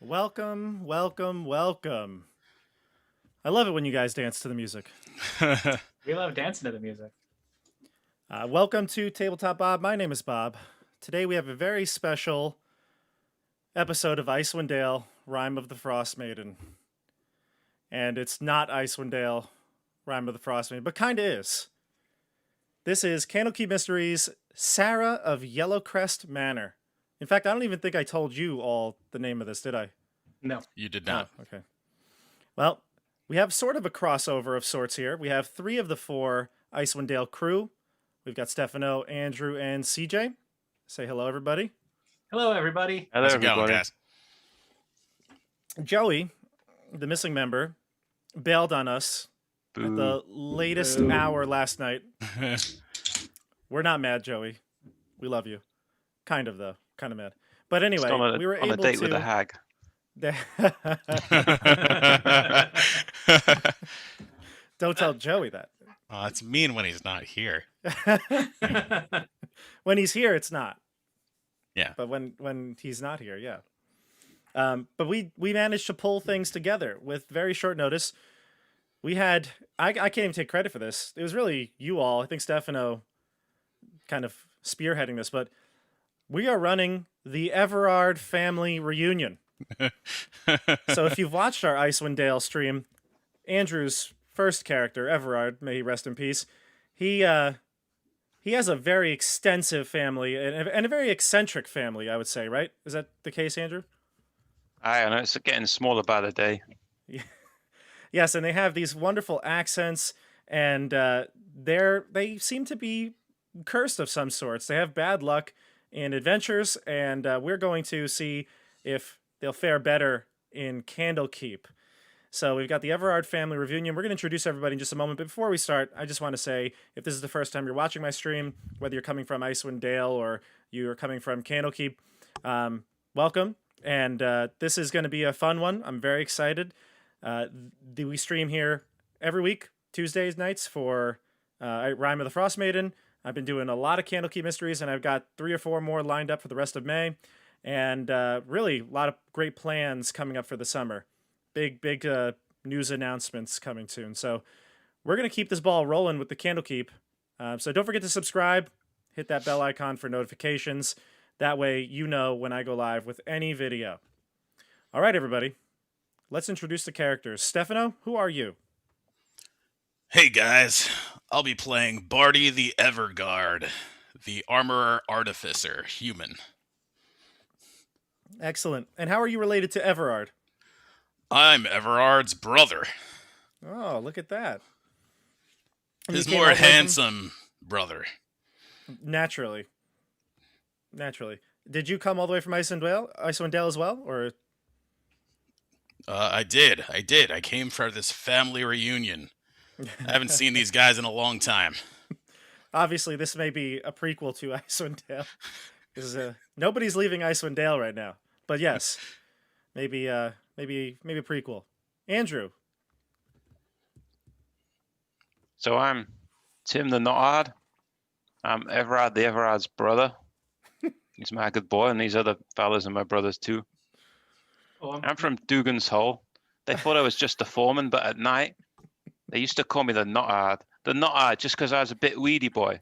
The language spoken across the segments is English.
Welcome, welcome, welcome. I love it when you guys dance to the music. We love dancing to the music. Welcome to Tabletop Bob. My name is Bob. Today we have a very special episode of Icewind Dale, Rime of the Frost Maiden. And it's not Icewind Dale, Rime of the Frost Maiden, but kind of is. This is Candlekeep Mysteries, Sarah of Yellowcrest Manor. In fact, I don't even think I told you all the name of this, did I? No. You did not. Oh, okay. Well, we have sort of a crossover of sorts here. We have 3 of the 4 Icewind Dale crew. We've got Stefano, Andrew, and CJ. Say hello, everybody. Hello, everybody. How's it going, guys? Joey, the missing member, bailed on us at the latest hour last night. We're not mad, Joey. We love you. Kind of, though. Kind of mad. But anyway, we were able on a date to... with a hag. Don't tell Joey that. Oh, it's mean when he's not here. When he's here, it's not. Yeah. But when he's not here, yeah. But we managed to pull things together with very short notice. We had I can't even take credit for this. It was really you all. I think Stefano kind of spearheading this, but we are running the Everg'Ard family reunion. So if you've watched our Icewind Dale stream, Andrew's first character, Everg'Ard, may he rest in peace, he has a very extensive family and a very eccentric family, I would say, right? Is that the case, Andrew? I know, it's getting smaller by the day. Yes, and they have these wonderful accents, and they seem to be cursed of some sorts. They have bad luck in adventures, and we're going to see if they'll fare better in Candlekeep. So we've got the Everg'Ard family reunion. We're going to introduce everybody in just a moment. But before we start, I just want to say, if this is the first time you're watching my stream, whether you're coming from Icewind Dale or you're coming from Candlekeep, welcome. And this is going to be a fun one. I'm very excited. We stream here every week, Tuesdays nights, for Rime of the Frost Maiden. I've been doing a lot of Candlekeep Mysteries, and I've got 3 or 4 more lined up for the rest of May. And really, a lot of great plans coming up for the summer. Big news announcements coming soon. So we're going to keep this ball rolling with the Candlekeep. So don't forget to subscribe. Hit that bell icon for notifications. That way you know when I go live with any video. All right, everybody. Let's introduce the characters. Stefano, who are you? Hey, guys. I'll be playing Barty the Everg'Ard, the Armorer Artificer, human. Excellent. And how are you related to Everg'Ard? I'm Everard's brother. Oh, look at that. And His you came more all the way from- handsome brother. Naturally. Did you come all the way from Icewind Dale as well, or? I did. I came for this family reunion. I haven't seen these guys in a long time. Obviously, this may be a prequel to Icewind Dale. Nobody's leaving Icewind Dale right now. But yes, maybe a prequel. Andrew. So I'm Timm the Not-Ard. I'm Everg'Ard the Everard's brother. He's my good boy, and these other fellas are my brothers too. Oh, I'm from Dugan's Hole. They thought I was just a foreman, but at night, they used to call me the Not-Ard. The Not-Ard, just because I was a bit weedy boy.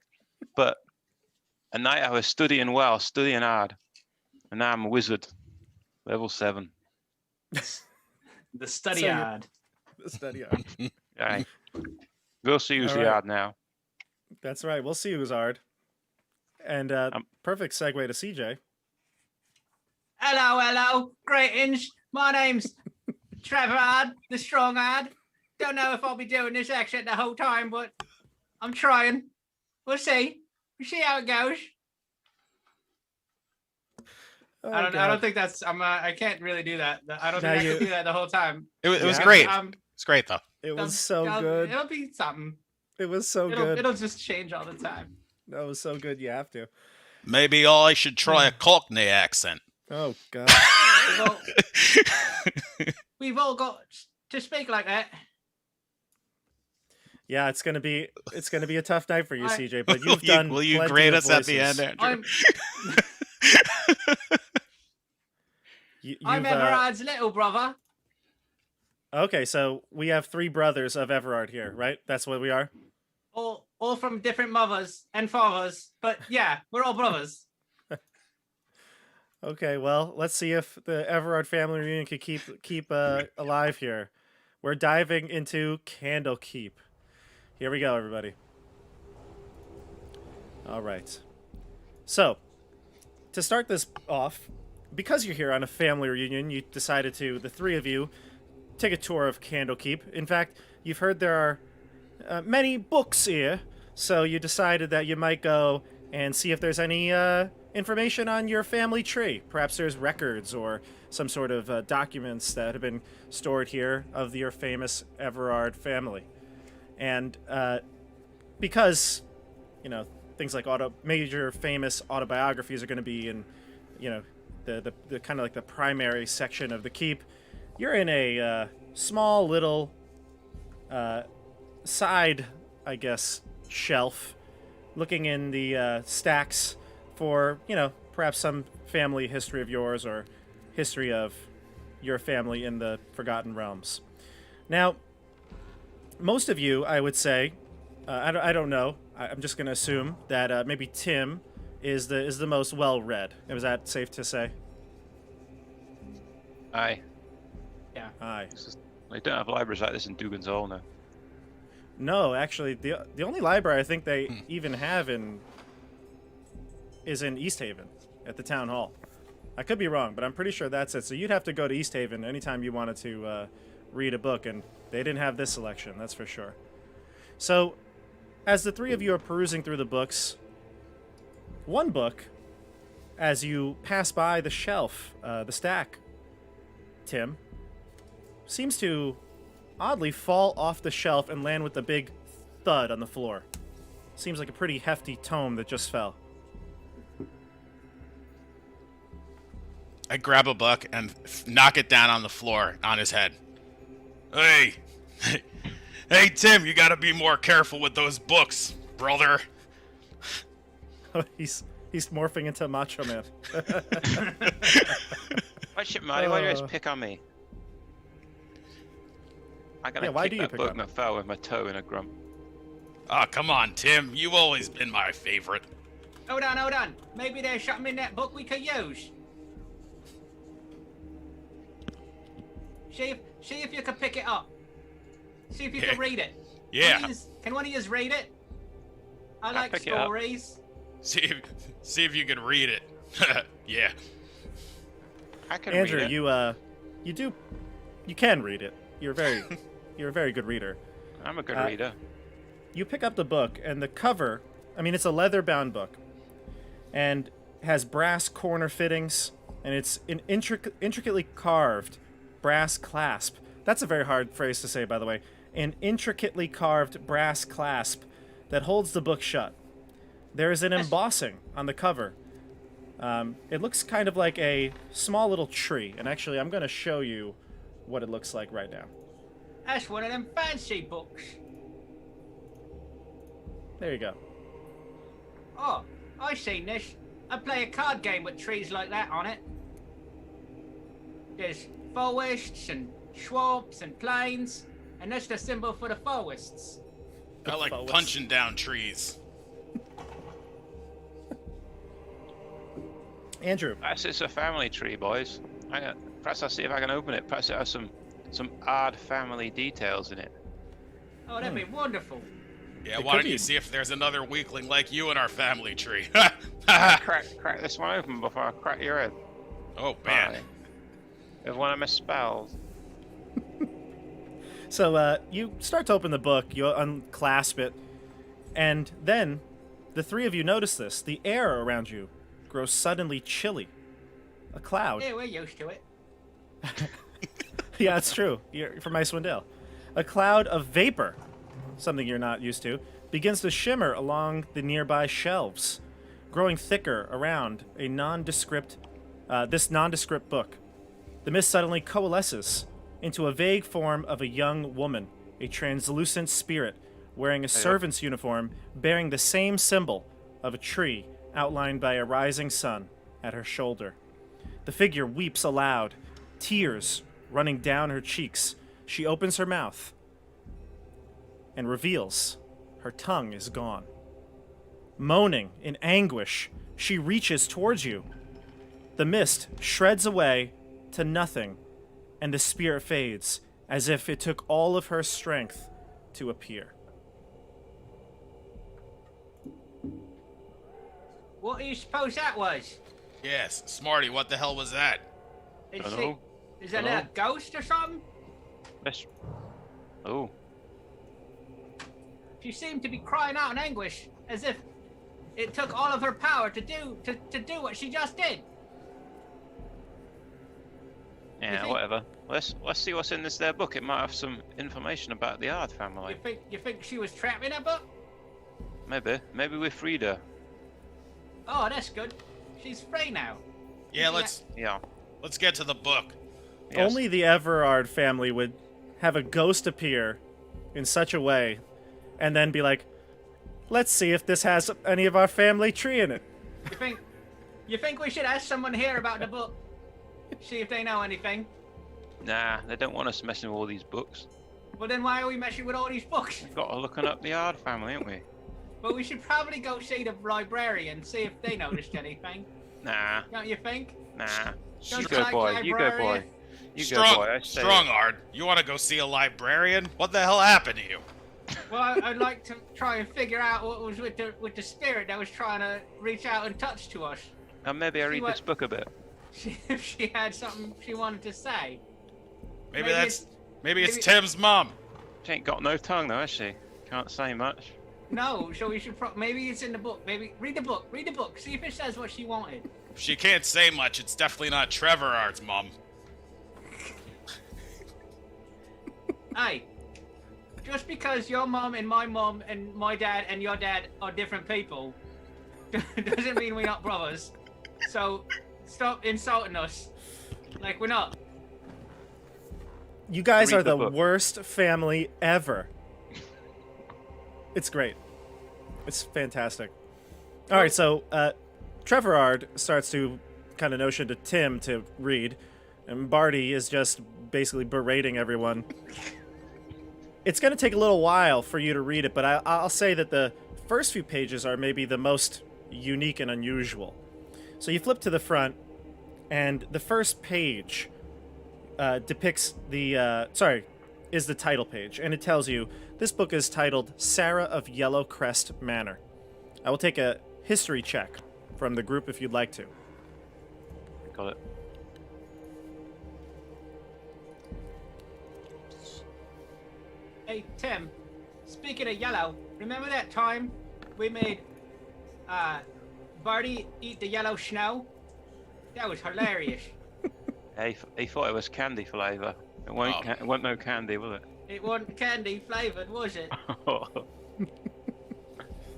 But at night I was studying hard. And now I'm a wizard. Level 7. the study So ad. The study art. Aye. We'll see who's All the right. odd now. That's right. We'll see who's hard. And perfect segue to CJ. Hello. Greetings. My name's Treverard, the strong ad. Don't know if I'll be doing this accent the whole time, but I'm trying. We'll see. We'll see how it goes. Oh, I God. don't think that's. I can't really do that. I don't No, think I you- can do that the whole time. It was Yeah. great. It's great, though. It was so good. It'll be something. It was so good. It'll just change all the time. That was so good. You have to. Maybe I should try a Cockney accent. Oh, God. We've all got to speak like that. Yeah, it's gonna be a tough night for you, I- CJ. But you've done. Will you plenty grade of us at the voices. end, Andrew? I'm I'm Everard's little brother. Okay, so we have 3 brothers of Everg'Ard here, right? That's what we are? All from different mothers and fathers. But yeah, we're all brothers. Okay, well, let's see if the Everg'Ard family reunion can keep alive here. We're diving into Candlekeep. Here we go, everybody. All right. So, to start this off, because you're here on a family reunion, you decided to, the 3 of you, take a tour of Candlekeep. In fact, you've heard there are many books here, so you decided that you might go and see if there's any information on your family tree. Perhaps there's records or some sort of documents that have been stored here of your famous Everg'Ard family. And because, you know, things like major famous autobiographies are going to be in, you know, the kind of like the primary section of the keep, you're in a small little side, I guess, shelf, looking in the stacks for, you know, perhaps some family history of yours or history of your family in the Forgotten Realms. Now, most of you, I would say, I don't know, I'm just going to assume that maybe Timm is the most well-read. Was that safe to say? Aye. Yeah. Aye. They don't have libraries like this in Dugan's Hall now. No, actually, the only library I think they even have is in East Haven at the town hall. I could be wrong, but I'm pretty sure that's it. So you'd have to go to East Haven anytime you wanted to read a book, and they didn't have this selection, that's for sure. So, as the 3 of you are perusing through the books, one book, as you pass by the shelf, the stack, Timm, seems to oddly fall off the shelf and land with a big thud on the floor. Seems like a pretty hefty tome that just fell. I grab a book and knock it down on the floor on his head. Hey! Hey, Timm, you gotta be more careful with those books, brother. he's morphing into Macho Man. Why do you always pick on me? I'm gonna why kick do you that pick book on that fell with my toe in a grump. Ah, come on, Timm. You've always been my favorite. Hold on. Maybe there's something in that book we could use. See if you can pick it up. See if you can read it. Yeah. Can one of you read it? I like pick it up. stories. See if you can read it. Yeah. I can Andrew, read it. you can read it. You're a very good reader. I'm a good reader. You pick up the book, and the cover, I mean, it's a leather-bound book, and has brass corner fittings, and it's an intricately carved brass clasp. That's a very hard phrase to say, by the way. An intricately carved brass clasp that holds the book shut. There is an embossing on the cover. It looks kind of like a small little tree, and actually, I'm going to show you what it looks like right now. That's one of them fancy books. There you go. Oh, I seen this. I play a card game with trees like that on it. There's forests and swamps and plains, and that's the symbol for the forests. I like Forest. punching down trees. Andrew. Perhaps it's a family tree, boys. Perhaps I'll see if I can open it. Perhaps it has some odd family details in it. Oh, that'd be wonderful. Yeah, It why could don't be. you see if there's another weakling like you in our family tree? Crack this one open before I crack your head. Oh, man. With one of my spells. So you start to open the book, you unclasp it, and then the 3 of you notice this. The air around you grows suddenly chilly. A cloud. Yeah, we're used to it. Yeah, it's true. You're from Icewind Dale. A cloud of vapor, something you're not used to, begins to shimmer along the nearby shelves, growing thicker around a nondescript book. The mist suddenly coalesces into a vague form of a young woman, a translucent spirit wearing a servant's uniform bearing the same symbol of a tree outlined by a rising sun at her shoulder. The figure weeps aloud, tears running down her cheeks. She opens her mouth and reveals her tongue is gone. Moaning in anguish, she reaches towards you. The mist shreds away to nothing, and the spirit fades, as if it took all of her strength to appear. What do you suppose that was? Yes, Smarty, what the hell was that? Hello? Is that Hello? a ghost or something? Let's... Oh. She seemed to be crying out in anguish, as if it took all of her power to do what she just did. Yeah, think- whatever. Let's see what's in this there book. It might have some information about the Ard family. You think she was trapped in a book? Maybe we freed her. Oh, that's good. She's free now. Yeah, let's Yeah. get to the book. Yes. Only the Everg'Ard family would have a ghost appear in such a way and then be like, let's see if this has any of our family tree in it. You think we should ask someone here about the book? See if they know anything. Nah, they don't want us messing with all these books. Well, then why are we messing with all these books? We've got to looking up the Ard family, ain't we? But we should probably go see the librarian, see if they noticed anything. Nah, Don't you think? nah. Don't You go, like boy. You go, boy. librarian? You strong, go, boy. I say strong Ard. You want to go see a librarian? What the hell happened to you? Well, I'd like to try and figure out what was with the spirit that was trying to reach out and touch to us. Maybe I See read what- this book a bit. If she had something she wanted to say. Maybe Maybe it's maybe- Tim's mom. She ain't got no tongue though, has she? Can't say much. No, so we should maybe it's in the book. Maybe read the book. Read the book. See if it says what she wanted. If she can't say much, it's definitely not Treverard's mom. Hey, just because your mom and my dad and your dad are different people doesn't mean we're not brothers. So stop insulting us like we're not. You guys Read are the the book. worst family ever. It's great. It's fantastic. All right, so Treverard starts to kind of notion to Timm to read, and Barty is just basically berating everyone. It's going to take a little while for you to read it, but I'll say that the first few pages are maybe the most unique and unusual. So you flip to the front, and the first page depicts is the title page, and it tells you this book is titled Sarah of Yellowcrest Manor. I will take a history check from the group if you'd like to. Got it. Hey Tim, speaking of yellow, remember that time we made Barty eat the yellow snow? That was hilarious. He thought it was candy flavour. It won't. Oh. It won't no candy, will it? It wasn't candy flavored, was it? Are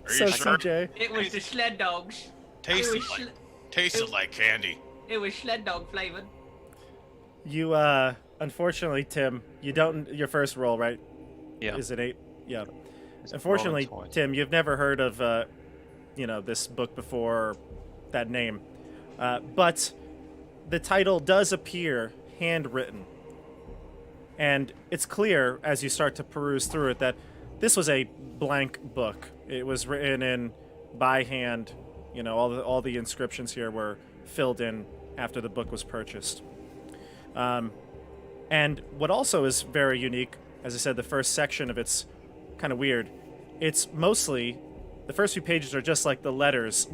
So you sure? CJ, It was the sled dogs. Tasted it was like tasted like candy. It was sled dog flavored. you unfortunately, Timm, you don't your first roll, right? Yeah. Is it 8? Yeah. It's Unfortunately, rolling twice. Timm, you've never heard of this book before, or that name. But the title does appear handwritten. And it's clear as you start to peruse through it that this was a blank book. It was written in by hand. You know, all the inscriptions here were filled in after the book was purchased. And what also is very unique, as I said, the first section of it's kind of weird. It's mostly, the first few pages are just like the letters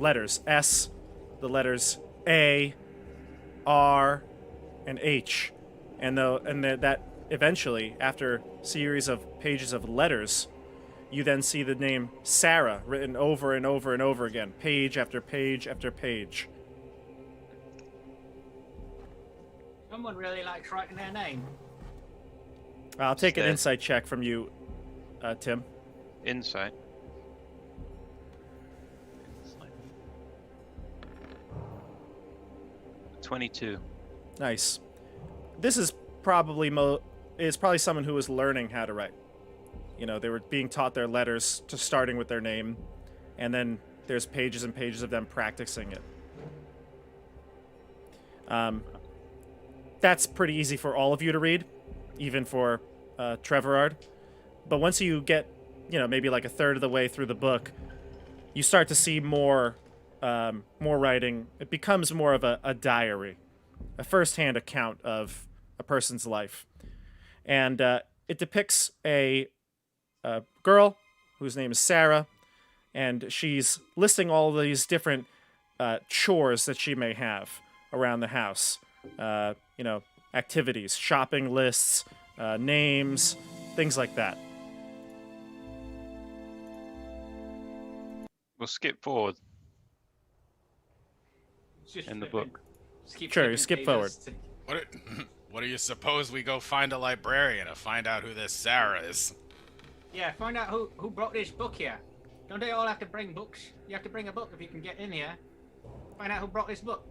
S, the letters A, R, and H. And that eventually, after a series of pages of letters, you then see the name Sarah written over and over and over again, page after page after page. Someone really likes writing their name. I'll take an Instead. insight check from you, Timm. Insight. 22. Nice. This is probably probably someone who was learning how to write. You know, they were being taught their letters to starting with their name, and then there's pages and pages of them practicing it. That's pretty easy for all of you to read, even for Treverard. But once you get, maybe like a third of the way through the book, you start to see more writing. It becomes more of a diary, a first-hand account of a person's life. And it depicts a girl whose name is Sarah, and she's listing all these different chores that she may have around the house. Activities, shopping lists, names, things like that. We'll skip forward Just in the book. Sure, you skip forward. What do you suppose we go find a librarian to find out who this Sarah is? Yeah, find out who brought this book here. Don't they all have to bring books? You have to bring a book if you can get in here. Find out who brought this book.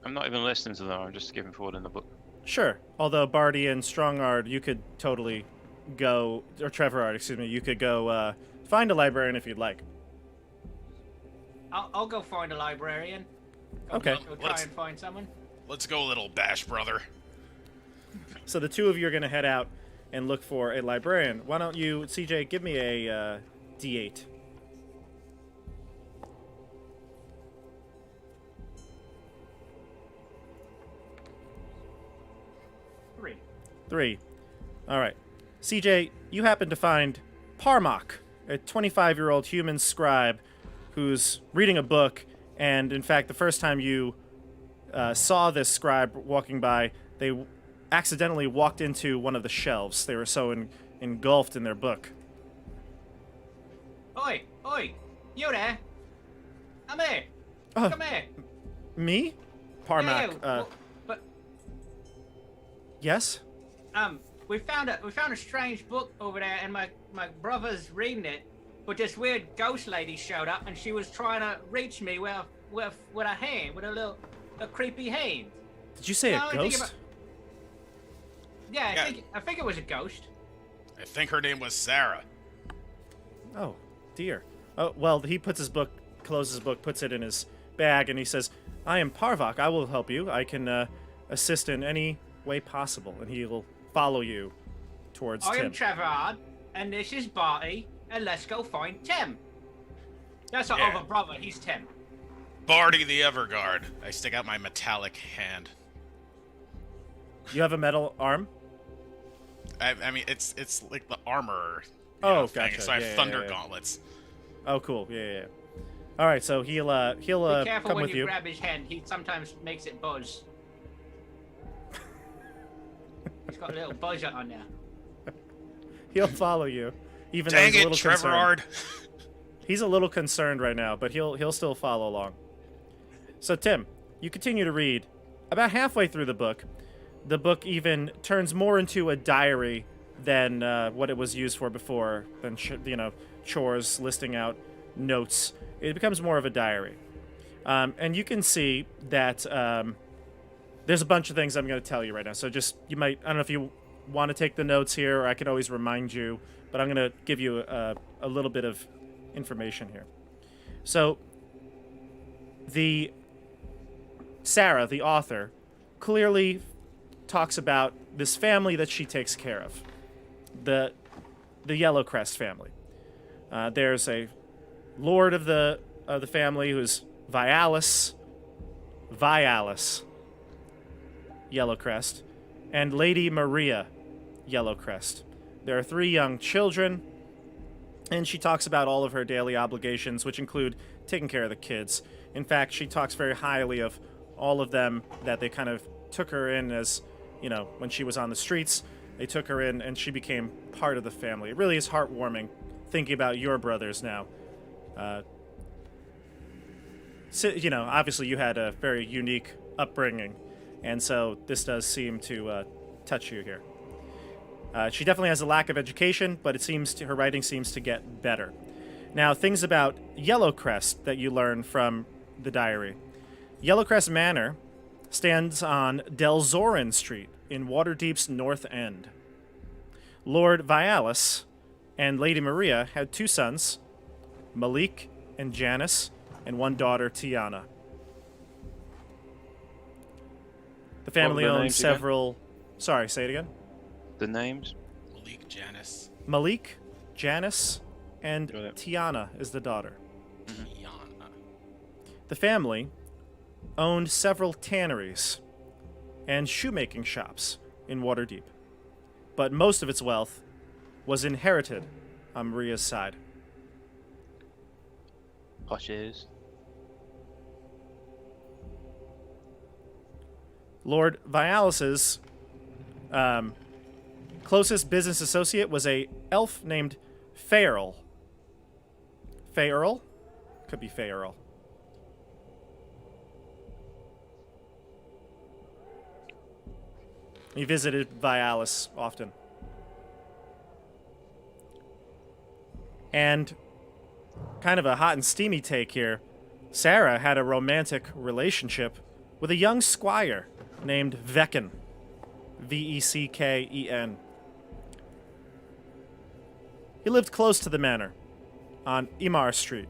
I'm not even listening to them. I'm just skipping forward in the book. Sure. Although Barty and Strongard, you could totally go, or Treverard, excuse me, you could go find a librarian if you'd like. I'll go find a librarian. Okay. Go try and find someone. Let's go, little Bash brother. So the two of you are going to head out and look for a librarian. Why don't you, CJ, give me a D8. Three. All right. CJ, you happen to find Parmok, a 25-year-old human scribe who's reading a book, and in fact, the first time you saw this scribe walking by, they accidentally walked into one of the shelves. They were so engulfed in their book. Oi, you there? I'm here. Oh, Come here. me? Parmok, Yeah, but yes? we found a strange book over there, and my brother's reading it. But this weird ghost lady showed up, and she was trying to reach me with a hand, with a creepy hand. Did you say a ghost? Yeah, I think it was a ghost. I think her name was Sarah. Oh, dear. Oh, well, he puts his book, closes his book, puts it in his bag, and he says, I am Parvok. I will help you. I can assist in any way possible. And he will follow you towards Timm. I am Treverard, and this is Barty, and let's go find Timm. That's our other brother. He's Timm. Barty the Everg'Ard. I stick out my metallic hand. You have a metal arm? I mean, it's like the armor. Oh, thing. gotcha. So I have thunder yeah. gauntlets. Oh, cool. Yeah. All right, so he'll Be careful come when with you you. grab his hand. He sometimes makes it buzz. He's got a little buzzer on there. He'll follow you, even though Dang he's a it, little concerned. Treverard. He's a little concerned right now, but he'll still follow along. So Timm, you continue to read. About halfway through the book even turns more into a diary than what it was used for before, than chores, listing out notes. It becomes more of a diary, and you can see that there's a bunch of things I'm going to tell you right now. So I don't know if you want to take the notes here, or I could always remind you, but I'm going to give you a little bit of information here. So Sarah, the author, clearly talks about this family that she takes care of, the Yellowcrest family. There's a lord of the family who's Vialis Yellowcrest, and Lady Maria Yellowcrest. There are 3 young children, and she talks about all of her daily obligations, which include taking care of the kids. In fact, she talks very highly of all of them, that they kind of took her in as, when she was on the streets, they took her in and she became part of the family. It really is heartwarming thinking about your brothers now. Obviously you had a very unique upbringing, and so this does seem to touch you here. She definitely has a lack of education, but her writing seems to get better. Now, things about Yellowcrest that you learn from the diary. Yellowcrest Manor stands on Delzorin Street in Waterdeep's North End. Lord Vialis and Lady Maria had 2 sons, Malik and Janice, and 1 daughter, Tiana. The family the owned names again? several. Sorry, say it again. The names? Malik, Janice, Malik, Janice, and Got it. Tiana is the daughter. Tiana. The family owned several tanneries and shoemaking shops in Waterdeep, but most of its wealth was inherited on Maria's side. Poshes. Lord Vialis's closest business associate was a elf named Faerl. Faerl? Could be Faerl. He visited Vialis often. And kind of a hot and steamy take here, Sarah had a romantic relationship with a young squire named Vecken. Vecken. He lived close to the manor, on Imar Street.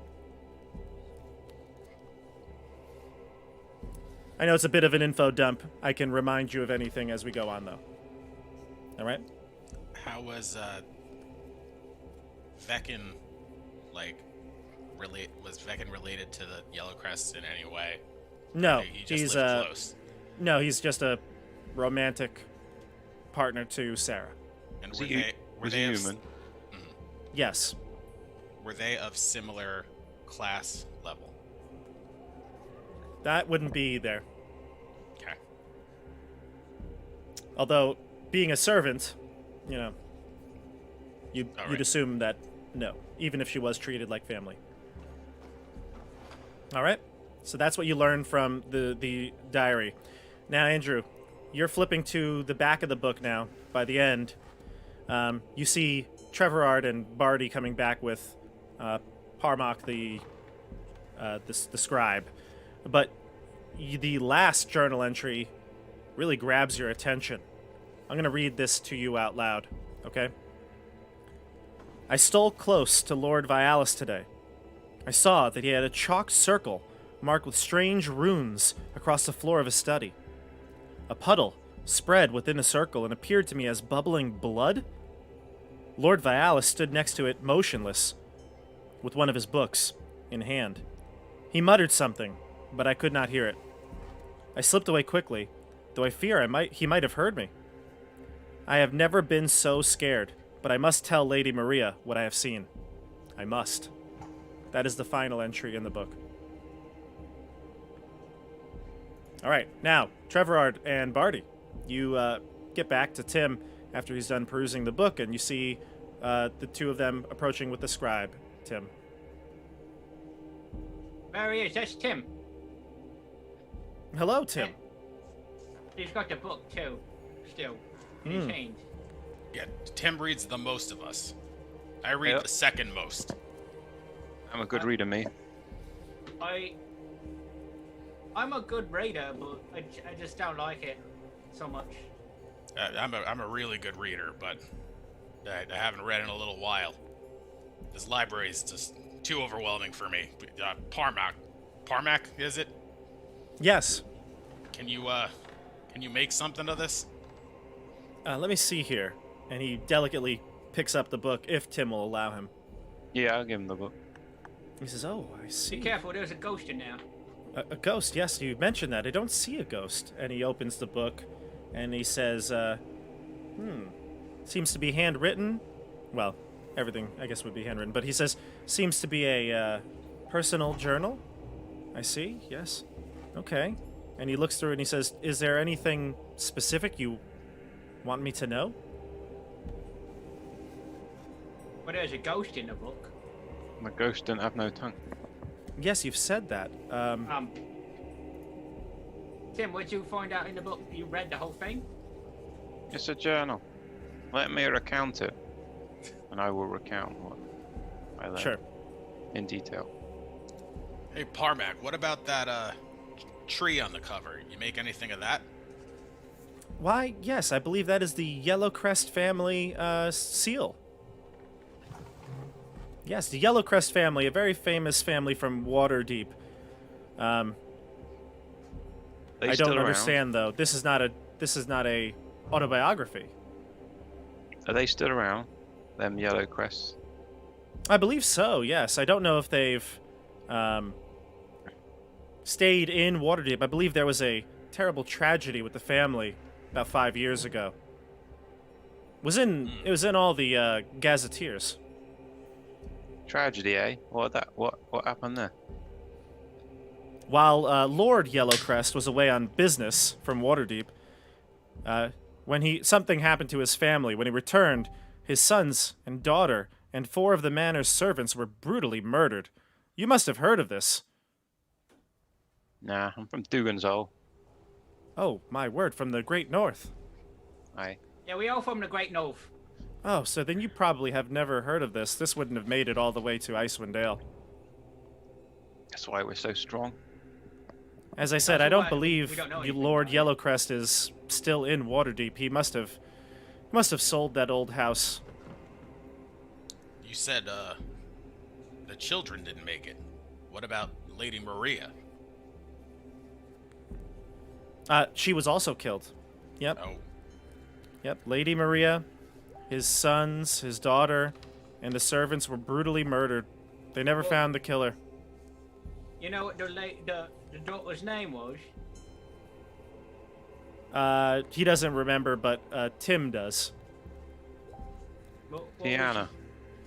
I know it's a bit of an info dump. I can remind you of anything as we go on, though. All right? How was Vecken was Vecken related to the Yellowcrest in any way? No, He just he's lived close. no, he's just a romantic partner to Sarah. And Was were he, they was he of, human? Yes. were they of similar class level? That wouldn't be there. Okay. Although, being a servant, you know, you'd Alright. assume that no, even if she was treated like family. All right, so that's what you learn from the diary. Now, Andrew, you're flipping to the back of the book now. By the end, you see Treverard and Barty coming back with Parmok, the scribe. But the last journal entry really grabs your attention. I'm going to read this to you out loud, okay? I stole close to Lord Vialis today. I saw that he had a chalk circle marked with strange runes across the floor of his study. A puddle spread within the circle and appeared to me as bubbling blood. Lord Vialis stood next to it motionless, with one of his books in hand. He muttered something, but I could not hear it. I slipped away quickly, though I fear he might have heard me. I have never been so scared, but I must tell Lady Maria what I have seen. I must. That is the final entry in the book. All right, now, Treverard and Barty, you get back to Timm after he's done perusing the book, and you see the two of them approaching with the scribe, Timm. There he is. That's Timm. Hello, Timm. He's got the book too. Still. In Hmm. his hand. Yeah, Tim reads the most of us. I read Yep. the second most. I'm a good reader, me. I'm a good reader, but I just don't like it so much. I'm a really good reader, but I haven't read in a little while. This library is just too overwhelming for me. Parmak, is it? Yes. Can you make something of this? Let me see here. And he delicately picks up the book, if Timm will allow him. Yeah, I'll give him the book. He says, oh, I see. Be careful, there's a ghost in there. A ghost, yes, you mentioned that. I don't see a ghost. And he opens the book, and he says, seems to be handwritten. Well, everything, I guess, would be handwritten. But he says, seems to be a personal journal. I see, yes. Okay. And he looks through and he says, is there anything specific you want me to know? But there's a ghost in the book. The ghost didn't have no tongue. Yes, you've said that. Timm, what did you find out in the book? You read the whole thing? It's a journal. Let me recount it, and I will recount what I learned Sure. in detail. Hey, Parmak, what about that tree on the cover? You make anything of that? Why, yes, I believe that is the Yellowcrest family seal. Yes, the Yellowcrest family, a very famous family from Waterdeep. They I still don't around? understand though. This is not a autobiography. Are they still around? Them Yellowcrests? I believe so. Yes. I don't know if they've stayed in Waterdeep. I believe there was a terrible tragedy with the family about 5 years ago. It was in all the gazetteers. Tragedy, eh? What happened there? While Lord Yellowcrest was away on business from Waterdeep, when something happened to his family. When he returned, his sons and daughter and 4 of the manor's servants were brutally murdered. You must have heard of this. Nah, I'm from Dugan's Hole. Oh, my word, from the Great North. Aye. Yeah, we all from the Great North. Oh, so then you probably have never heard of this. This wouldn't have made it all the way to Icewind Dale. That's why we're so strong. As I said, That's I don't why believe we don't know anything Lord about it. Yellowcrest is still in Waterdeep. He must have sold that old house. You said the children didn't make it. What about Lady Maria? She was also killed. Yep. Oh, Yep, Lady Maria, his sons, his daughter, and the servants were brutally murdered. They never found the killer. You know what the daughter's name was? He doesn't remember, but Timm does. What was Tiana.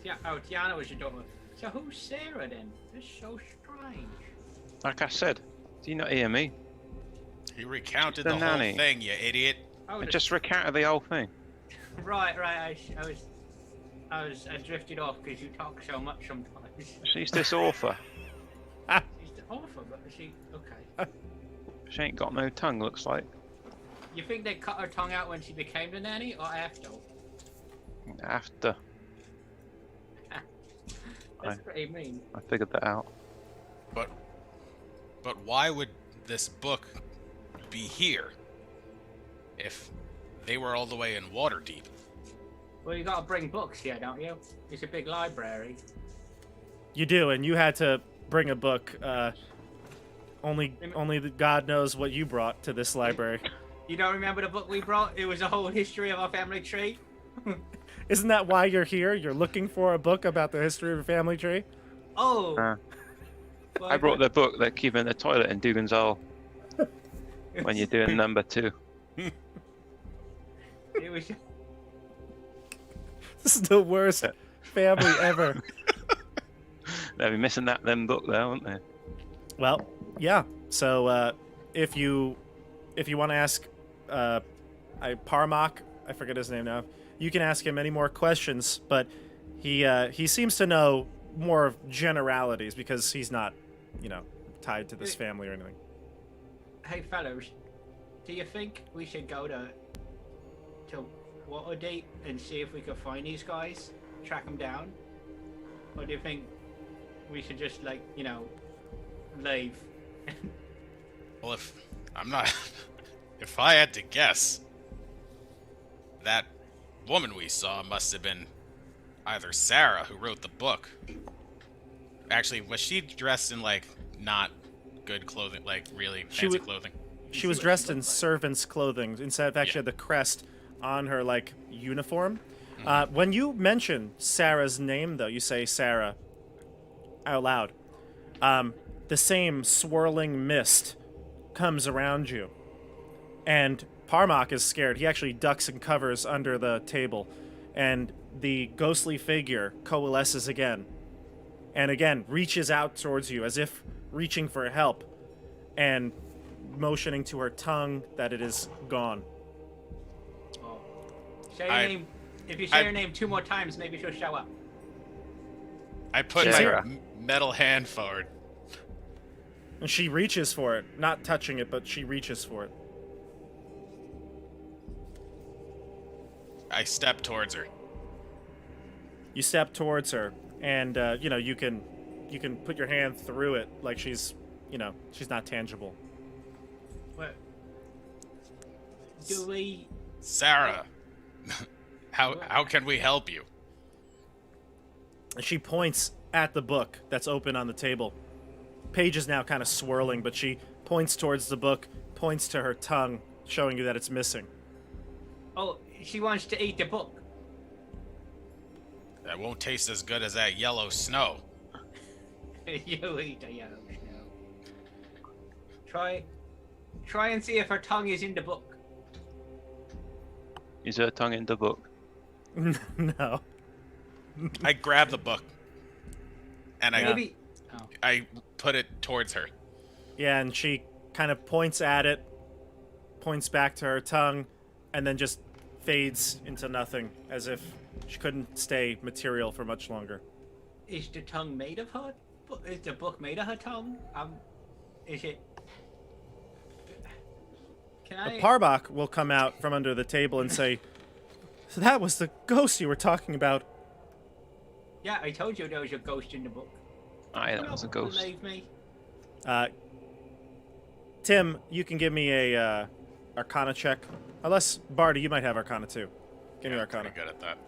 she? Yeah, oh, Tiana was your daughter. So who's Sarah then? That's so strange. Like I said, do you not hear me? he recounted The the nanny. whole thing, you idiot. Oh, I just recounted the whole thing. right. I drifted off because you talk so much sometimes. She's this author. She's the author, but is she okay? She ain't got no tongue, looks like. You think they cut her tongue out when she became the nanny, or after? After That's Aye. pretty mean. I figured that out. But why would this book be here if they were all the way in Waterdeep? Well, you gotta bring books here, don't you? It's a big library. You do, and you had to bring a book. Only God knows what you brought to this library. You don't remember the book we brought? It was a whole history of our family tree. Isn't that why you're here? You're looking for a book about the history of your family tree? Oh. I brought the book that keep in the toilet in Dugan's Hole when you're doing number 2. It was. This is the worst family ever. They'll be missing them book there, won't they? Well, yeah. So if you want to ask Parmak, I forget his name now, you can ask him any more questions, but he seems to know more of generalities because he's not, tied to this family or anything. Hey fellows, do you think we should go to Waterdeep and see if we can find these guys, track them down, or do you think we should just leave? Well, if I had to guess, that woman we saw must have been either Sarah, who wrote the book. Actually, was she dressed in not good clothing, really fancy clothing? She was dressed in servant's clothing. Instead of actually Yeah. had the crest on her uniform. When you mention Sarah's name, though, you say Sarah out loud. The same swirling mist comes around you, and Parmak is scared. He actually ducks and covers under the table, and the ghostly figure coalesces again, and again reaches out towards you as if reaching for help, and motioning to her tongue that it is gone. Oh. Say your name. If you say your name 2 more times, maybe she'll show up. I put She's my here. metal hand forward. And she reaches for it, not touching it, but she reaches for it. I step towards her. You step towards her, and you can put your hand through it like she's not tangible. What? Do we? Sarah, how can we help you? And she points at the book that's open on the table. Page is now kind of swirling, but she points towards the book, points to her tongue, showing you that it's missing. Oh, she wants to eat the book. That won't taste as good as that yellow snow. You eat the yellow snow. Try and see if her tongue is in the book. Is her tongue in the book? No. I grab the book and Maybe. Oh. I put it towards her. Yeah, and she kind of points at it, points back to her tongue, and then just fades into nothing, as if she couldn't stay material for much longer. Is the tongue made of her? Is the book made of her tongue? Is it? Can I? Parbach will come out from under the table and say, "So that was the ghost you were talking about." Yeah, I told you there was a ghost in the book. Aye, that You was a don't ghost. Believe me? Timm, you can give me a Arcana check. Unless, Barty, you might have Arcana too. Give me Yeah, Arcana. pretty good at that.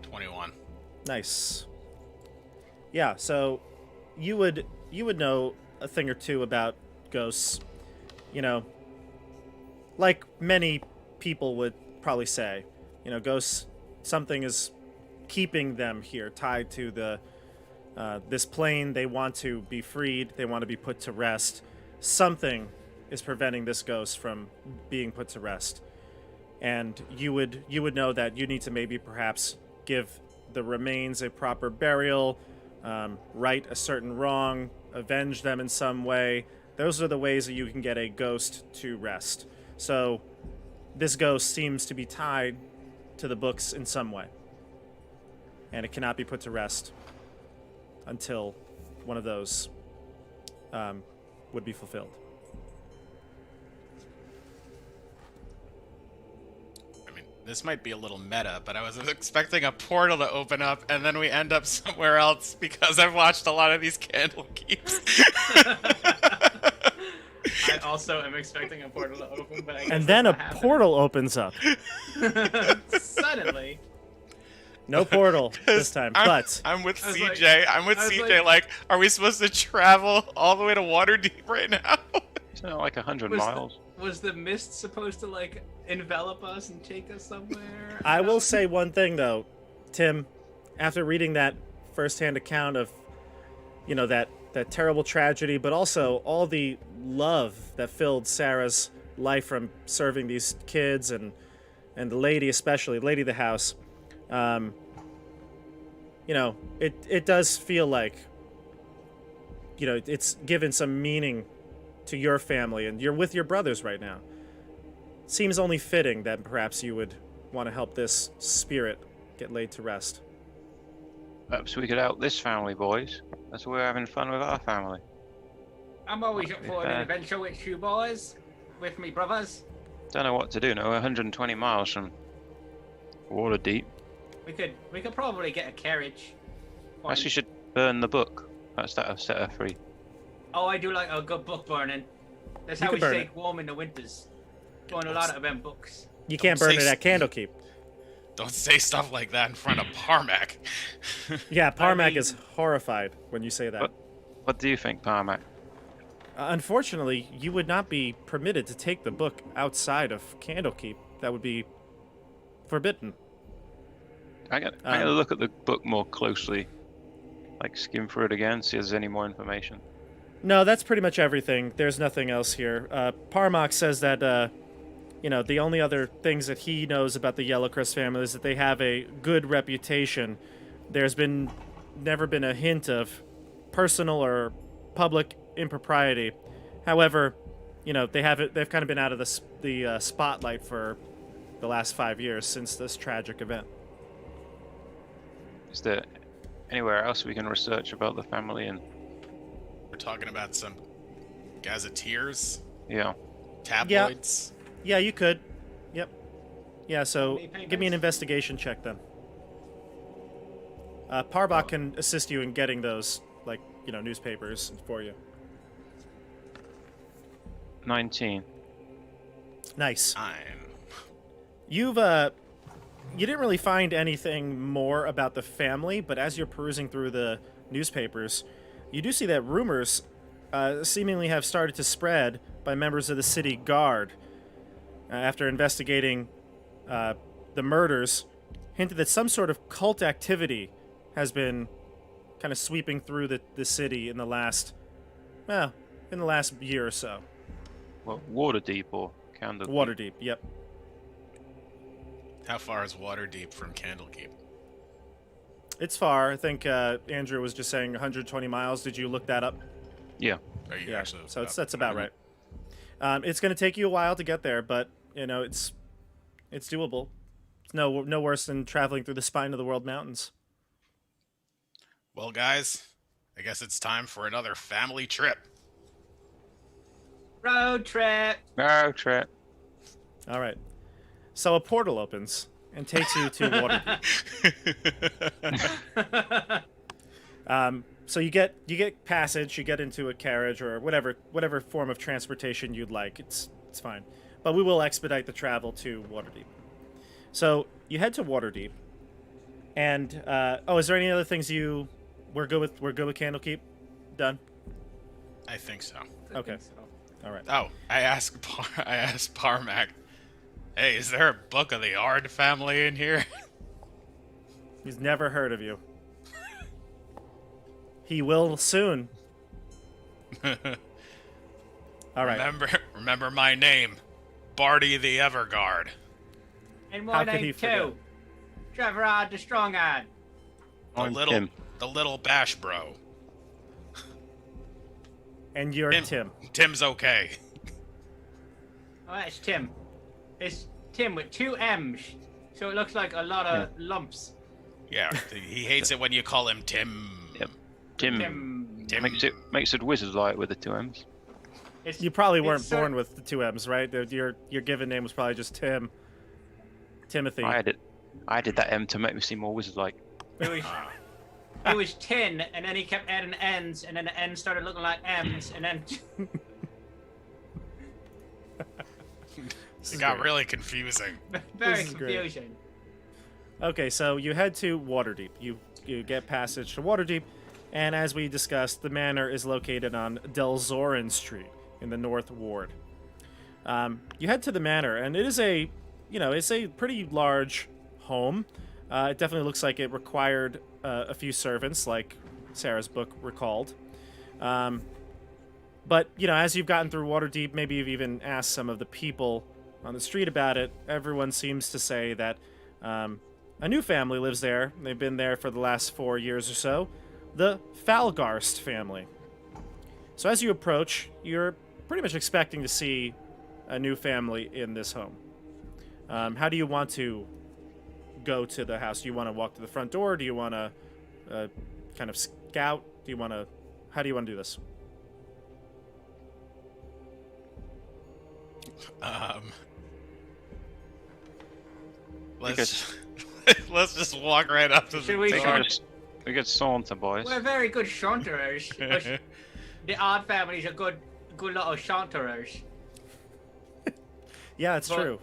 21. Nice. Yeah, so you would know a thing or two about ghosts. You know, like many people would probably say, you know, ghosts, something is keeping them here, tied to the this plane. They want to be freed. They want to be put to rest. Something is preventing this ghost from being put to rest. And you would know that you need to maybe perhaps give the remains a proper burial, right a certain wrong, avenge them in some way. Those are the ways that you can get a ghost to rest. So this ghost seems to be tied to the books in some way. And it cannot be put to rest until one of those would be fulfilled. I mean, this might be a little meta, but I was expecting a portal to open up and then we end up somewhere else because I've watched a lot of these Candlekeeps. I also am expecting a portal to open, but I guess And then a that's not portal opens up. happening. Suddenly. No portal this time, but I'm with I was CJ. I'm with I was CJ. Like, are we supposed to travel all the way to Waterdeep right now? Isn't it like 100 Was the- miles? Was the mist supposed to like envelop us and take us somewhere? I will say one thing though, Timm, after reading that firsthand account of, you know, that terrible tragedy, but also all the love that filled Sarah's life from serving these kids and the lady especially, lady of the house, you know, it does feel like, you know, it's given some meaning to your family, and you're with your brothers right now. Seems only fitting that perhaps you would want to help this spirit get laid to rest. Perhaps we could help this family, boys. That's why we're having fun with our family. I'm always up for an fair. adventure with you boys, with me brothers. Don't know what to do now. We're 120 miles from Waterdeep. We could probably get a carriage. Perhaps we should burn the book. That'll set her free. Oh, I do like a good book burning. That's You how can we burn stay it. warm in the winters. Burn a lot of them books. You can't Don't burn it say at Candlekeep. Don't say stuff like that in front of Parmac. Yeah, Parmac mean- is horrified when you say that. What? What do you think, Parmac? Unfortunately, you would not be permitted to take the book outside of Candlekeep. That would be forbidden. I'm gonna look at the book more closely. Like skim through it again, see if there's any more information. No, that's pretty much everything. There's nothing else here. Parmac says that, you know, the only other things that he knows about the Yellowcrest family is that they have a good reputation. There's never been a hint of personal or public impropriety. However, you know, they've kind of been out of the spotlight for the last 5 years since this tragic event. Is there anywhere else we can research about the family? And We're talking about some gazetteers, yeah, tabloids. Yeah, you could. Yep. Yeah, so Any papers? give me an investigation check then. Parmac can assist you in getting those, like, you know, newspapers for you. 19. Nice. Fine. You didn't really find anything more about the family, but as you're perusing through the newspapers, you do see that rumors seemingly have started to spread by members of the city guard after investigating the murders, hinted that some sort of cult activity has been kind of sweeping through the city in the last year or so. Well, Waterdeep or Candlekeep? Waterdeep, yep. How far is Waterdeep from Candlekeep? It's far. I think Andrew was just saying 120 miles. Did you look that up? Yeah. Are you Yeah. actually So that's about right. It's going to take you a while to get there, but it's doable. It's no worse than traveling through the spine of the world mountains. Well, guys, I guess it's time for another family trip. Road trip. No trip. All right. So a portal opens and takes you to Waterdeep. So you get passage, you get into a carriage or whatever form of transportation you'd like. It's fine, but we will expedite the travel to Waterdeep. So you head to Waterdeep, and is there any other things we're good with? We're good with Candlekeep. Done. I think so. Okay. All right. Oh, I asked Parmac, hey, is there a book of the Ard family in here? He's never heard of you. He will soon. All right. Remember my name, Barty the Everg'Ard. And How my could he name forget? too. Treverard the Strong-Eyed. I'm The Timm. little bash bro. And you're Tim. Tim's okay. Oh, that's Timm. It's Timm with 2 M's, so it looks like a lot of lumps. Yeah, he hates it when you call him Tim. Yep. Timm. Tim. Makes it wizard-like with the 2 M's. It's, You probably it's weren't sort- born with the 2 M's, right? Your given name was probably just Tim. Timothy. I added that M to make me seem more wizard-like. It was tin, and then he kept adding N's, and then the N's started looking like M's, and then It got really confusing. very This is great. confusing. Okay, so you head to Waterdeep. You get passage to Waterdeep, and as we discussed, the manor is located on Delzorin Street in the North Ward. You head to the manor, and it is it's a pretty large home. It definitely looks like it required a few servants, like Sarah's book recalled. But as you've gotten through Waterdeep, maybe you've even asked some of the people on the street about it. Everyone seems to say that a new family lives there. They've been there for the last 4 years or so. The Falgarst family. So as you approach, you're pretty much expecting to see a new family in this home. How do you want to go to the house? Do you want to walk to the front door? Do you want to kind of scout? How do you want to do this? Let's just walk right up to Should the we door. We get saunter, boys. We're very good chanterers. The Odd family's a good lot of chanterers. Yeah, it's Well, true.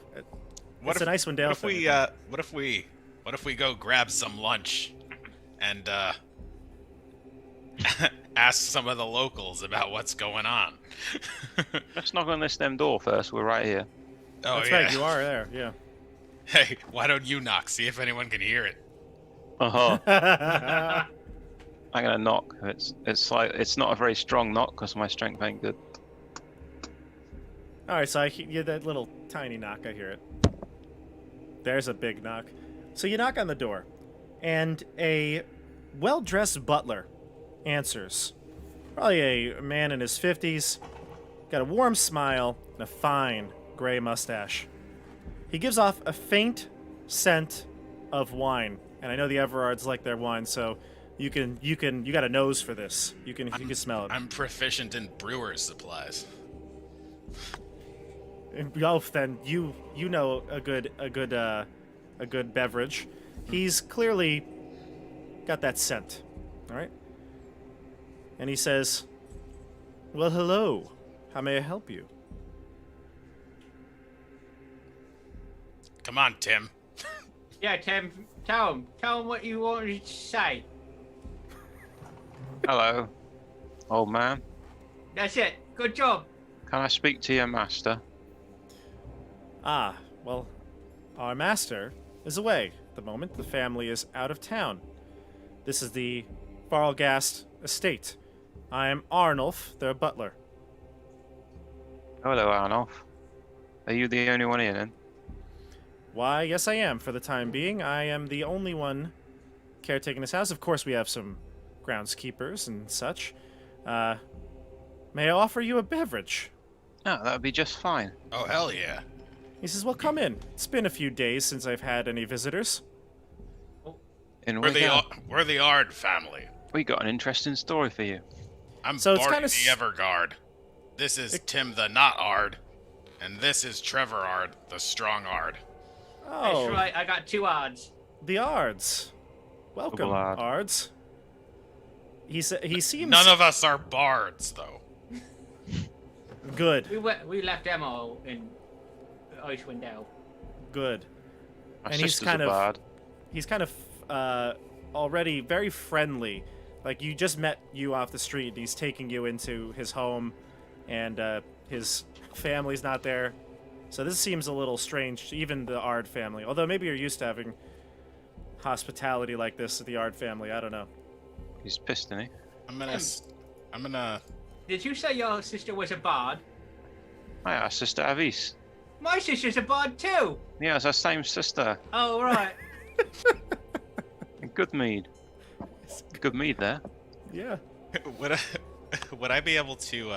It's an Icewind Dale thing. What if we go grab some lunch and ask some of the locals about what's going on? Let's knock on this them door first. We're right here. Oh That's yeah. right, you are there, yeah. Hey, why don't you knock? See if anyone can hear it. Uh-huh. I'm gonna knock. It's not a very strong knock because my strength ain't good. All right, so I hear that little tiny knock. I hear it. There's a big knock. So you knock on the door, and a well-dressed butler answers. Probably a man in his 50s, got a warm smile and a fine gray mustache. He gives off a faint scent of wine, and I know the Everards like their wine, so you got a nose for this. You can smell it. I'm proficient in brewer's supplies. Oh, then you know a good beverage. He's clearly got that scent. All right. And he says, "Well, hello. How may I help you?" Come on, Tim. Yeah, Tim, tell him what you wanted to say. Hello. old man. That's it. Good job. Can I speak to your master? Ah, well, our master is away at the moment. The family is out of town. This is the Farlgast estate. I am Arnulf, their butler. Hello, Arnulf. Are you the only one in then? Why, yes, I am. For the time being, I am the only one caretaking this house. Of course, we have some groundskeepers and such. May I offer you a beverage? Oh, that would be just fine. Oh, hell yeah. He says, well, come in. It's been a few days since I've had any visitors. In We're we go. we're the Ard family. We got an interesting story for you. I'm So it's Barty kinda the Everg'Ard. This is Timm the not Ard. And this is Treverard, the strong Ard. Oh, That's right. I got 2 odds. the Ards. Welcome, Double Ard. Ards. He seems None of us are bards, though. good. We left them all in Icewind Dale. Good. My And he's sister's kind a of- bard. He's kind of already very friendly. Like, you just met you off the street, and he's taking you into his home, and his family's not there. So this seems a little strange to even the Ard family. Although maybe you're used to having hospitality like this at the Ard family. I don't know. He's pissed, isn't he? I'm gonna. Did you say your sister was a bard? Hi, our sister Avis. My sister's a bard too. Yeah, it's our same sister. Oh, right. Good mead. Good mead there. Yeah. Would I be able to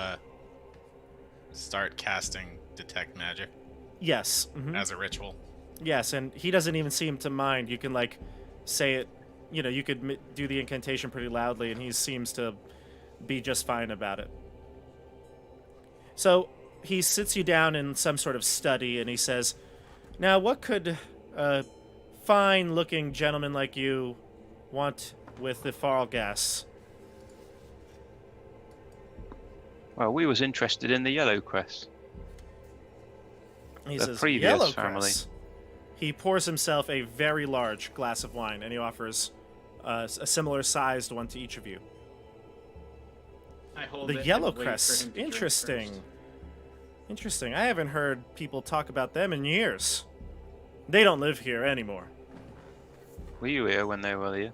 start casting detect magic Yes. Mhm. as a ritual? Yes, and he doesn't even seem to mind. You can, like, say it, you could do the incantation pretty loudly, and he seems to be just fine about it. So he sits you down in some sort of study, and he says, now, what could a fine-looking gentleman like you want with the Farlgasts? Well, we was interested in the Yellowcrest. He The says, previous Yellowcrest. family. He pours himself a very large glass of wine, and he offers a similar-sized one to each of you. I hold The it and wait for him Yellowcrest. to drink Interesting. first. Interesting. I haven't heard people talk about them in years. They don't live here anymore. Were you here when they were here?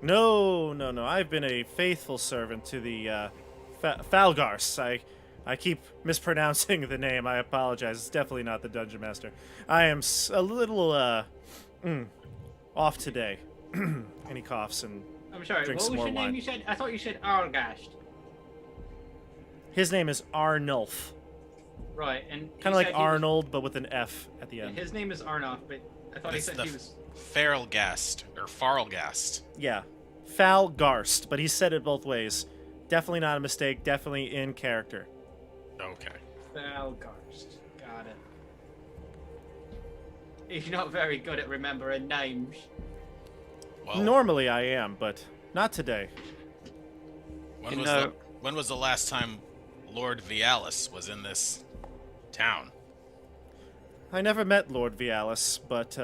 No. I've been a faithful servant to the Falgarsts. I keep mispronouncing the name. I apologize. It's definitely not the Dungeon Master. I am a little off today. And he coughs and I'm sorry. Drink What some was more your name? wine. You said. I thought you said Argast. his name is Arnulf. Right, and Kind of like Arnold, but with an F at the end. His name is Arnoff, but I thought he It's said the he was. Farlgast or Farlgast. Yeah. Falgarst, but he said it both ways. Definitely not a mistake. Definitely in character. Okay. Valgarst. Got it. He's not very good at remembering names. Well, Normally I am, but not today. when You was know- when was the last time Lord Vialis was in this town? I never met Lord Vialis, but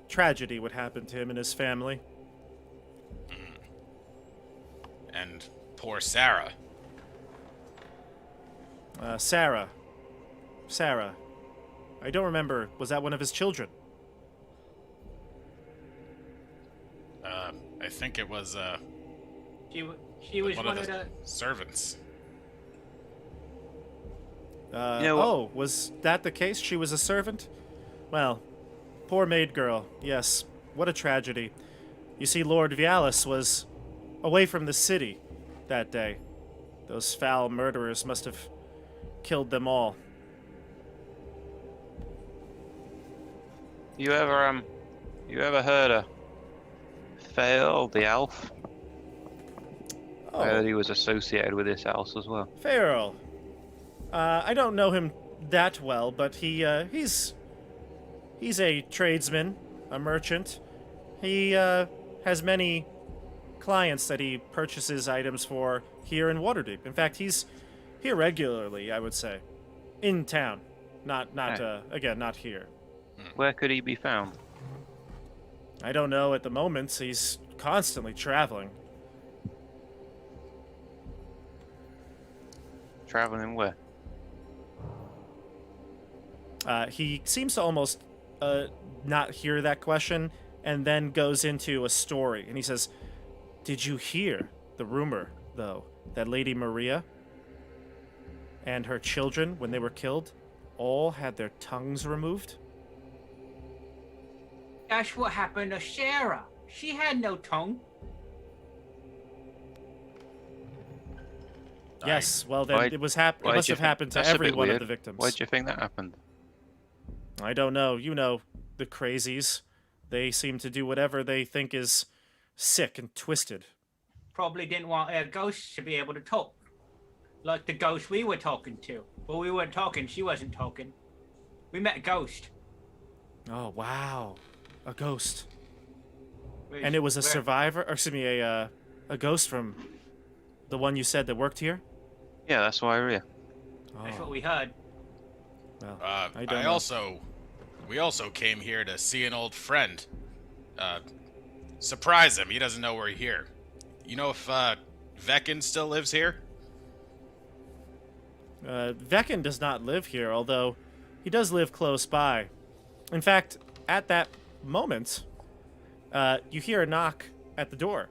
tragedy would happen to him and his family. And poor Sarah. Sarah. I don't remember. Was that one of his children? I think it was She was one one of of the. the servants. know what- Oh, was that the case? She was a servant? Well, poor maid girl. Yes, what a tragedy. You see, Lord Vialis was away from the city that day. Those foul murderers must have killed them all. You ever heard of Fail the elf? I heard Oh, he was associated with this house as well. Farrell. I don't know him that well, but he's a tradesman, a merchant. He has many clients that he purchases items for here in Waterdeep. In fact, he's here regularly, I would say, in town. Not again, not here. Where could he be found? I don't know at the moment. He's constantly traveling. traveling where? He seems to almost not hear that question, and then goes into a story. And he says, "Did you hear the rumor, though, that Lady Maria and her children, when they were killed, all had their tongues removed?" That's what happened to Sarah. She had no tongue. Yes, well then Why- it must why'd have you think- happened to that's a every bit one of weird. the victims. Why do you think that happened? I don't know. You know, the crazies. They seem to do whatever they think is sick and twisted. Probably didn't want our ghosts to be able to talk. Like the ghost we were talking to. Well, we weren't talking, she wasn't talking. We met a ghost. Oh, wow. A ghost. Which- And it was a where- survivor, or excuse me, a ghost from the one you said that worked here? Yeah, that's why we're here. That's what Oh, we heard. well, I don't know. we also came here to see an old friend. Surprise him. He doesn't know we're here. You know if Veckin still lives here? Veckin does not live here, although he does live close by. In fact, at that moment, you hear a knock at the door.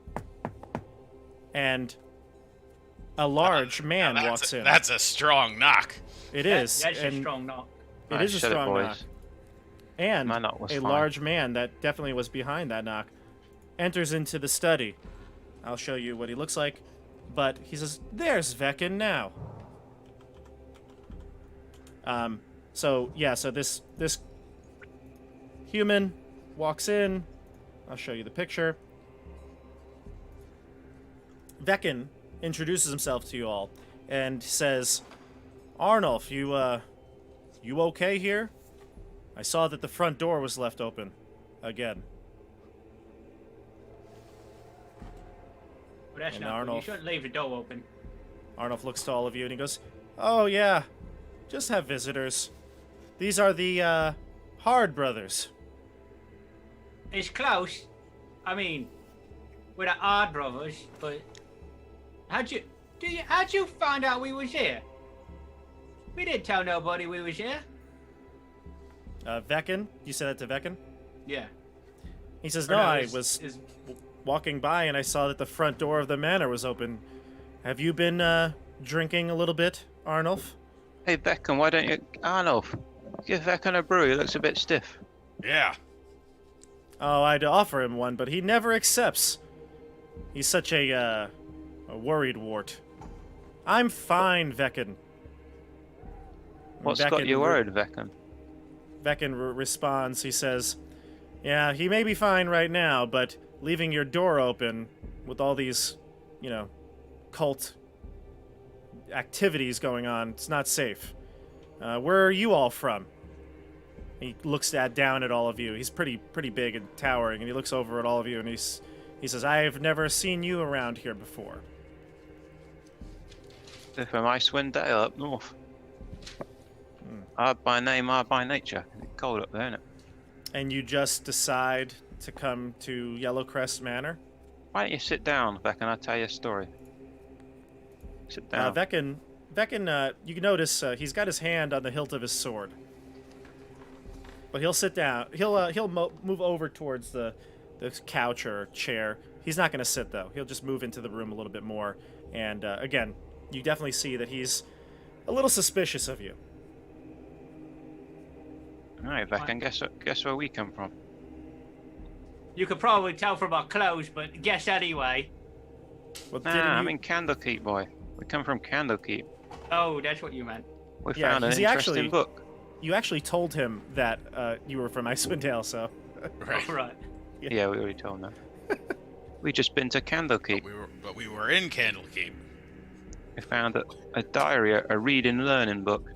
And a large man Now walks in. That's a strong knock. It is. That's a and strong knock. It Alright, is a shut it, strong boys. knock. And My knock was a fine. large man that definitely was behind that knock enters into the study. I'll show you what he looks like. But he says, "There's Veckin now." So this human walks in. I'll show you the picture. Veckin introduces himself to you all and says, "Arnulf, you okay here? I saw that the front door was left open again." But that's And not good. You Arnulf- shouldn't leave the door open. Arnulf looks to all of you and he goes, "Oh yeah, just have visitors. These are the Hard brothers." It's close. I mean, we're the Odd brothers, but how'd you find out we was here? We didn't tell nobody we was here. Veckin, you said that to Veckin? Yeah. He says, Or "No, I it's- was it's- walking by and I saw that the front door of the manor was open. Have you been drinking a little bit, Arnulf?" Hey, Beckham, why don't you... Arnulf, give Veckin a brew. He looks a bit stiff. Yeah. "Oh, I'd offer him one, but he never accepts. He's such a worried wart." "I'm fine, Veckin." What's got Veckin you worried, Veckin? Veckin responds. He says, "Yeah, he may be fine right now, but leaving your door open with all these, cult activities going on, it's not safe. Where are you all from?" He looks down at all of you. He's pretty big and towering, and he looks over at all of you, and he says, "I have never seen you around here before." They're from Icewind Dale up north. Hard by name, hard by nature. It's cold up there, isn't it? And you just decide to come to Yellowcrest Manor? Why don't you sit down, Veckin? I'll tell you a story. Sit down. Veckin, you can notice he's got his hand on the hilt of his sword. But he'll sit down. He'll move over towards the couch or chair. He's not going to sit, though. He'll just move into the room a little bit more. And, again, you definitely see that he's a little suspicious of you. Alright, Veckin, guess where we come from? You could probably tell from our clothes, but guess anyway. Well, Nah, didn't I'm you- in Candlekeep, boy. We come from Candlekeep. Oh, that's what you meant. We Yeah, found an 'cause he interesting actually- book. You actually told him that you were from Icewind Dale, so... Right. All right. Yeah, we already told them. We just been to Candlekeep. But we were in Candlekeep. We found a diary, a reading learning book.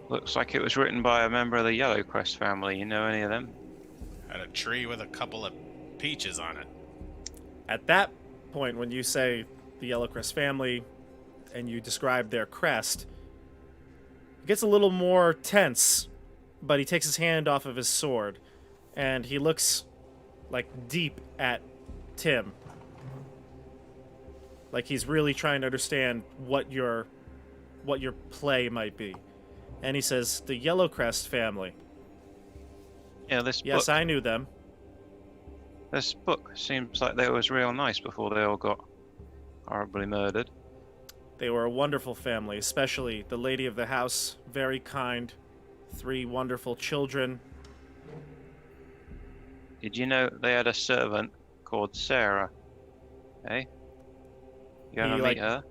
Looks like it was written by a member of the Yellowcrest family. You know any of them? Had a tree with a couple of peaches on it. At that point, when you say the Yellowcrest family and you describe their crest, it gets a little more tense, but he takes his hand off of his sword and he looks like deep at Timm. Like he's really trying to understand what your play might be. And he says, the Yellowcrest family. Yeah, this Yes, book. I knew them. This book seems like they was real nice before they all got horribly murdered. They were a wonderful family, especially the lady of the house, very kind. 3 wonderful children. Did you know they had a servant called Sarah? Hey? You ever He, meet like- her?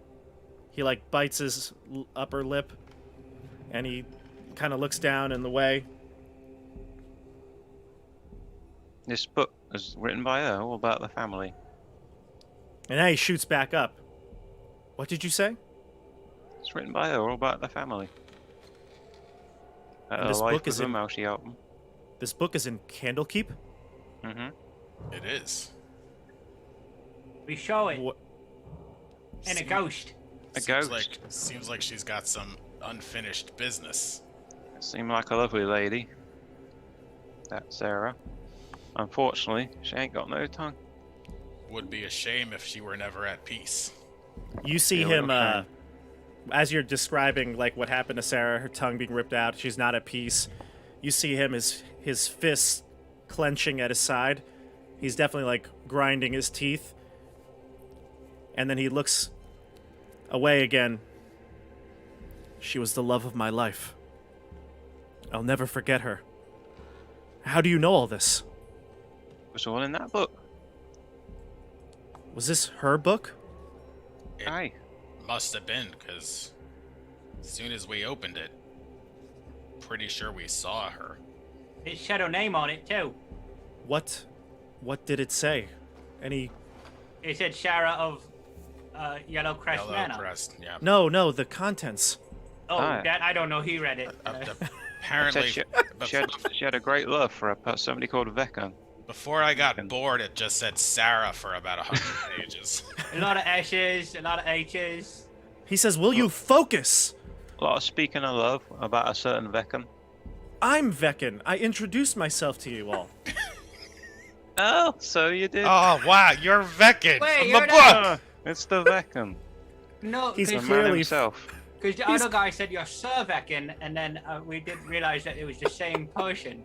He like bites his upper lip, and he kind of looks down in the way. This book was written by her, all about the family. And then he shoots back up. What did you say? It's written by her, all about the family. And Her this life book with is them, in- how she helped them. This book is in Candlekeep? Mm-hmm. It is. We show it. What? And a ghost. A Seems ghost. seems like she's got some unfinished business. Seemed like a lovely lady. That Sarah. Unfortunately, she ain't got no tongue. Would be a shame if she were never at peace. You see Yeah, him, real shame. as you're describing like what happened to Sarah, her tongue being ripped out, she's not at peace. You see him, his fists clenching at his side. He's definitely like grinding his teeth. And then he looks away again. She was the love of my life. I'll never forget her. How do you know all this? It was all in that book. Was this her book? It Aye. must have been, because as soon as we opened it, pretty sure we saw her. It said her name on it too. What did it say? Any... It said Sarah of Yellowcrest Manor. Yellowcrest, yeah. No, the contents. Oh, Ah. that I don't know. He read it. Apparently, She had a great love for somebody called Veccan. before I got bored, it just said Sarah for about 100 pages. A lot of S's, a lot of H's. He says, will you focus? A lot of speaking of love about a certain Veccan. I'm Veccan. I introduced myself to you all. Oh, so you did. Oh, wow, you're Veccan Wait, from you're the not- book! It's the Veccan. No, He's The because man clearly- himself. the he's- other guy said you're Sir Veckin, and then we didn't realize that it was the same person.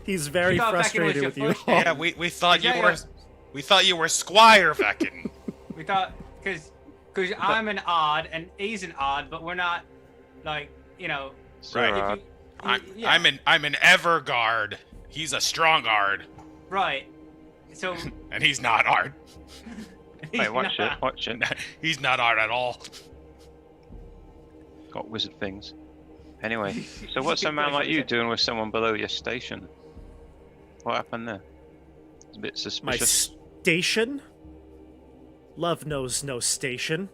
He's very You thought Veccan was frustrated your with you first all. name? Yeah, we thought you Yeah, were... yeah. We thought you were Squire Veccan. We thought because I'm an odd and he's an odd, but we're not like Right. Sarah. I'm an Everg'Ard. He's a strong Ard, right. So and he's not Ard. he's Wait, watch not- it, watch it. He's not Ard at all. Got wizard things. Anyway, so what's a man like you doing with someone below your station? What happened there? It's a bit My suspicious. station? Love knows no station.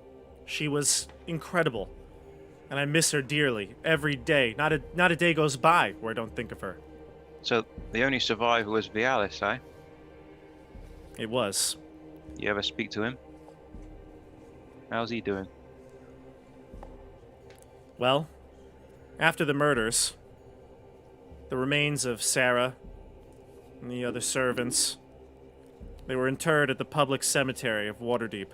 She was incredible. And I miss her dearly. Every day. Not a day goes by where I don't think of her. So the only survivor was Vialis, eh? It was. You ever speak to him? How's he doing? Well, after the murders, the remains of Sarah and the other servants, they were interred at the public cemetery of Waterdeep.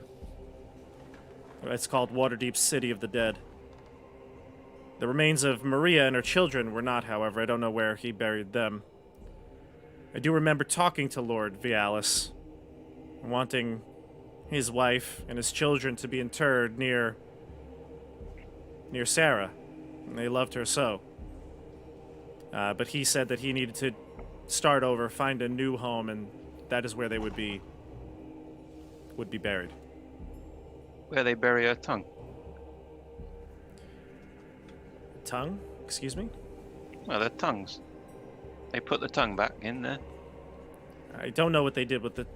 It's called Waterdeep City of the Dead. The remains of Maria and her children were not, however. I don't know where he buried them. I do remember talking to Lord Vialis, wanting his wife and his children to be interred near Sarah. And they loved her so. But he said that he needed to start over, find a new home, and that is where they would be buried. Where they bury her tongue? Tongue? Excuse me? Well, their tongues. They put the tongue back in there. I don't know what they did with the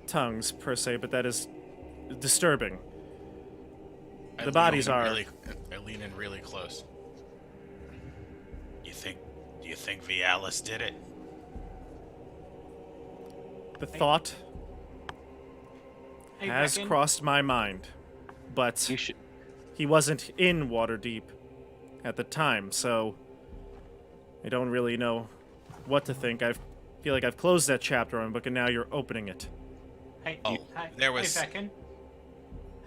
tongues, per se, but that is disturbing. I The lean bodies in are- I lean in really close. Do you think Vialis did it? The thought Hey, has Veckin, crossed my mind, but You should. he wasn't in Waterdeep at the time, so I don't really know what to think. I feel like I've closed that chapter on the book, and now you're opening it. Hey, Oh, hey, there was- Hey, Veckin,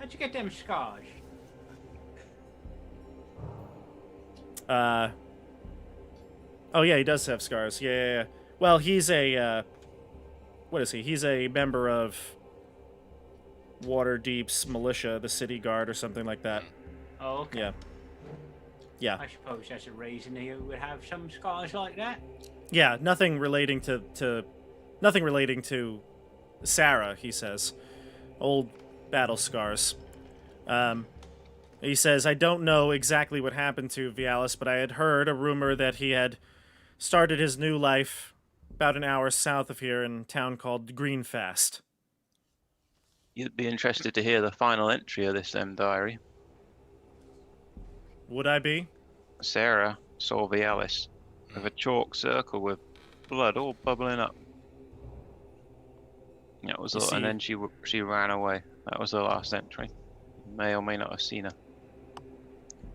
How'd you get them scars? Oh yeah, he does have scars. Yeah. Well, he's a what is he? He's a member of Waterdeep's militia, the City Guard, or something like that. Oh, okay. Yeah. Yeah. I suppose that's a reason he would have some scars like that. Yeah. Nothing relating to Sarah. He says, old battle scars. He says, I don't know exactly what happened to Vialis, but I had heard a rumor that he had started his new life about an hour south of here in a town called Greenfast. You'd be interested to hear the final entry of this diary. Would I be? Sarah saw Vialis with a chalk circle with blood all bubbling up. That was, and then she ran away. That was the last entry. You may or may not have seen her.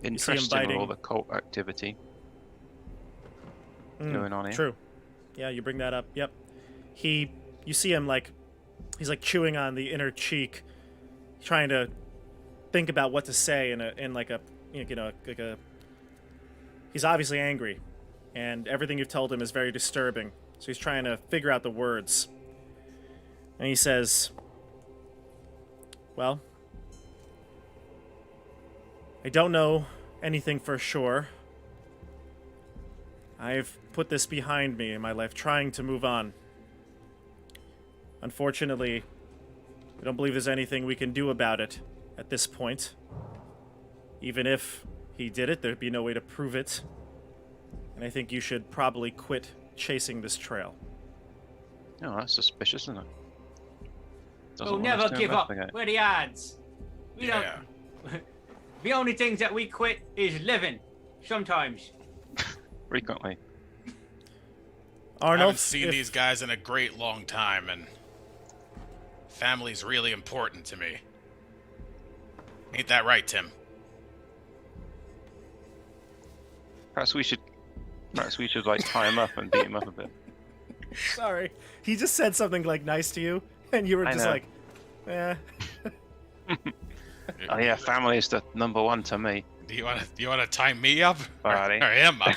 Interesting with all the cult activity going on here. True. Yeah, you bring that up. Yep. You see him he's like chewing on the inner cheek, trying to think about what to say he's obviously angry, and everything you've told him is very disturbing. So he's trying to figure out the words. And he says, well, I don't know anything for sure. I've put this behind me in my life, trying to move on. Unfortunately, I don't believe there's anything we can do about it at this point. Even if he did it, there'd be no way to prove it. And I think you should probably quit chasing this trail. Oh, that's suspicious, isn't it? We'll never give up. We're the odds. We don't. The only things that we quit is living. Sometimes. Frequently. I Arnold, haven't seen these guys in a great long time, and family's really important to me. Ain't that right, Timm? Perhaps we should like tie him up and beat him up a bit. Sorry. He just said something nice to you, and you were just like, eh. Oh yeah, family is the number one to me. Do you wanna tie me up? Barty. Or him up?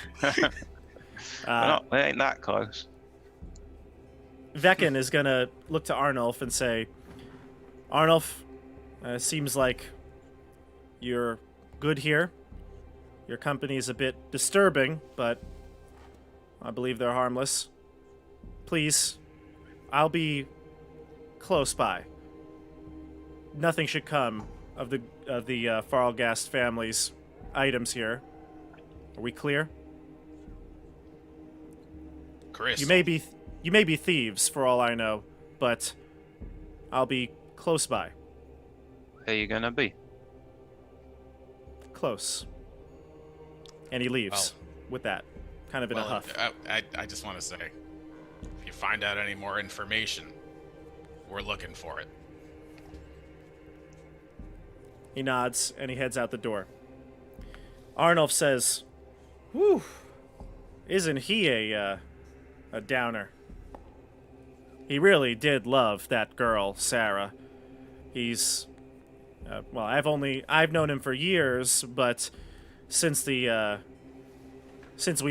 We ain't that close. Veckin is gonna look to Arnulf and say, Arnulf, seems like you're good here. Your company is a bit disturbing, but I believe they're harmless. Please, I'll be close by. Nothing should come of the Farlgast family's items here. Are we clear? Chris. You may be thieves for all I know, but I'll be close by. Where you gonna be? Close. And he leaves with that, kind of in a huff. I just want to say, if you find out any more information, we're looking for it. He nods, and he heads out the door. Arnulf says, whew, isn't he a downer? He really did love that girl, Sarah. He's, well, I've known him for years, but since we've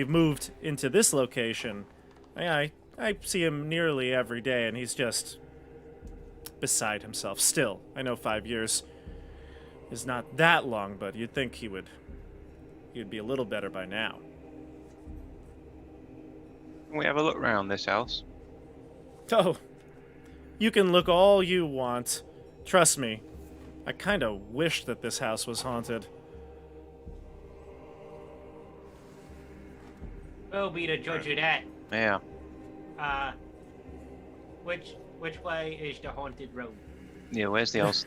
moved into this location, I see him nearly every day, and he's just beside himself. Still, I know 5 years is not that long, but you'd think he'd be a little better by now. Can we have a look around this house? Oh, you can look all you want. Trust me, I kind of wish that this house was haunted. We'll be the judge of that. Yeah. Which way is the haunted road? Yeah, where's the house?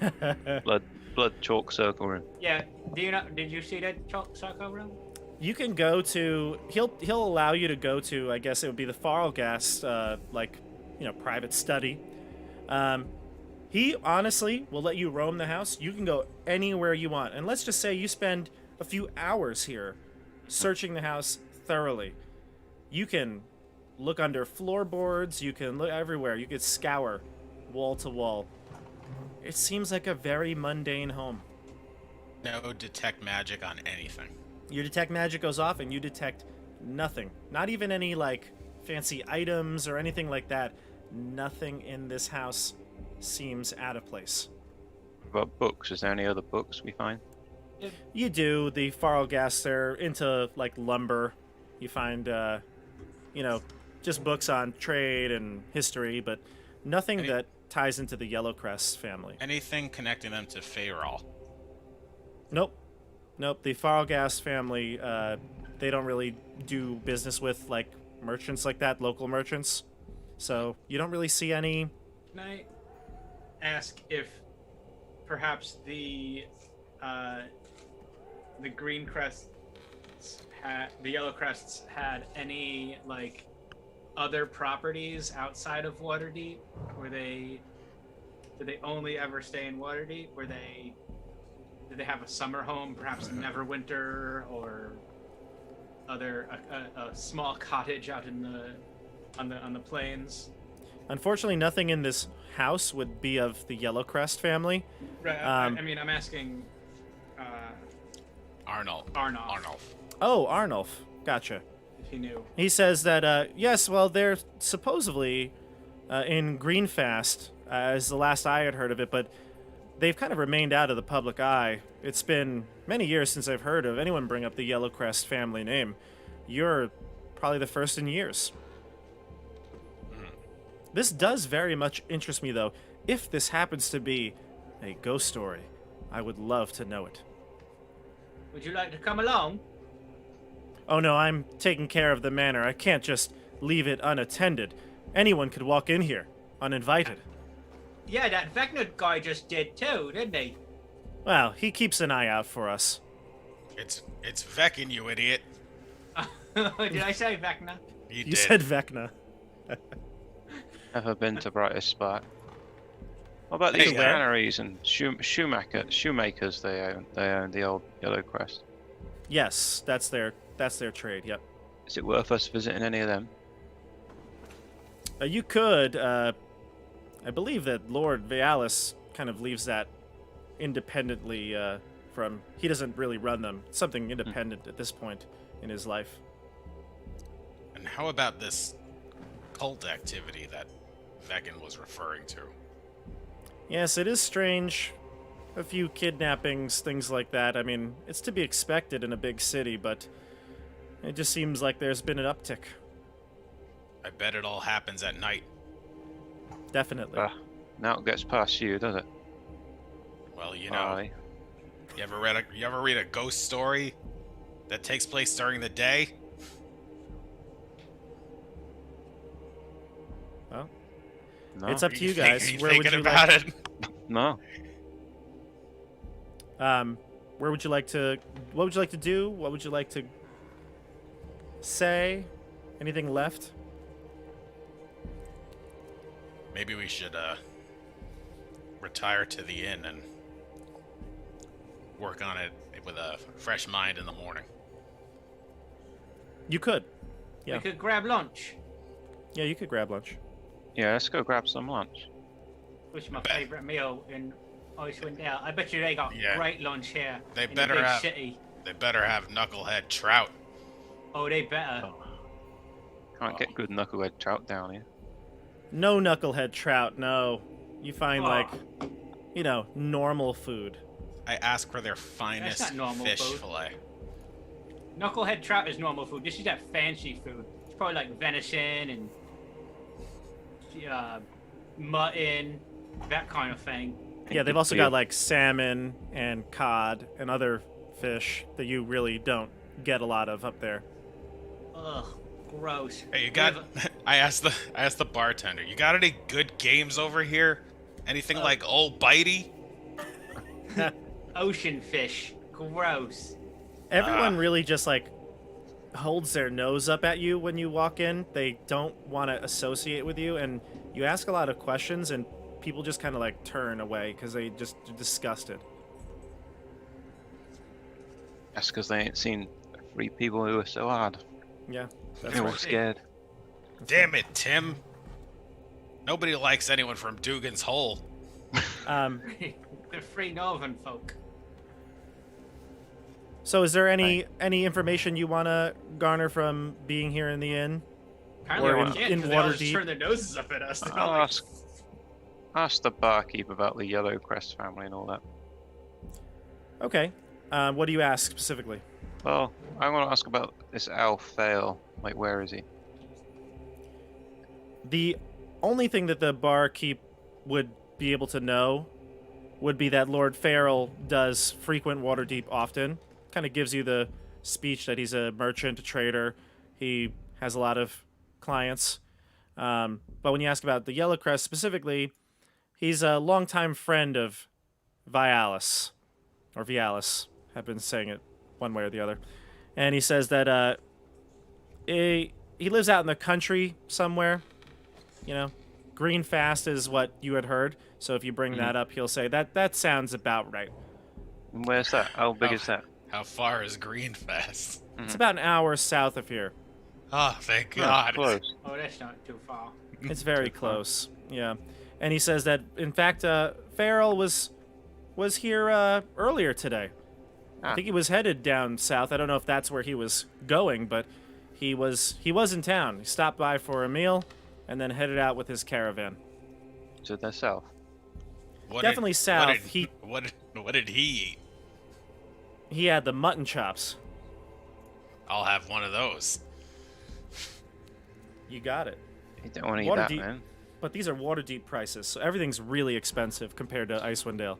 blood chalk circle room. Yeah. Did you see that chalk circle room? You can go to. He'll allow you to go to. I guess it would be the Farlgast, private study. He honestly will let you roam the house. You can go anywhere you want, and let's just say you spend a few hours here, searching the house thoroughly. You can look under floorboards. You can look everywhere. You could scour wall to wall. It seems like a very mundane home. No detect magic on anything. Your detect magic goes off and you detect nothing. Not even any, like, fancy items or anything like that. Nothing in this house seems out of place. What about books? Is there any other books we find? You do. The Farlgast, they're into, like, lumber. You find, just books on trade and history, but nothing that ties into the Yellowcrest family. Anything connecting them to Feyral? Nope. The Farlgast family, they don't really do business with, like, merchants like that, local merchants. So you don't really see any. Can I ask if perhaps the Greencrests the Yellowcrests had any, like, other properties outside of Waterdeep? Did they only ever stay in Waterdeep? Did they have a summer home, perhaps in Neverwinter, or a small cottage out in on the plains? Unfortunately, nothing in this house would be of the Yellowcrest family. Right. I mean, I'm asking. Arnulf. Oh, Arnulf. Gotcha. If he knew. He says that, yes, well, they're supposedly in Greenfast, as the last I had heard of it, but they've kind of remained out of the public eye. It's been many years since I've heard of anyone bring up the Yellowcrest family name. You're probably the first in years. This does very much interest me, though. If this happens to be a ghost story, I would love to know it. Would you like to come along? Oh no, I'm taking care of the manor. I can't just leave it unattended. Anyone could walk in here, uninvited. Yeah, that Vecna guy just did too, didn't he? Well, he keeps an eye out for us. It's Veckin, you idiot. Did I say Vecna? You did. said Vecna. Never been to Brightest Spark. What about these Hey, canneries and shoemakers they own the old Yellowcrest? Yes, that's their trade. Yep. Is it worth us visiting any of them? You could. I believe that Lord Valis kind of leaves that independently from. He doesn't really run them. Something independent at this point in his life. And how about this cult activity that Veckin was referring to? Yes, it is strange. A few kidnappings, things like that. I mean, it's to be expected in a big city, but it just seems like there's been an uptick. I bet it all happens at night. Definitely. Now it gets past you, does it? Well, you know, Aye. you ever read a ghost story that takes place during the day? Well, No. it's up to you guys. Are you Where would thinking you about like? it? No. Where would you like to? What would you like to do? What would you like to say? Anything left? Maybe we should retire to the inn and work on it with a fresh mind in the morning. You could. Yeah. We could grab lunch, Yeah, you could grab lunch. Yeah, let's go grab some lunch. which is my favourite meal in Icewind. Yeah, I bet you they got Yeah. great lunch here They in better the big have- city. They better have knucklehead trout. Oh, they better. Can't get good knucklehead trout down here. No knucklehead trout. No. You find Oh. like, normal food. I ask for their finest not normal fish food. fillet. Knucklehead trout is normal food. This is that fancy food. It's probably like venison and mutton, that kind of thing. Yeah, they've also got like salmon and cod and other fish that you really don't get a lot of up there. Ugh, gross. Hey, you got? I asked the bartender. You got any good games over here? Anything like Old Bitey? Ocean fish. Gross. Everyone really just like holds their nose up at you when you walk in. They don't want to associate with you, and you ask a lot of questions, and people just kind of like turn away because they just are disgusted. That's because they ain't seen 3 people who are so hard. Yeah, that's They're all right. scared. Damn it, Tim. Nobody likes anyone from Dugan's Hole. The free northern folk. So is there any information you want to garner from being here in the inn? Apparently Or we in- can't, in 'cause they all just Waterdeep? turn their noses up at us. They're I'll like, ask the barkeep about the Yellowcrest family and all that. Okay. What do you ask specifically? Well, I want to ask about this elf Thale. Like, where is he? The only thing that the barkeep would be able to know would be that Lord Farrell does frequent Waterdeep often. Kind of gives you the speech that he's a merchant, a trader. He has a lot of clients. But when you ask about the Yellowcrest specifically, he's a longtime friend of Vialis. Or Vialis. I've been saying it one way or the other. And he says that he lives out in the country somewhere. You know, green fast is what you had heard. So if you bring that up, he'll say that sounds about right. And where's that? How big is that? How far is Greenfest? It's about an hour south of here. Oh, thank Oh, God. close. oh, that's not too far. It's very close. Yeah. And he says that in fact Farrell was here earlier today. I think he was headed down south. I don't know if that's where he was going, but he was in town. He stopped by for a meal and then headed out with his caravan. To the south. What Definitely south. What did he eat? He had the mutton chops. I'll have one of those. You got it. You don't want to eat that, Waterdeep- man. But these are Waterdeep prices, so everything's really expensive compared to Icewind Dale.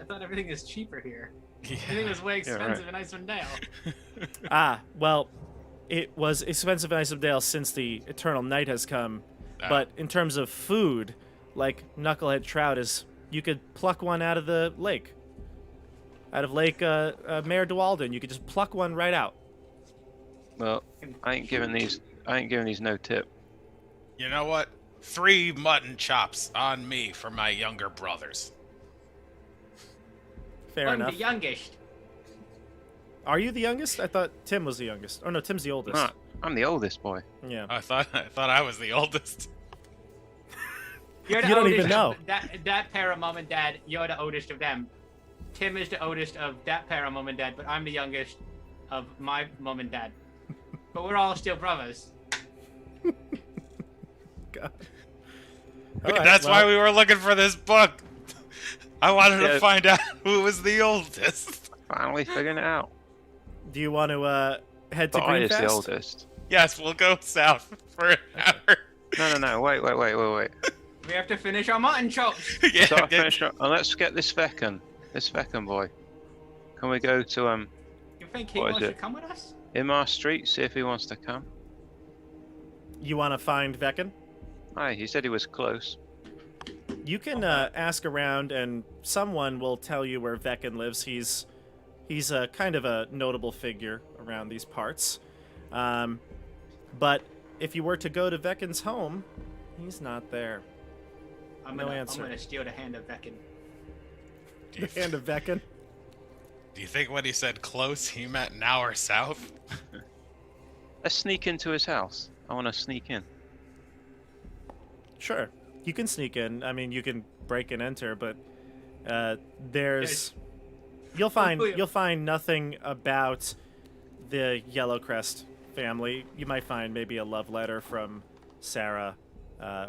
I thought everything is cheaper here. Yeah. Everything was way Yeah, expensive in Icewind Dale. Well, it was expensive in Icewind Dale since the Eternal Night has come. But in terms of food, like knucklehead trout you could pluck one out of the lake. Out of Lake Mayor Dewalden, you could just pluck one right out. Well, I ain't giving these no tip. You know what? 3 mutton chops on me for my younger brothers. Fair I'm enough. the youngest. Are you the youngest? I thought Timm was the youngest. Oh no, Timm's the oldest. Ah, I'm the oldest boy. Yeah. I thought I was the oldest. You're the You don't oldest even know. of that pair of mom and dad. You're the oldest of them. Timm is the oldest of that pair of mom and dad, but I'm the youngest of my mom and dad. But we're all still brothers. God. All right, That's why well, we were looking for this book. I wanted Yeah. to find out who was the oldest. Finally figuring it out. Do you want to head to But I is the Greenfest? oldest. Yes, we'll go south for an hour. No. Wait. We have to finish our mutton chops. Yeah, So I finished up, and let's get this Veckan boy. Can we go to You think he What is wants to it? come with us? Imar Street? See if he wants to come. You want to find Veckan? Aye, he said he was close. You can ask around, and someone will tell you where Veckan lives. He's a kind of a notable figure around these parts. But if you were to go to Veckan's home, he's not there. I'm No gonna, answer. I'm gonna steal the hand of Veckan. Do you, The hand of Veckan. do you think when he said close, he meant an hour south? Let's sneak into his house. I want to sneak in. Sure, you can sneak in. I mean, you can break and enter, but you'll find nothing about the Yellowcrest family. You might find maybe a love letter from Sarah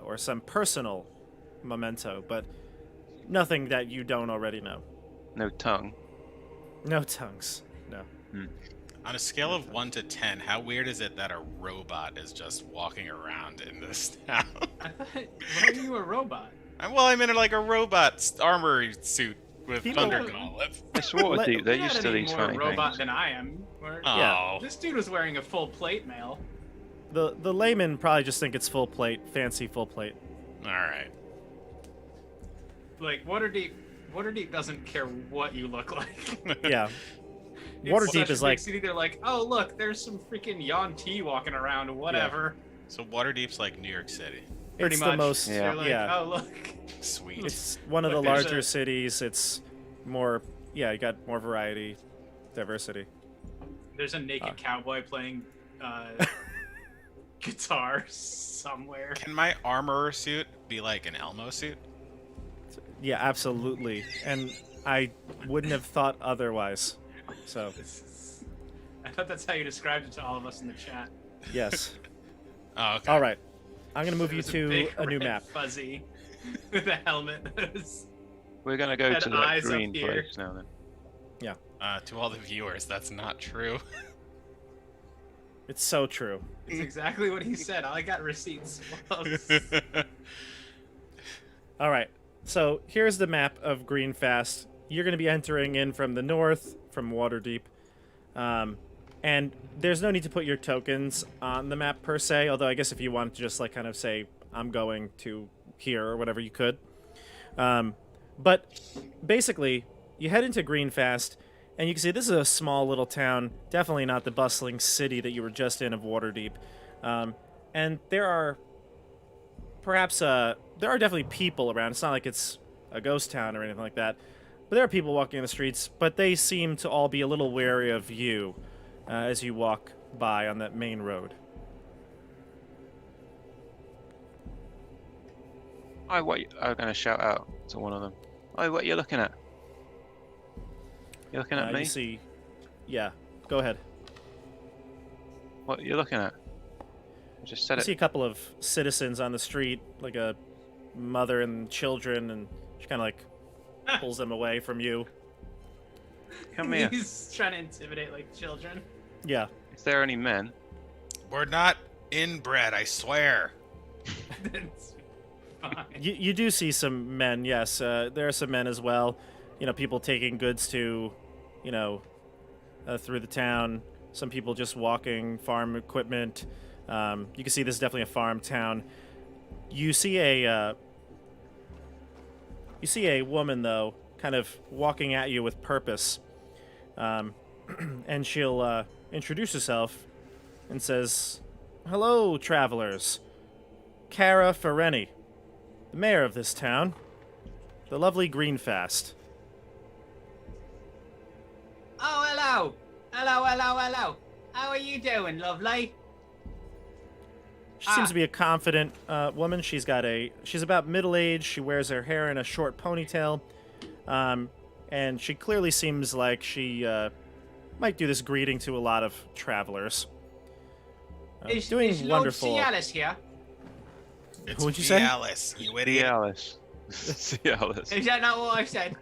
or some personal memento, but nothing that you don't already know. No tongue. No tongues. No. On a scale of 1 to 10, how weird is it that a robot is just walking around in this town? I thought, why are you a robot? I'm in like a robot armor suit with People- thunder gauntlets. It's Waterdeep. They're You're used not to any these more funny robot things. than I am. Oh. This dude was wearing a full plate mail. The laymen probably just think it's full plate, fancy full plate. All right. Like Waterdeep doesn't care what you look like. Yeah. It's Waterdeep such a is big like city. They're like, oh look, there's some freaking Yuan-Ti walking around. Whatever. So Waterdeep's like New York City. Pretty it's much. the most Yeah. They're like, yeah. oh look. Sweet. It's one of the Look, there's larger a- cities. It's more, you got more variety, diversity. There's a naked cowboy playing guitar somewhere. Can my armor suit be like an Elmo suit? Yeah, absolutely. And I wouldn't have thought otherwise. So, I thought that's how you described it to all of us in the chat. yes. Oh, okay. All right. I'm going to move It you was a to big a new red map. fuzzy with a helmet. That was- We're gonna go Had to that eyes up green here. place now then. To all the viewers, that's not true. It's so true. It's exactly what he said. I got receipts. All right. So here's the map of Greenfast. You're going to be entering in from the north, from Waterdeep. And there's no need to put your tokens on the map per se, although I guess if you wanted to just like kind of say, I'm going to here or whatever, you could. But basically, you head into Greenfast, and you can see this is a small little town, definitely not the bustling city that you were just in of Waterdeep. And there are definitely people around. It's not like it's a ghost town or anything like that. But there are people walking in the streets, but they seem to all be a little wary of you as you walk by on that main road. I'm gonna shout out to one of them. Oh, what are you looking at? You looking at me? You see, yeah, go ahead. What are you looking at? I just said You it. see a couple of citizens on the street, like a mother and children, and she kind of like pulls them away from you. Come here. He's trying to intimidate like children. Yeah. Is there any men? We're not inbred, I swear. That's fine. You do see some men, yes. There are some men as well. You know, people taking goods to, you know, through the town. Some people just walking farm equipment. You can see this is definitely a farm town. You see a woman though, kind of walking at you with purpose, and she'll introduce herself and says, "Hello, travelers. Cara Fereni, the mayor of this town, the lovely Greenfast." Oh, hello. Hello. How are you doing, lovely? She seems to be a confident woman. She's about middle age. She wears her hair in a short ponytail, and she clearly seems like she might do this greeting to a lot of travelers. Is Doing Lord wonderful. Cialis here? It's What'd you say? Bialis, you idiot. Cialis. Cialis. Is that not what I said?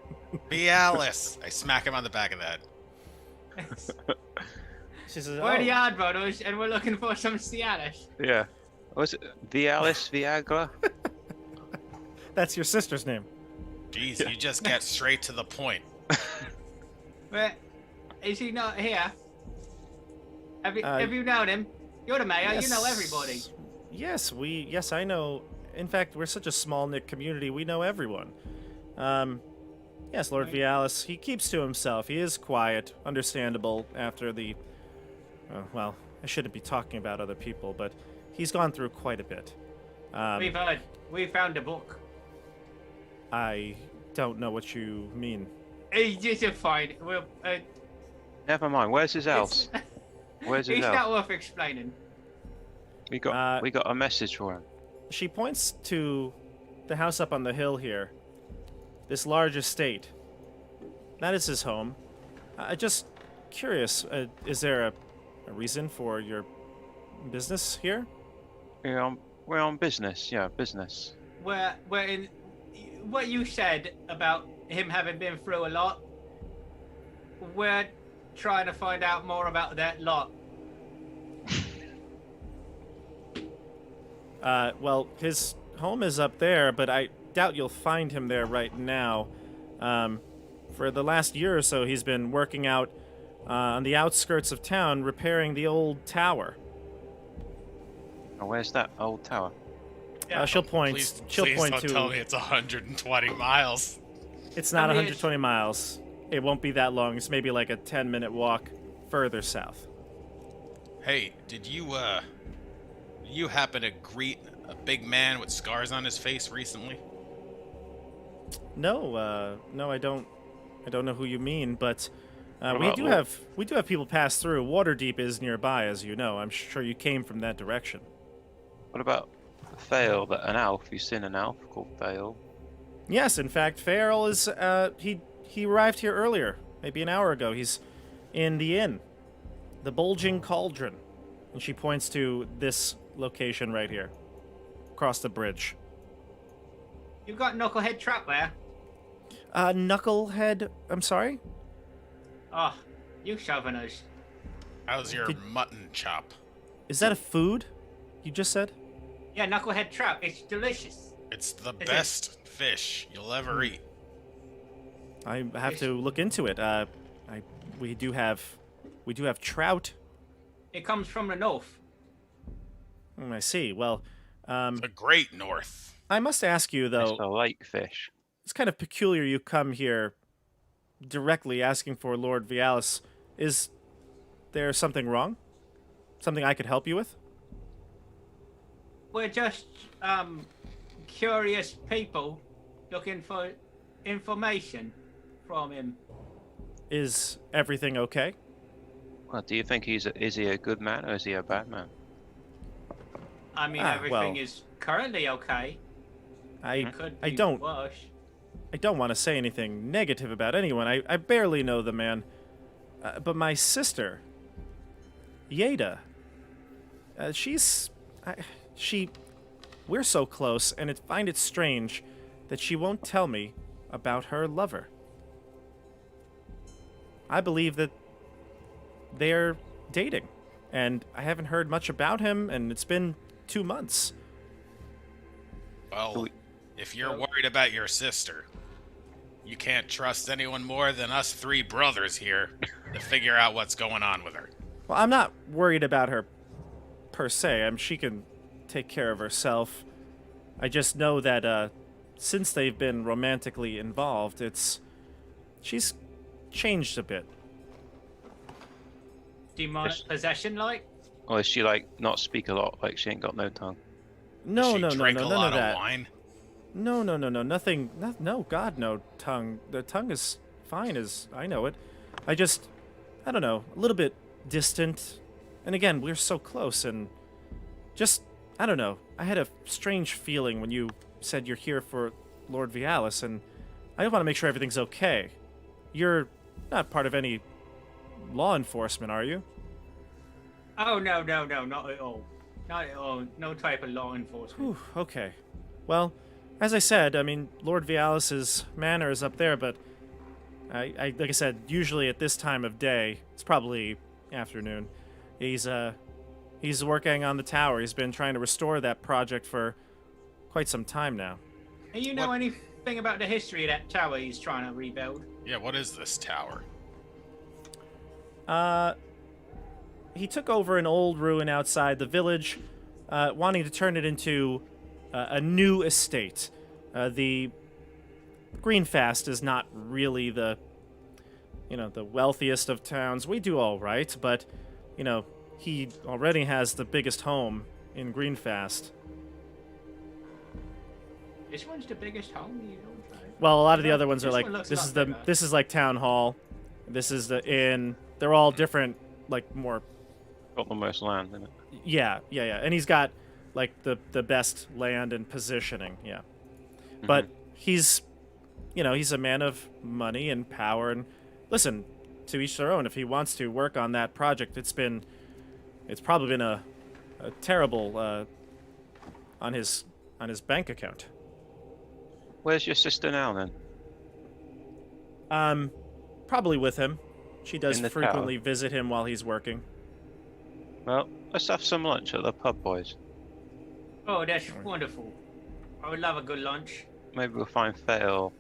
Bialis. I smack him on the back of the head. She says, We're the "Oh, Yard Brothers, and we're looking for some Cialis. Yeah. Was it Vialis Viagra? that's your sister's name." Jeez, you just get straight to the point. But is he not here? Have you known him? You're the mayor. You know everybody. Yes, I know. In fact, we're such a small knit community. We know everyone. Yes, Lord Vialis. He keeps to himself. He is quiet, understandable after the. Well, I shouldn't be talking about other people, but he's gone through quite a bit. We've heard. We found a book. I don't know what you mean. He's just a fine. Well, Never mind. Where's his elves? Where's his it's elf? not worth explaining. We got a message for him. She points to the house up on the hill here. This large estate. That is his home. Just curious, is there a reason for your business here? We're on business. Yeah, business. We're in. What you said about him having been through a lot. We're trying to find out more about that lot. Well, his home is up there, but I doubt you'll find him there right now. For the last year or so, he's been working out on the outskirts of town, repairing the old tower. Oh, where's that old tower? She'll point. Please, she'll please point don't to. tell me it's 120 miles. It's not I mean, 120 miles. It won't be that long. It's maybe like a 10-minute walk further south. Hey, did you happen to greet a big man with scars on his face recently? No, I don't know who you mean, but What we about do Lord- have people pass through. Waterdeep is nearby, as you know. I'm sure you came from that direction. What about Thale, an elf? You seen an elf called Thale? Yes, in fact, Farrell is, he arrived here earlier, maybe an hour ago. He's in the inn, the Bulging Cauldron. And she points to this location right here, across the bridge. You got Knucklehead Trap there? Knucklehead, I'm sorry? Oh, you chauvinist. How's your mutton chop? Is that a food you just said? Yeah, Knucklehead Trap. It's delicious. It's the best fish you'll ever eat. I have to look into it. We do have trout. It comes from the north. I see. Well, The Great North. I must ask you though. It's a lake fish. It's kind of peculiar you come here directly asking for Lord Vialis. Is there something wrong? Something I could help you with? We're just curious people looking for information from him. Is everything okay? Well, do you think is he a good man or is he a bad man? I mean, well. everything is currently okay. Could I be don't worse. want to say anything negative about anyone. I barely know the man. But my sister, Yeda, we're so close, and I find it strange that she won't tell me about her lover. I believe that they're dating, and I haven't heard much about him, and it's been 2 months. Well, if you're worried about your sister, you can't trust anyone more than us three brothers here to figure out what's going on with her. Well, I'm not worried about her per se. She can take care of herself. I just know that since they've been romantically involved, she's changed a bit. Demonic possession, like? Or is she like not speak a lot, like she ain't got no tongue? No, She no, drink none a lot of that. wine. No, nothing. No, God, no tongue. The tongue is fine as I know it. I don't know, a little bit distant. And again, we're so close, and I don't know. I had a strange feeling when you said you're here for Lord Vialis, and I want to make sure everything's okay. You're not part of any law enforcement, are you? Oh, no, not at all. Not at all. No type of law enforcement. Whew, okay. Well, as I said, I mean, Lord Vialis's manor is up there, but I like I said, usually at this time of day, it's probably afternoon, he's working on the tower. He's been trying to restore that project for quite some time now. And you know anything about the history of that tower he's trying to rebuild? Yeah, what is this tower? He took over an old ruin outside the village, wanting to turn it into a new estate. The Greenfast is not really the wealthiest of towns. We do all right, but, he already has the biggest home in Greenfast. This one's the biggest home, you know? Well, a lot of the other ones are This like, one looks this a is lot bigger. this is like town hall. This is the inn. They're all different, like more. Got the most land in it. Yeah. And he's got like the best land and positioning. Yeah. But he's a man of money and power. And listen, to each their own. If he wants to work on that project, it's probably been a terrible on his bank account. Where's your sister now then? Probably with him. She does In the frequently visit him while he's working. Well, let's have some lunch at the pub, boys. Oh, that's wonderful. I would love a good lunch. Maybe we'll find Fail.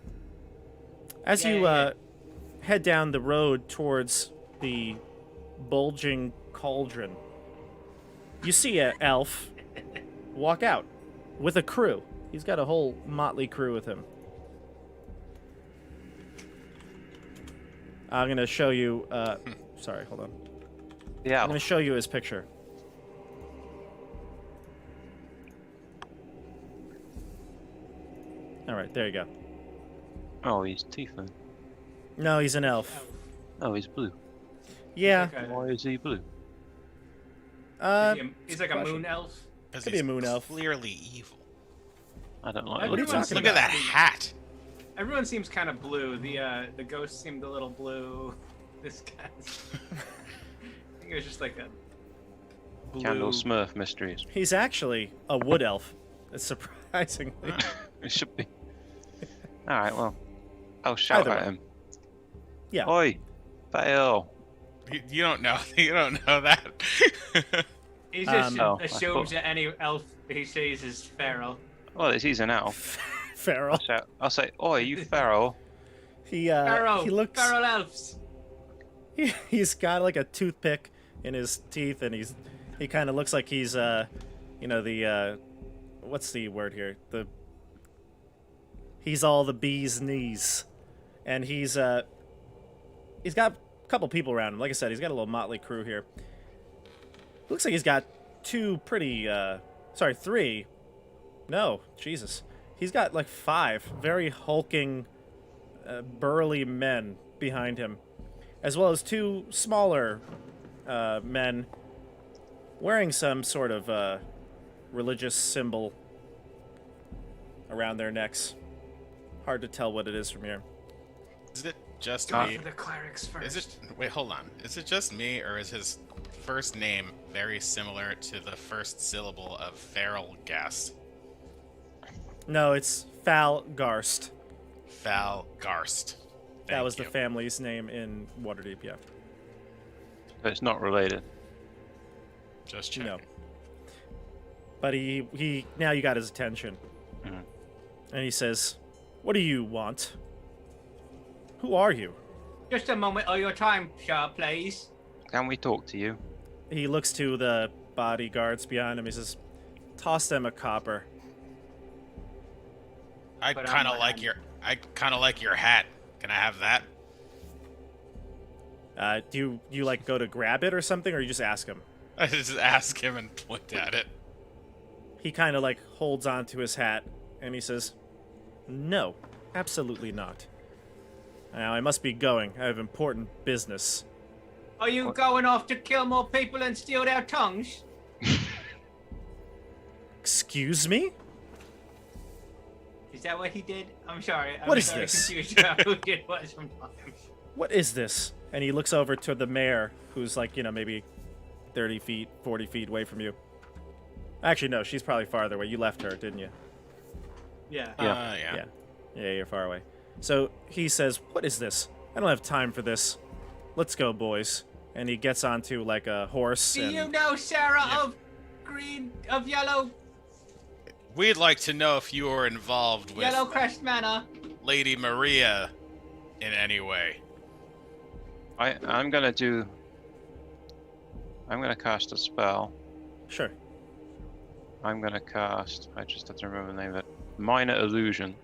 As Yeah, you yeah. head down the road towards the Bulging Cauldron, you see an elf walk out with a crew. He's got a whole motley crew with him. I'm going to show you... sorry, hold on. Yeah. I'm going to show you his picture. All right, there you go. Oh, he's Tiefling. No, he's an elf. Oh, he's blue. Yeah. Okay. Why is he blue? He's like a moon elf. Because Could be a he's moon elf. clearly evil. I don't like. What are you looking at talking Look him. at that hat. Everyone seems kind of blue. The ghost seemed a little blue. This guy's. I think it was just like a blue. Candle Smurf Mysteries. He's actually a wood elf, surprisingly. It should be. All right, well, I'll shout Either at way. him. Yeah. Oi, fail. You don't know. You don't know that. He just No, I assumes thought- that any elf he sees is feral. Well, he's an elf. Feral. I'll say, oi, you feral. Feral. He looks. Feral elves. He's got like a toothpick in his teeth, and he kind of looks like he's what's the word here? He's all the bee's knees, and he's got a couple people around him. Like I said, he's got a little motley crew here. Looks like he's got three. No, Jesus. He's got like 5 very hulking, burly men behind him, as well as 2 smaller men wearing some sort of religious symbol around their necks. Hard to tell what it is from here. Is it just Go me? for the clerics first. Is it? Wait, hold on. Is it just me, or is his first name very similar to the first syllable of feral gas? No, it's Falgarst. Falgarst. That Thank was the you. family's name in Waterdeep, yeah. But it's not related. Just checking. No. But he now you got his attention. Mhm. And he says, "What do you want? Who are you?" Just a moment of your time, sir, please. Can we talk to you? He looks to the bodyguards behind him. He says, "Toss them a copper." I Put on kind of my like hand. your hat. Can I have that? Do you like go to grab it or something, or you just ask him? I just ask him and point at it. He kind of like holds on to his hat, and he says, "No, absolutely not. Now I must be going. I have important business." Are you going off to kill more people and steal their tongues? Excuse me? Is that what he did? I'm sorry. I'm What is very this? confused about who did what sometimes. What is this? And he looks over to the mayor, who's like, maybe 30 feet, 40 feet away from you. Actually, no, she's probably farther away. You left her, didn't you? Yeah. Yeah. Yeah, you're far away. So he says, "What is this? I don't have time for this. Let's go, boys." And he gets onto like a horse. Do and you know Sarah Yeah. of Yellow We'd like to know if you were involved with Yellowcrest Manor? Lady Maria in any way. I'm gonna cast a spell. Sure. I'm gonna cast. I just have to remember the name of it. Minor illusion.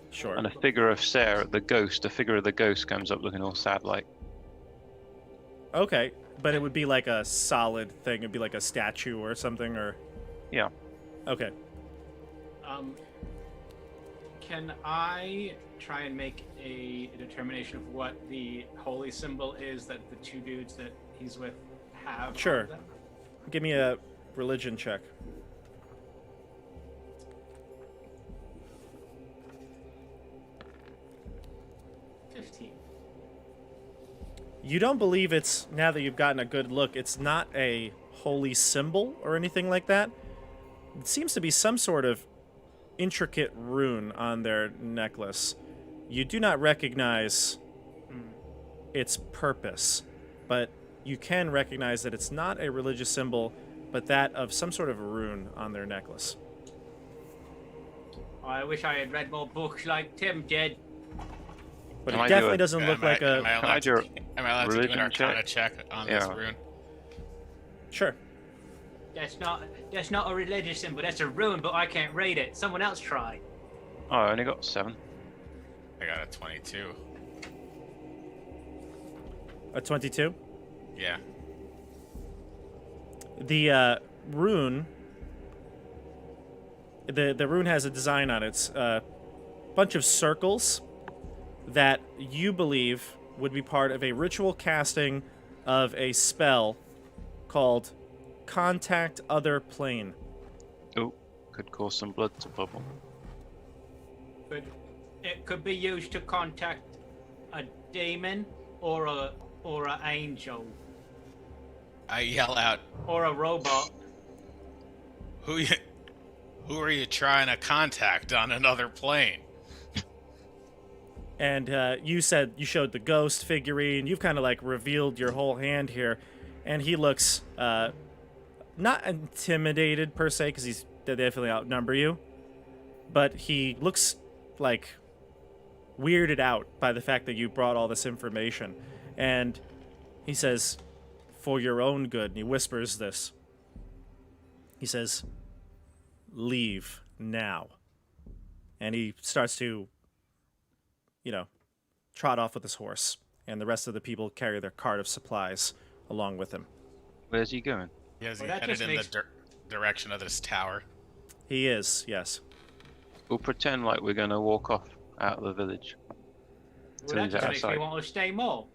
Sure. And a figure of Sarah, the ghost. A figure of the ghost comes up looking all sad like. Okay, but it would be like a solid thing. It'd be like a statue or something, or... Yeah. Okay. Can I try and make a determination of what the holy symbol is that the 2 dudes that he's with have? on Sure. them? Give me a religion check. You don't believe it's, now that you've gotten a good look, it's not a holy symbol or anything like that. It seems to be some sort of intricate rune on their necklace. You do not recognize its purpose, but you can recognize that it's not a religious symbol, but that of some sort of rune on their necklace. I wish I had read more books like Timm did. But Can it I do definitely a- doesn't look like a... Am I Can I allowed, do to, am I allowed to do an religion Arcana check on this Yeah. rune? Sure. That's not a religious symbol. That's a rune, but I can't read it. Someone else try. Oh, I only got 7. I got a 22. A 22? Yeah. The rune... The rune has a design on it. It's a bunch of circles that you believe would be part of a ritual casting of a spell called Contact Other Plane. Oh, could cause some blood to bubble. But it could be used to contact a demon or a angel I yell out, or a robot. who are you trying to contact on another plane? And you said you showed the ghost figurine. You've kind of like revealed your whole hand here, and he looks not intimidated per se, because they definitely outnumber you, but he looks like weirded out by the fact that you brought all this information. And he says, "For your own good," and he whispers this. He says, "Leave now." And he starts to, trot off with his horse, and the rest of the people carry their cart of supplies along with him. Where's he going? Is he Well, that headed just in makes- the direction of this tower? He is, yes. We'll pretend like we're going to walk off out of the village. Well, So that he's just makes me outside. want to stay more.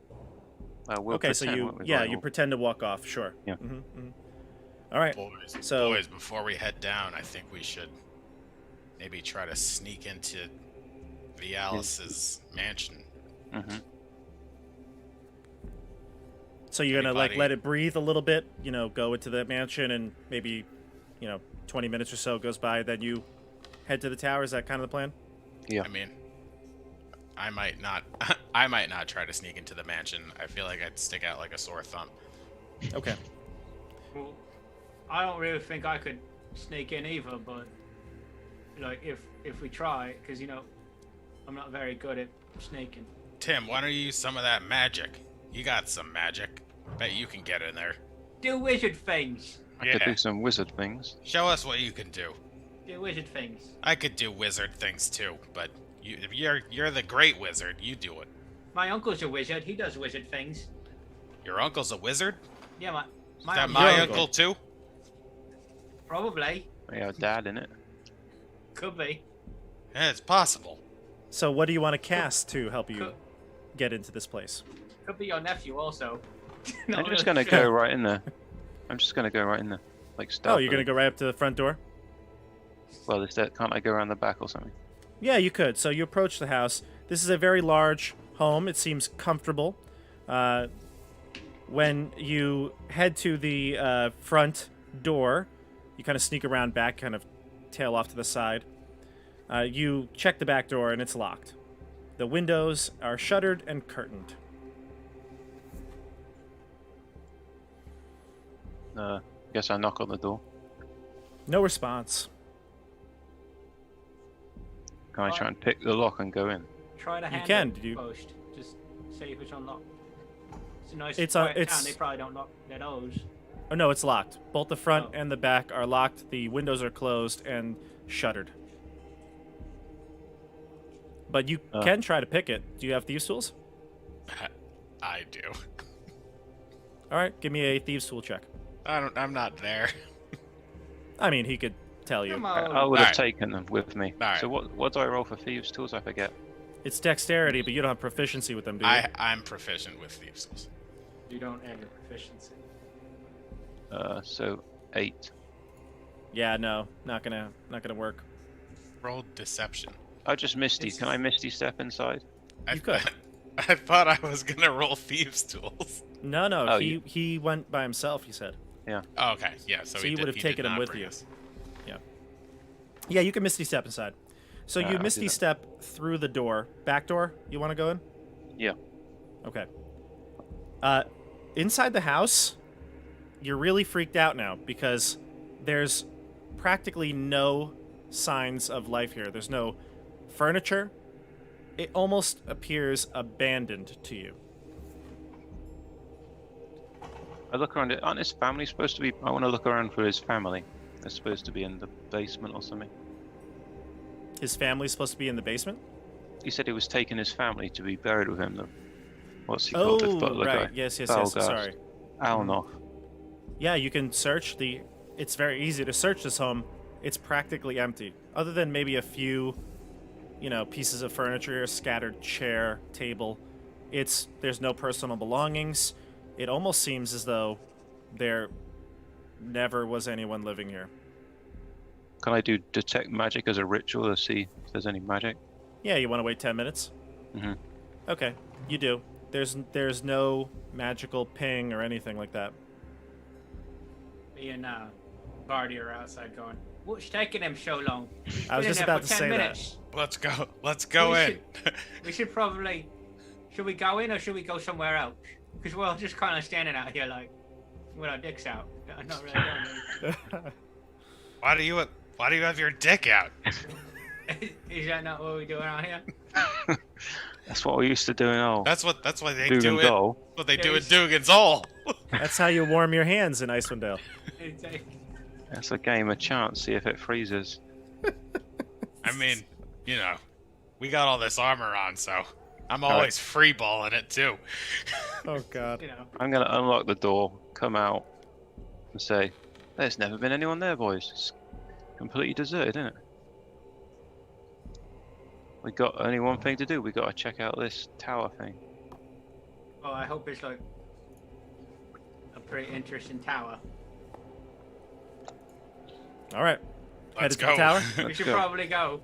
We'll Okay, so pretend like we're you going pretend to walk off, sure. Yeah. All right. Boys, before we head down, I think we should maybe try to sneak into Vialis's mansion. Mm-hmm. So you're gonna like Anybody- let it breathe a little bit, go into the mansion, and maybe, 20 minutes or so goes by, then you head to the tower. Is that kind of the plan? Yeah. I mean, I might not. I might not try to sneak into the mansion. I feel like I'd stick out like a sore thumb. Okay. Well, I don't really think I could sneak in either, but like if we try, because I'm not very good at sneaking. Tim, why don't you use some of that magic? You got some magic. Bet you can get in there. Do wizard things. I could do some wizard things. Show us what you can do. Do wizard things. I could do wizard things too, but if you're the great wizard, you do it. My uncle's a wizard. He does wizard things. Your uncle's a wizard? Yeah, Is my that uncle- my Your uncle too? Probably. Yeah, dad in it. Could be. Yeah, it's possible. So what do you want to cast to help you Could, get into this place? could be your nephew also. I'm Not just really going to sure. go right in there. I'm just going to go right in there. Like Oh, stealthily. you're gonna go right up to the front door? Well, is that, can't I go around the back or something? Yeah, you could. So you approach the house. This is a very large home. It seems comfortable. When you head to the front door, you kind of sneak around back, kind of tail off to the side. You check the back door, and it's locked. The windows are shuttered and curtained. Guess I knock on the door. No response. Can I try and pick the lock and go in? Try to hand can, it did you- post. Just see if it's unlocked. It's a nice It's, quiet it's- town. They probably don't lock their doors. Oh, no, it's locked. Both the front Oh. and the back are locked. The windows are closed and shuttered. But you can try to pick it. Do you have thieves' tools? I do. All right, give me a thieves' tool check. I'm not there. I mean, he could tell you. Come I on. would have Alright. taken them with me. Alright. So what do I roll for thieves' tools? I forget. It's dexterity, but you don't have proficiency with them, do you? I'm proficient with thieves' tools. You don't add your proficiency. So 8. Yeah, no, not gonna work. Roll deception. I just misty. It's- Can I misty step inside? I, You could. I thought I was gonna roll thieves' tools. No, Oh, he went by himself. He said. Oh, okay, yeah. So, So he you did- would have he did taken him not with bring you. us. Yeah, you can misty step inside. So you I'll do misty that. step through the door. Back door. You want to go in? Yeah. Okay. Inside the house, you're really freaked out now because there's practically no signs of life here. There's no furniture. It almost appears abandoned to you. I look around. Aren't his family supposed to be? I want to look around for his family. They're supposed to be in the basement or something. His family's supposed to be in the basement? He said he was taking his family to be buried with him. What's he called? The Oh, butler right. guy. Yes, Valgard. sorry. Alnoth. Yeah, you can search it's very easy to search this home. It's practically empty. Other than maybe a few, pieces of furniture, a scattered chair, table. There's no personal belongings. It almost seems as though there never was anyone living here. Can I do detect magic as a ritual to see if there's any magic? Yeah, you want to wait 10 minutes? Mm-hmm. Okay, you do. There's no magical ping or anything like that. Me and Barty are outside going, what's taking him so long? I was Been in just there about for to 10 say minutes. Let's go. Let's go We in. We should probably... Should we go in or should we go somewhere else? Because we're all just kind of standing out here like, with our dicks out. Not really doing that. Why do you have your dick out? it. Is that not what we're doing out here? That's what we used to do in old That's why they Dugan do it. Dole. What they do Yeah, in Dugan's Hole. That's how you warm your hands in Icewind Dale. It's like, That's a game of chance. See if it freezes. I mean, you know, we got all this armor on, so I'm always free balling it too. Oh God. you know. I'm gonna unlock the door, come out, and say, "There's never been anyone there, boys. It's completely deserted, isn't it? We got only one thing to do. We got to check out this tower thing." Well, I hope it's like a pretty interesting tower. All right. Let's Headed to go. the tower? We Let's should go. probably go.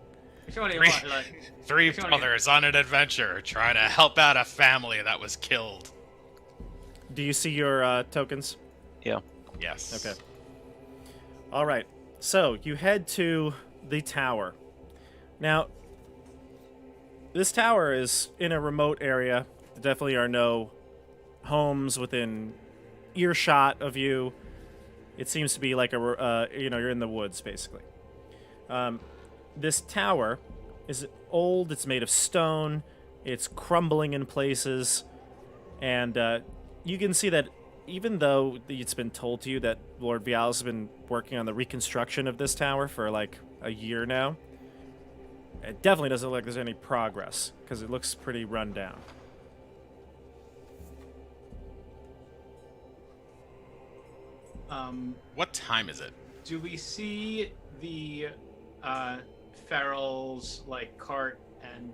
It's only Three- what, like... Three It's only- brothers on an adventure trying to help out a family that was killed. Do you see your tokens? Yeah. Yes. Okay. All right. So you head to the tower. Now, this tower is in a remote area. There definitely are no homes within earshot of you. It seems to be like you're in the woods basically. This tower is old. It's made of stone. It's crumbling in places, and you can see that even though it's been told to you that Lord Vial has been working on the reconstruction of this tower for like a year now, it definitely doesn't look like there's any progress because it looks pretty run down. What time is it? Do we see the Feral's like cart and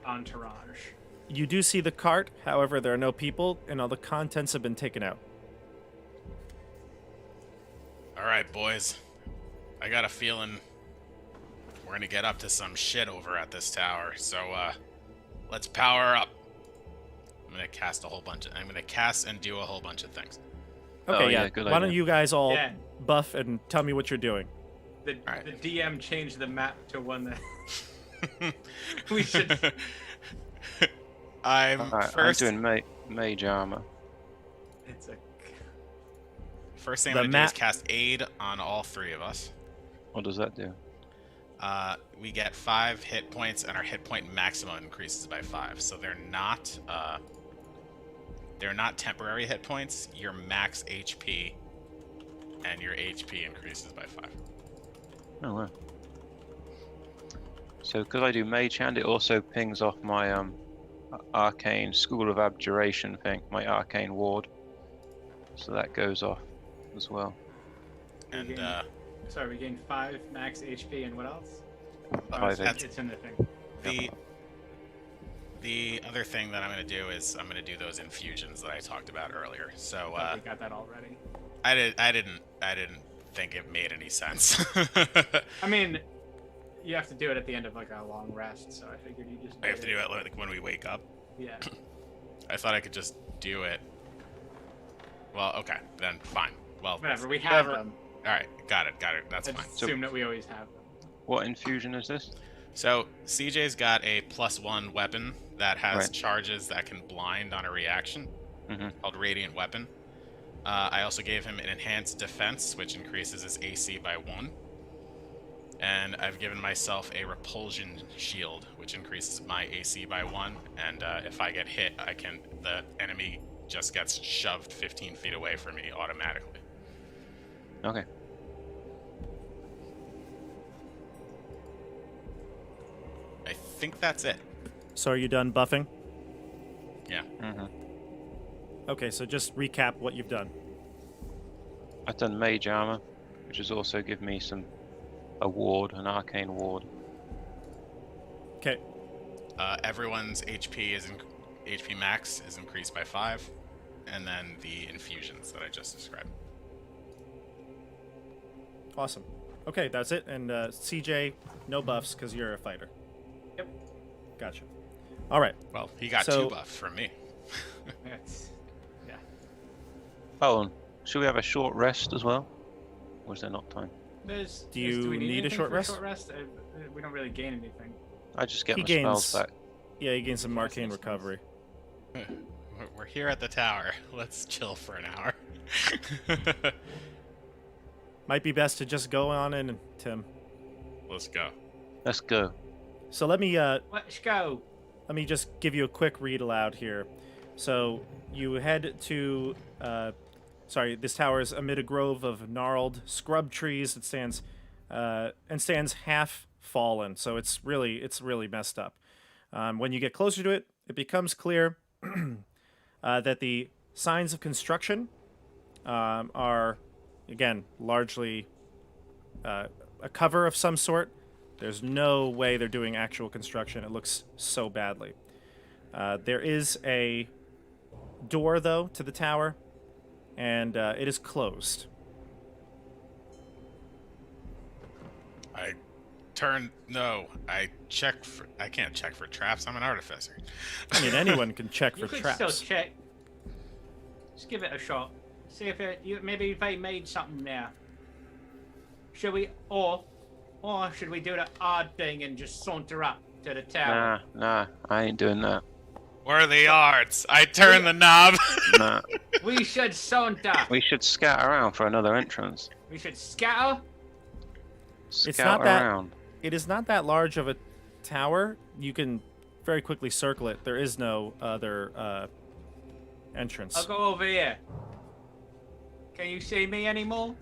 entourage? You do see the cart, however, there are no people, and all the contents have been taken out. All right, boys. I got a feeling we're gonna get up to some shit over at this tower. So, let's power up. I'm gonna cast and do a whole bunch of things. Okay, Oh, yeah. yeah, good Why don't idea. you guys all Yeah. buff and tell me what you're doing? The Alright. the DM changed the map to one that we should. I'm Alright, first. I'm doing mage armor. It's a. First thing The I'm gonna do is map- cast aid on all three of us. What does that do? We get 5 hit points, and our hit point maximum increases by 5. So they're not temporary hit points. Your max HP and your HP increases by 5. Oh wow. So because I do mage hand, it also pings off my arcane school of abjuration thing, my arcane ward. So that goes off as well. And gain- Sorry, we gained 5 max HP and what else? Five It's in the thing. the other thing that I'm gonna do is I'm gonna do those infusions that I talked about earlier. So Oh, we got that already. I didn't think it made any sense. I mean, you have to do it at the end of like a long rest, so I figured you just. I have to do it like when we wake up. Yeah. I thought I could just do it. Well, okay, then fine. Well, Whatever. We have whatever. them. All right, got it. That's I fine. just assume that we always have them. What infusion is this? So CJ's got a +1 weapon that has Right. charges that can blind on a reaction, called Radiant Weapon. I also gave him an enhanced defense, which increases his AC by 1. And I've given myself a repulsion shield, which increases my AC by 1. And if I get hit, the enemy just gets shoved 15 feet away from me automatically. Okay. I think that's it. So are you done buffing? Yeah. Okay, so just recap what you've done. I've done mage armor, which has also given me a ward, an arcane ward. Okay. Everyone's HP max is increased by 5, and then the infusions that I just described. Awesome. Okay, that's it. And CJ, no buffs because you're a fighter. Gotcha. All right. Well, he got So- 2 buffs from me. That's, yeah. Oh, and should we have a short rest as well? Or is there not time? Do you we need a anything short for rest? A short rest? We don't really gain anything. I just get He my spells gains- back. Yeah, you gain some Yes, arcane yes, yes. recovery. We're here at the tower. Let's chill for an hour. Might be best to just go on in, Tim. Let's go. Let's go. So let me Let's go. just give you a quick read aloud here. So you head to this tower is amid a grove of gnarled scrub trees that stands half fallen. So it's really messed up. When you get closer to it, it becomes clear that the signs of construction are, again, largely a cover of some sort. There's no way they're doing actual construction. It looks so badly. There is a door, though, to the tower, and it is closed. I can't check for traps. I'm an artificer. I mean, anyone can check You for could traps. still check. Just give it a shot. See if maybe they made something there. Should we, or should we do the odd thing and just saunter up to the tower? Nah, I ain't doing that. Where are the yards? I turn the knob. Nah. We should saunter. We should scout around for another entrance. We should scatter. Scout not that- around. It is not that large of a tower. You can very quickly circle it. There is no other entrance. I'll go over here. Can you see me anymore?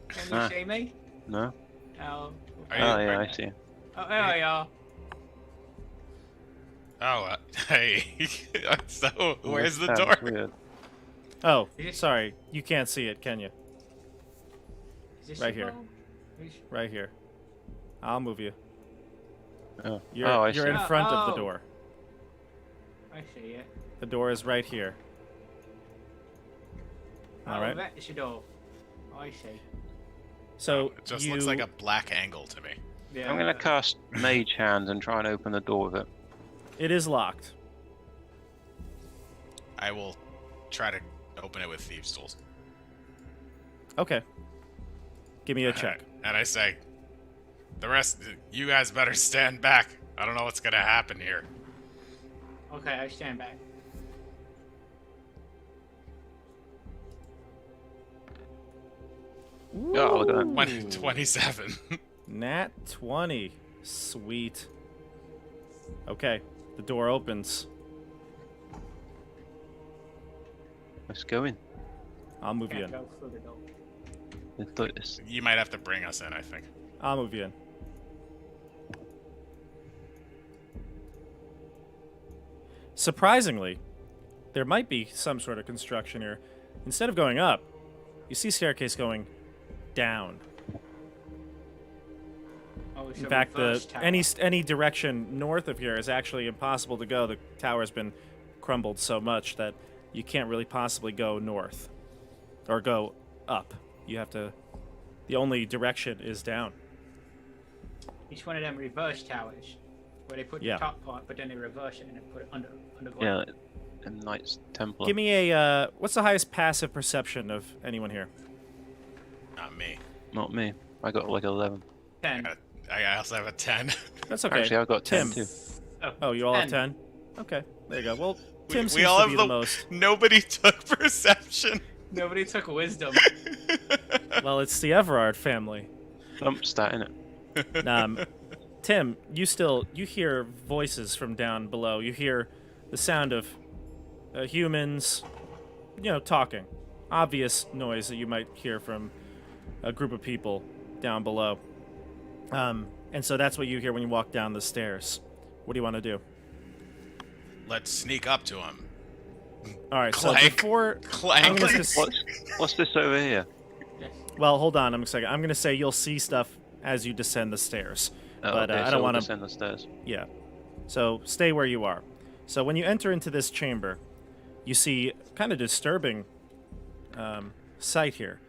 Can you Huh. see me? No? Oh, Are Oh, you- yeah, I see. oh, there we are. Oh, hey. So, where's the That door? sounds weird. Oh, Yes. sorry. You can't see it, can you? Is this Right your here. goal? Right here. I'll move you. Oh, You're I you're see. in front of the Oh. door. I see it. The door is right here. All Oh, right. that's your door. I see. So It just you looks like a black angle to me. Yeah. I'm gonna cast Mage Hand and try and open the door with it. it is locked. I will try to open it with thieves' tools. Okay. Give me a check. And I say, the rest, you guys better stand back. I don't know what's gonna happen here. Okay, I stand back. Oh, look at that. Ooh. 27. Nat 20. Sweet. Okay. The door opens. Let's go in. I'll move you Can't in. go through the door. Let's do this. You might have to bring us in, I think. I'll move you in. Surprisingly, there might be some sort of construction here. Instead of going up, you see staircase going down. Oh, it's In a fact, reverse tower. any direction north of here is actually impossible to go. The tower's been crumbled so much that you can't really possibly go north or go up. You have to. The only direction is down. It's one of them reverse towers where they put Yeah. the top part, but then they reverse it and then put it underground. Yeah, a Knights Templar. Give me a. What's the highest passive perception of anyone here? Not me. Not me. I got like 11. 10. I also have a 10. That's okay. Actually, I've got 10 Tim. too. Oh, you all have 10. 10? Okay, there you go. Well, We- Tim we seems all to have be the- the most. Nobody took perception. Nobody took wisdom. Well, it's the Everg'Ard family. Thump stat in it. Tim, you hear voices from down below. You hear the sound of humans, talking. Obvious noise that you might hear from a group of people down below. And so that's what you hear when you walk down the stairs. What do you want to do? Let's sneak up to him. All right, so Clank. before Clank. I'm gonna s- What's this over here? Yes. well, hold on a second. I'm going to say you'll see stuff as you descend the stairs. Oh, But, okay, I so don't we'll wanna- descend the stairs. Yeah. So stay where you are. So when you enter into this chamber, you see kind of disturbing sight here.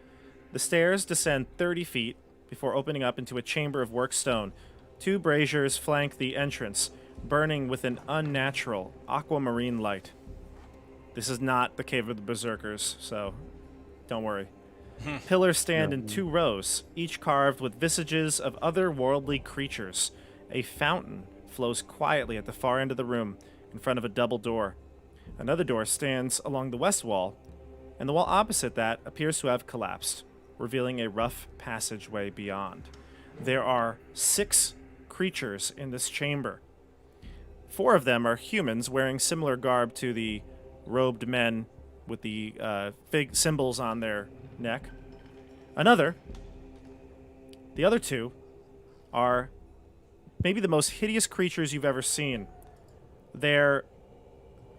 The stairs descend 30 feet before opening up into a chamber of worked stone 2 braziers flank the entrance, burning with an unnatural aquamarine light. This is not the Cave of the Berserkers, so don't worry. Pillars stand in 2 rows, each carved with visages of otherworldly creatures. A fountain flows quietly at the far end of the room, in front of a double door. Another door stands along the west wall, and the wall opposite that appears to have collapsed, revealing a rough passageway beyond. There are 6 creatures in this chamber. 4 of them are humans wearing similar garb to the robed men with the fig symbols on their neck. The other 2 are maybe the most hideous creatures you've ever seen. They're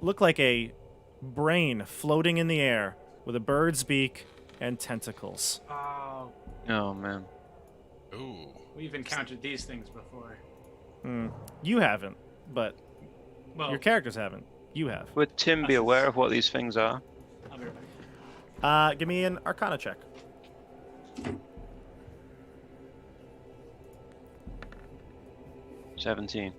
look like a brain floating in the air with a bird's beak and tentacles. Oh, Oh man. Ooh. we've encountered these things before. You haven't, but Well, your characters haven't. You have. Would Tim be aware of what these things are? I'll be right back. Give me an Arcana check. 17.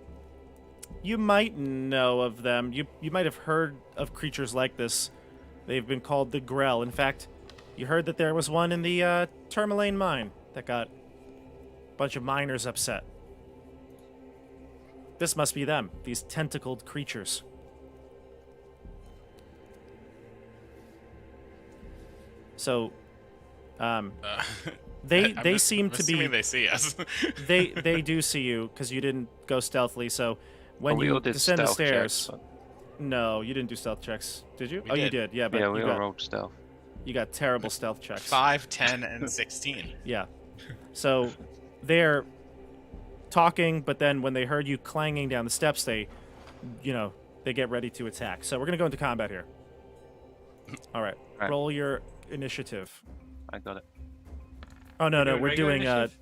You might know of them. You might have heard of creatures like this. They've been called the Grell. In fact, you heard that there was one in the Tourmaline mine that got a bunch of miners upset. This must be them, these tentacled creatures. So, they seem to be. Assuming they see us. They do see you because you didn't go stealthily. So when We you all did descend the stealth stairs, checks, no, you didn't do stealth checks, did you? We You did. did. Yeah, but but we you all got rolled stealth. you got terrible stealth checks. 5, 10, and 16. Yeah. So they're talking, but then when they heard you clanging down the steps, they get ready to attack. So we're gonna go into combat here. All right. Right. Roll your initiative. I got it. Oh no, Doing we're regular doing initiative?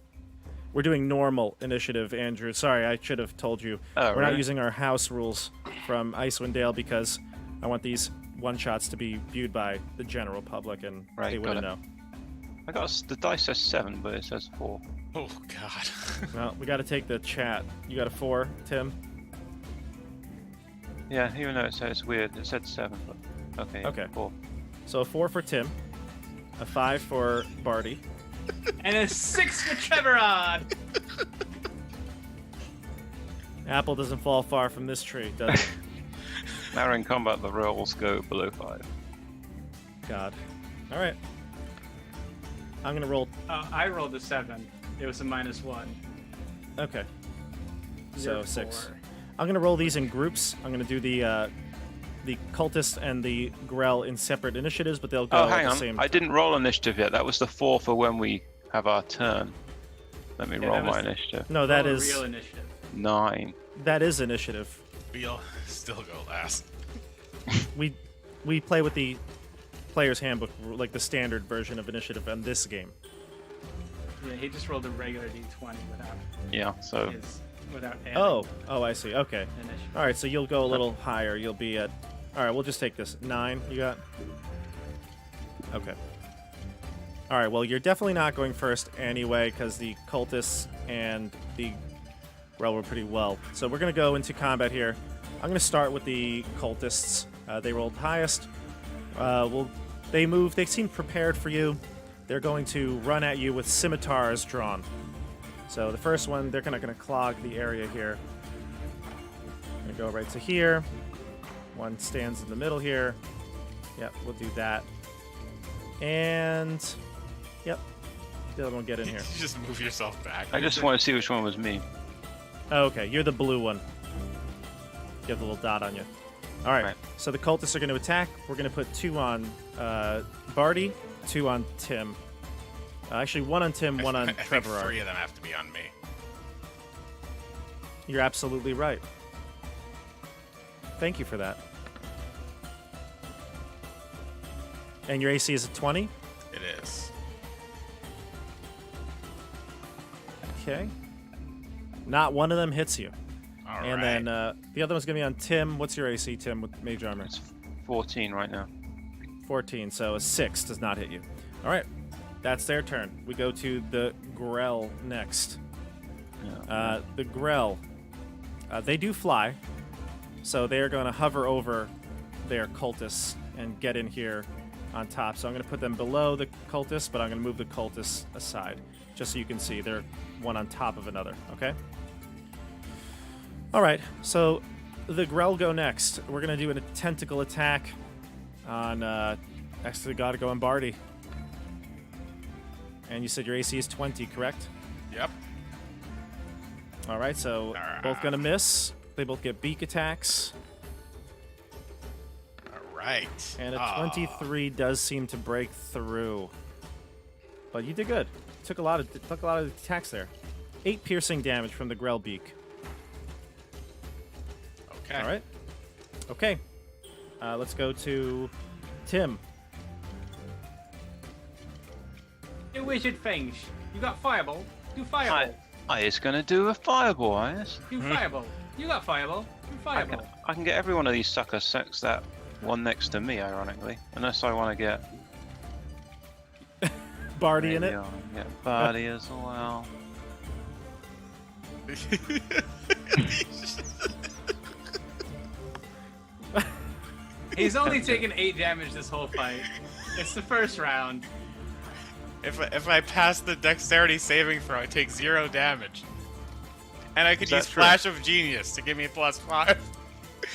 we're doing normal initiative, Andrew. Sorry, I should have told you. Oh, We're not really? using our house rules from Icewind Dale because I want these one-shots to be viewed by the general public, and Right, they got wouldn't it. know. I got the dice says 7, but it says 4. Oh, God. Well, we got to take the chat. You got a 4, Tim? Yeah, even though it says weird, it said 7, but okay. Okay. 4. So a 4 for Tim, a 5 for Barty. And a 6 for Treverard. Apple doesn't fall far from this tree, does it? Now in combat, the rolls go below 5. God. All right. I'm gonna roll. I rolled a 7. It was a -1. Okay. You're So 6. 4. I'm gonna roll these in groups. I'm gonna do the cultist and the Grell in separate initiatives, but they'll go Oh, hang at the on. same. I didn't roll initiative yet. That was the 4 for when we have our turn. Let me Yeah, roll that was my the- initiative. No, that Roll a is real initiative. 9. that is initiative. We'll still go last. We play with the player's handbook, like the standard version of initiative in this game. Yeah, he just rolled a regular d20 Yeah, so without adding Oh, I see. Okay. initiative. All right, so you'll go a little higher. You'll be at. All right, we'll just take this 9. You got. Okay. All right. Well, you're definitely not going first anyway, because the cultists and the Grell were pretty well. So we're gonna go into combat here. I'm gonna start with the cultists. They rolled highest. They move. They seem prepared for you. They're going to run at you with scimitars drawn. So the first one, they're gonna clog the area here. Gonna go right to here. One stands in the middle here. Yep, we'll do that. And yep, the other one get in here. You just move yourself back. I just want to see which one was me. Oh, okay, you're the blue one. You have the little dot on you. All right. Right. So the cultists are going to attack. We're going to put 2 on Barty, 2 on Tim. Actually, 1 on Tim, 1 on I think Treverard. 3 of them have to be on me. You're absolutely right. Thank you for that. And your AC is a 20? It is. Okay. Not one of them hits you. All And right. then the other one's going to be on Tim. What's your AC, Tim, with Mage Armor? It's 14 right now. 14, so a 6 does not hit you. All right. That's their turn. We go to the Grell next. The Grell, they do fly, so they are going to hover over their cultists and get in here on top. So I'm going to put them below the cultists, but I'm going to move the cultists aside, just so you can see they're one on top of another, okay? All right, so the Grell go next. We're going to do a tentacle attack on, actually got to go on Barty. And you said your AC is 20, correct? Yep. All right, so both going to miss. They both get beak attacks. All right. And a 23 does seem to break through. But you did good. Took a lot of attacks there. 8 piercing damage from the Grell beak. Okay. All right. Okay. Let's go to Timm. Do wizard things. You got fireball. Do fireball. I is going to do a fireball, Ice. Do fireball. You got fireball. Do fireball. I can get every one of these suckers sex that one next to me, ironically. Unless I want to get... Barty in it. I'll get Barty as well. He's only taken 8 damage this whole fight. It's the first round. If I pass the dexterity saving throw, I take 0 damage. And I could Is that use true? Flash of Genius to give me a +5.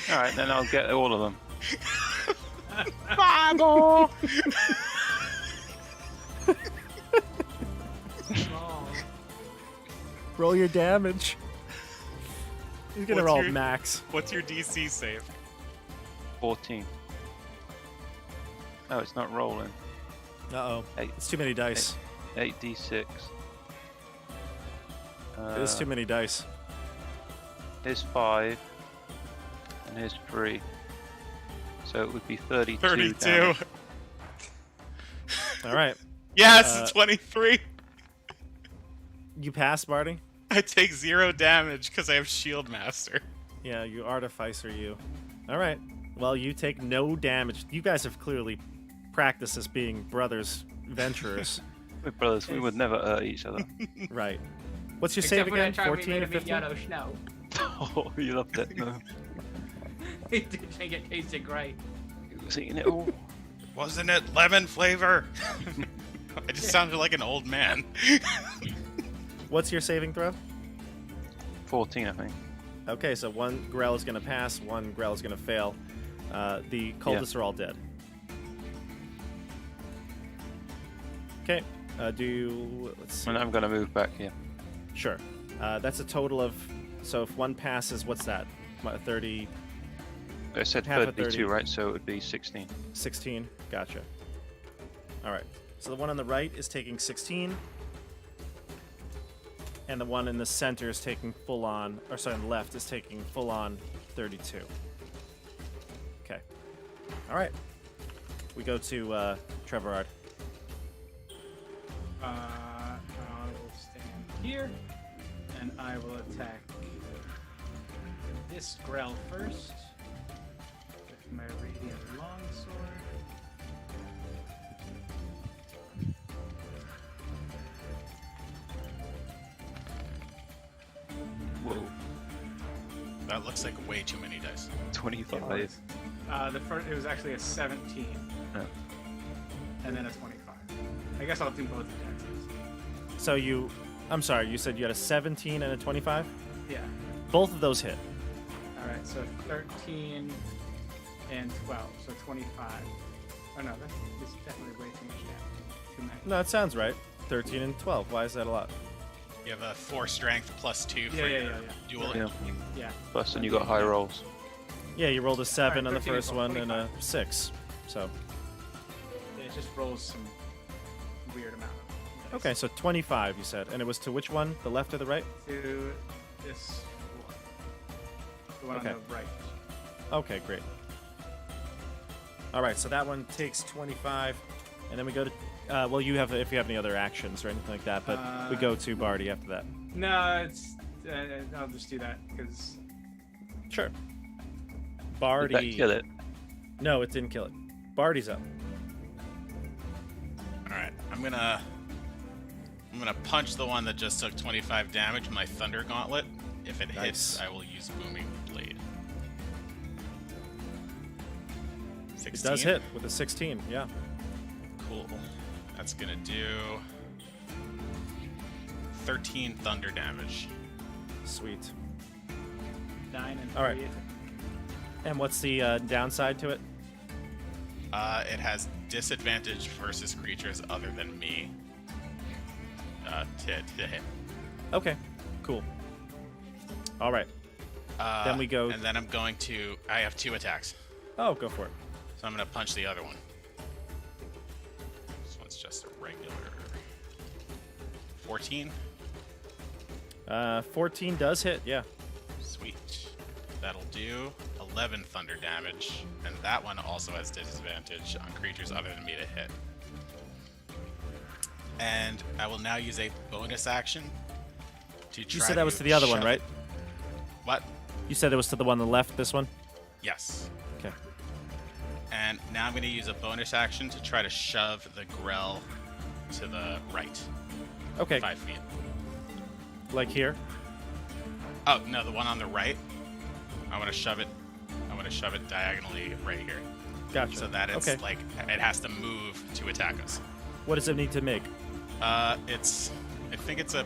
Alright, then I'll get all of them. Fireball! Oh. Roll your damage. He's going to What's roll your- max. What's your DC save? 14. Oh, it's not rolling. Uh-oh. Eight. It's too many dice. 8d6. It's too many dice. Here's 5. And here's 3. So it would be 32. 32. damage. All right. Yes, 23. You pass, Barty? I take 0 damage because I have Shield Master. Yeah, you Artificer, you. All right. Well, you take no damage. You guys have clearly practiced as being brothers, venturers. We're brothers, we would never hurt each other. Right. What's your Except save for that again? time we 14 made or him eat 15? yellow snow. Oh, you loved it. No. He did think it tasted great. He was eating it all. Wasn't it lemon flavor? I just sounded like an old man. What's your saving throw? 14, I think. Okay, so one Grell is going to pass, one Grell is going to fail. The cultists are all dead. Okay, let's see. And I'm going to move back here. Sure. That's a total of, so if one passes, what's that? 30, I said Half of 32, 30. right? So it would be 16. 16? Gotcha. All right. So the one on the right is taking 16. And the one in the center is taking full on, or sorry, on the left is taking full on 32. Okay. All right. We go to Treverard. I will stand here, and I will attack this Grell first with my radiant longsword. Whoa. That looks like way too many dice. 25. The first, it was actually a 17, Yeah. and then a 25. I guess I'll do both attacks. So I'm sorry, you said you had a 17 and a 25? Yeah. Both of those hit. All right. So 13 and 12. So 25. Oh no, that's definitely way too much damage. Too many. No, it sounds right. 13 and 12. Why is that a lot? You have a 4 strength +2 for Yeah, yeah, your yeah, duel. Yeah. Yeah. Plus, and you got high rolls. Yeah, you rolled a 7 on the 13 and first one and a 25. 6. So, It just rolls some weird amount of dice. okay, so 25 you said. And it was to which one? The left or the right? To this one. The one Okay. on the right. Okay, great. All right, so that one takes 25, and then we go to. Well, you have if you have any other actions or anything like that, but we go to Barty after that. No, it's. I'll just do that because. Sure. Did Barty. that kill it? No, it didn't kill it. Barty's up. Alright, I'm gonna I'm gonna punch the one that just took 25 damage, my Thunder Gauntlet. If it hits, Nice. I will use Booming Blade. It 16? does hit with a 16. Yeah. Cool. That's gonna do 13 thunder damage. Sweet. 9 and All right. 3. And what's the downside to it? It has disadvantage versus creatures other than me. To hit. Okay. Cool. All right. Then we go. And then I'm going to. I have 2 attacks, Oh, go for it. so I'm gonna punch the other one. This one's just a regular. 14. 14 does hit. Yeah. Sweet. That'll do 11 thunder damage, and that one also has disadvantage on creatures other than me to hit. And I will now use a bonus action to try. You said that was to the other one, shove- right? What? You said it was to the one on the left. This one. Yes. Okay. And now I'm going to use a bonus action to try to shove the Grell to the right. Okay. 5 feet. Like here. Oh, no, the one on the right. I want to shove it. I want to shove it diagonally right here. Gotcha. So that it's okay. like it has to move to attack us. What does it need to make? I think it's a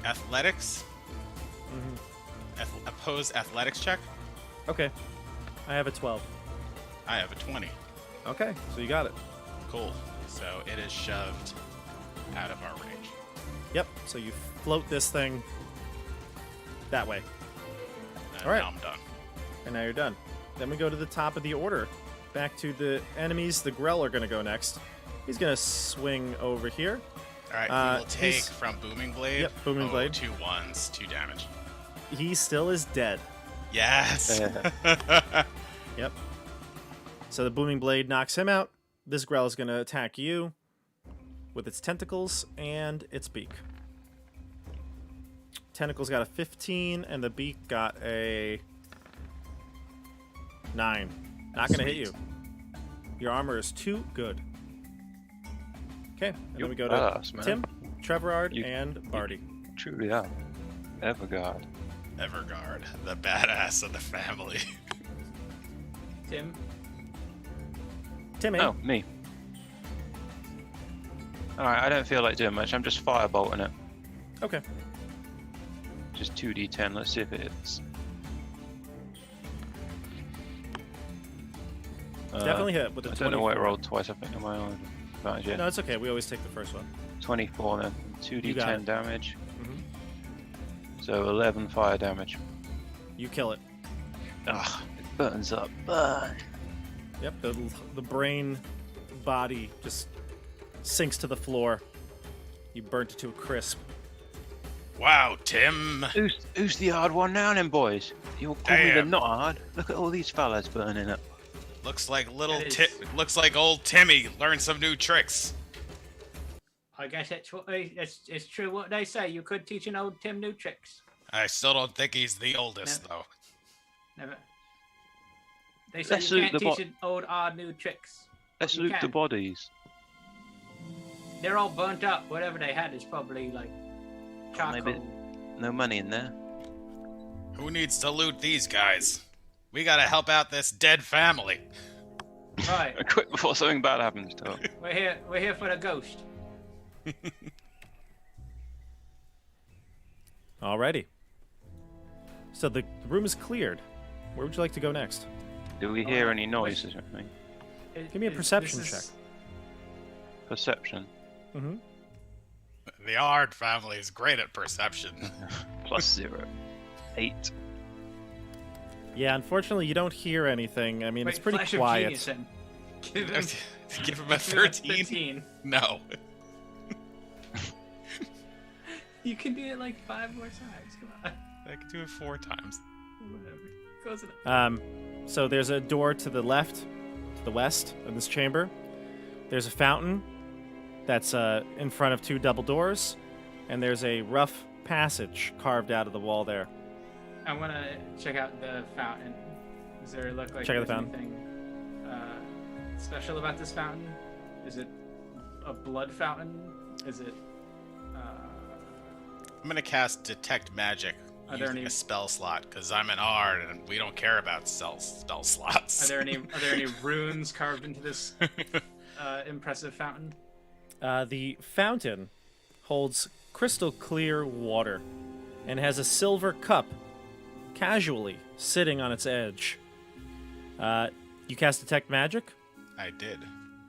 athletics. Opposed athletics check. Okay. I have a 12. I have a 20. Okay. So you got it. Cool. So it is shoved out of our range. Yep. So you float this thing that way. And All right. now I'm done. And now you're done. Then we go to the top of the order. Back to the enemies. The Grell are going to go next. He's going to swing over here. All right. We will take he's- from Booming Blade. Yep, Booming Blade. 2 1s, 2 damage. He still is dead. Yes. Yep. So the Booming Blade knocks him out. This Grell is going to attack you with its tentacles and its beak. Tentacles got a 15, and the beak got a 9. Not going to hit you. Sweet. Your armor is too good. Okay, and You're then we go to badass, man. Timm, Treverard, You- and Barty. Truly are. Everg'Ard. Everg'Ard, the badass of the family. Tim. Timm, Oh, me. Alright, I don't feel like doing much. I'm just firebolting it. Okay. Just 2d10. Let's see if it hits. Definitely hit with a I 24. don't know why it rolled twice. I think on my own advantage. Yeah. No, it's okay. We always take the first one. 24 then. You got 2d10 it. damage. Mhm. So 11 fire damage. You kill it. Ugh, it burns up. Burn. Yep, the brain body just sinks to the floor. You burnt it to a crisp. Wow, Tim. Who's the hard one now then, boys? You'll call me the Damn. not hard? Look at all these fellas burning up. Looks like That is- looks like old Timmy learned some new tricks. I guess it's true what they say. You could teach an old Tim new tricks. I still don't think he's the oldest, though. Never. They say Let's you loot can't the teach an old odd new tricks. Let's You loot the can. bodies. They're all burnt up. Whatever they had is probably like charcoal. maybe- No money in there. Who needs to loot these guys? We gotta help out this dead family. Right. Quick before something bad happens to them. We're here for the ghost. Alrighty. So the room is cleared. Where would you like to go next? Do we hear any noise or anything? Give me a perception check. Perception. Mm-hmm. The Ard family is great at perception. +0. 8. Yeah, unfortunately, you don't hear anything. I mean, it's pretty Flash of quiet. genius then. Give him, Give him a give him 13. 13. No. You can do it like 5 more times. Come on. I can do it 4 times. Whatever. Close it up. So there's a door to the left, to the west of this chamber. There's a fountain that's in front of 2 double doors, and there's a rough passage carved out of the wall there. I want to check out the fountain. Does there look like Check out the there's fountain. anything special about this fountain? Is it a blood fountain? Is it I'm gonna cast Detect Magic Are there using any- a spell slot because I'm an Ard and we don't care about spell slots. Are there any runes carved into this impressive fountain? The fountain holds crystal clear water and has a silver cup casually sitting on its edge. You cast Detect Magic? I did.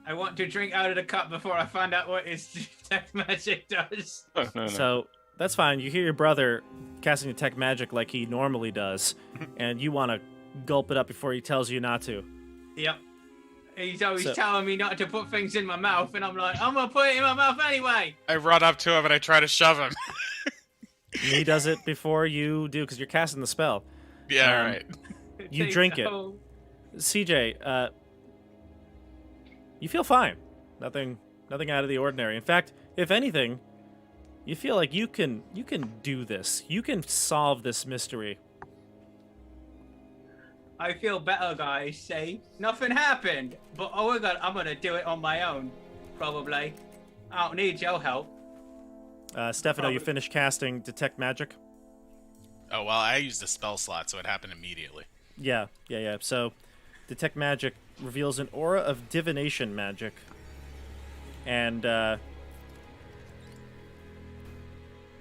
I want to drink out of the cup before I find out what its detect magic does. Oh, no. So that's fine. You hear your brother casting Detect Magic like he normally does, and you want to gulp it up before he tells you not to. Yep. He's always So- telling me not to put things in my mouth, and I'm like, I'm gonna put it in my mouth anyway. I run up to him and I try to shove him. He does it before you do because you're casting the spell. Yeah, Um, right. You takes drink a it. whole- CJ, you feel fine. Nothing out of the ordinary. In fact, if anything, you feel like you can do this. You can solve this mystery. I feel better, guys. See, nothing happened, but I'm gonna do it on my own, probably. I don't need your help. Stefano, you Probably. finished casting Detect Magic? Oh well, I used a spell slot, so it happened immediately. Yeah. So, Detect Magic reveals an aura of divination magic. And,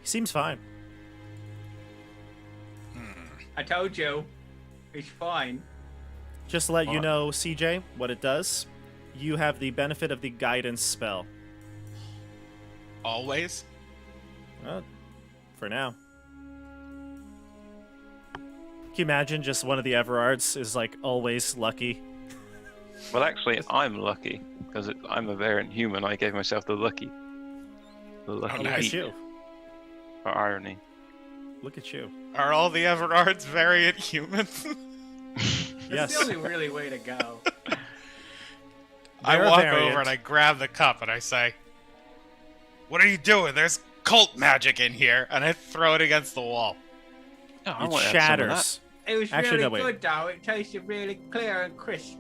he seems fine. I told you, it's fine. Just to let you Alright. know, CJ, what it does, you have the benefit of the guidance spell. Always. For now. Can you imagine just one of the Everards is like always lucky? Well, actually, I'm lucky because I'm a variant human. I gave myself the lucky nice. Look at feat you. for irony. Look at you. Are all the Everards variant humans? Yes. That's the only really way to go. I They're a walk variant. over and I grab the cup and I say, "What are you doing? There's cult magic in here!" And I throw it against the wall. Oh, I It want to have some of that. shatters. It was Actually, really no, wait. good, though. It tasted really clear and crisp.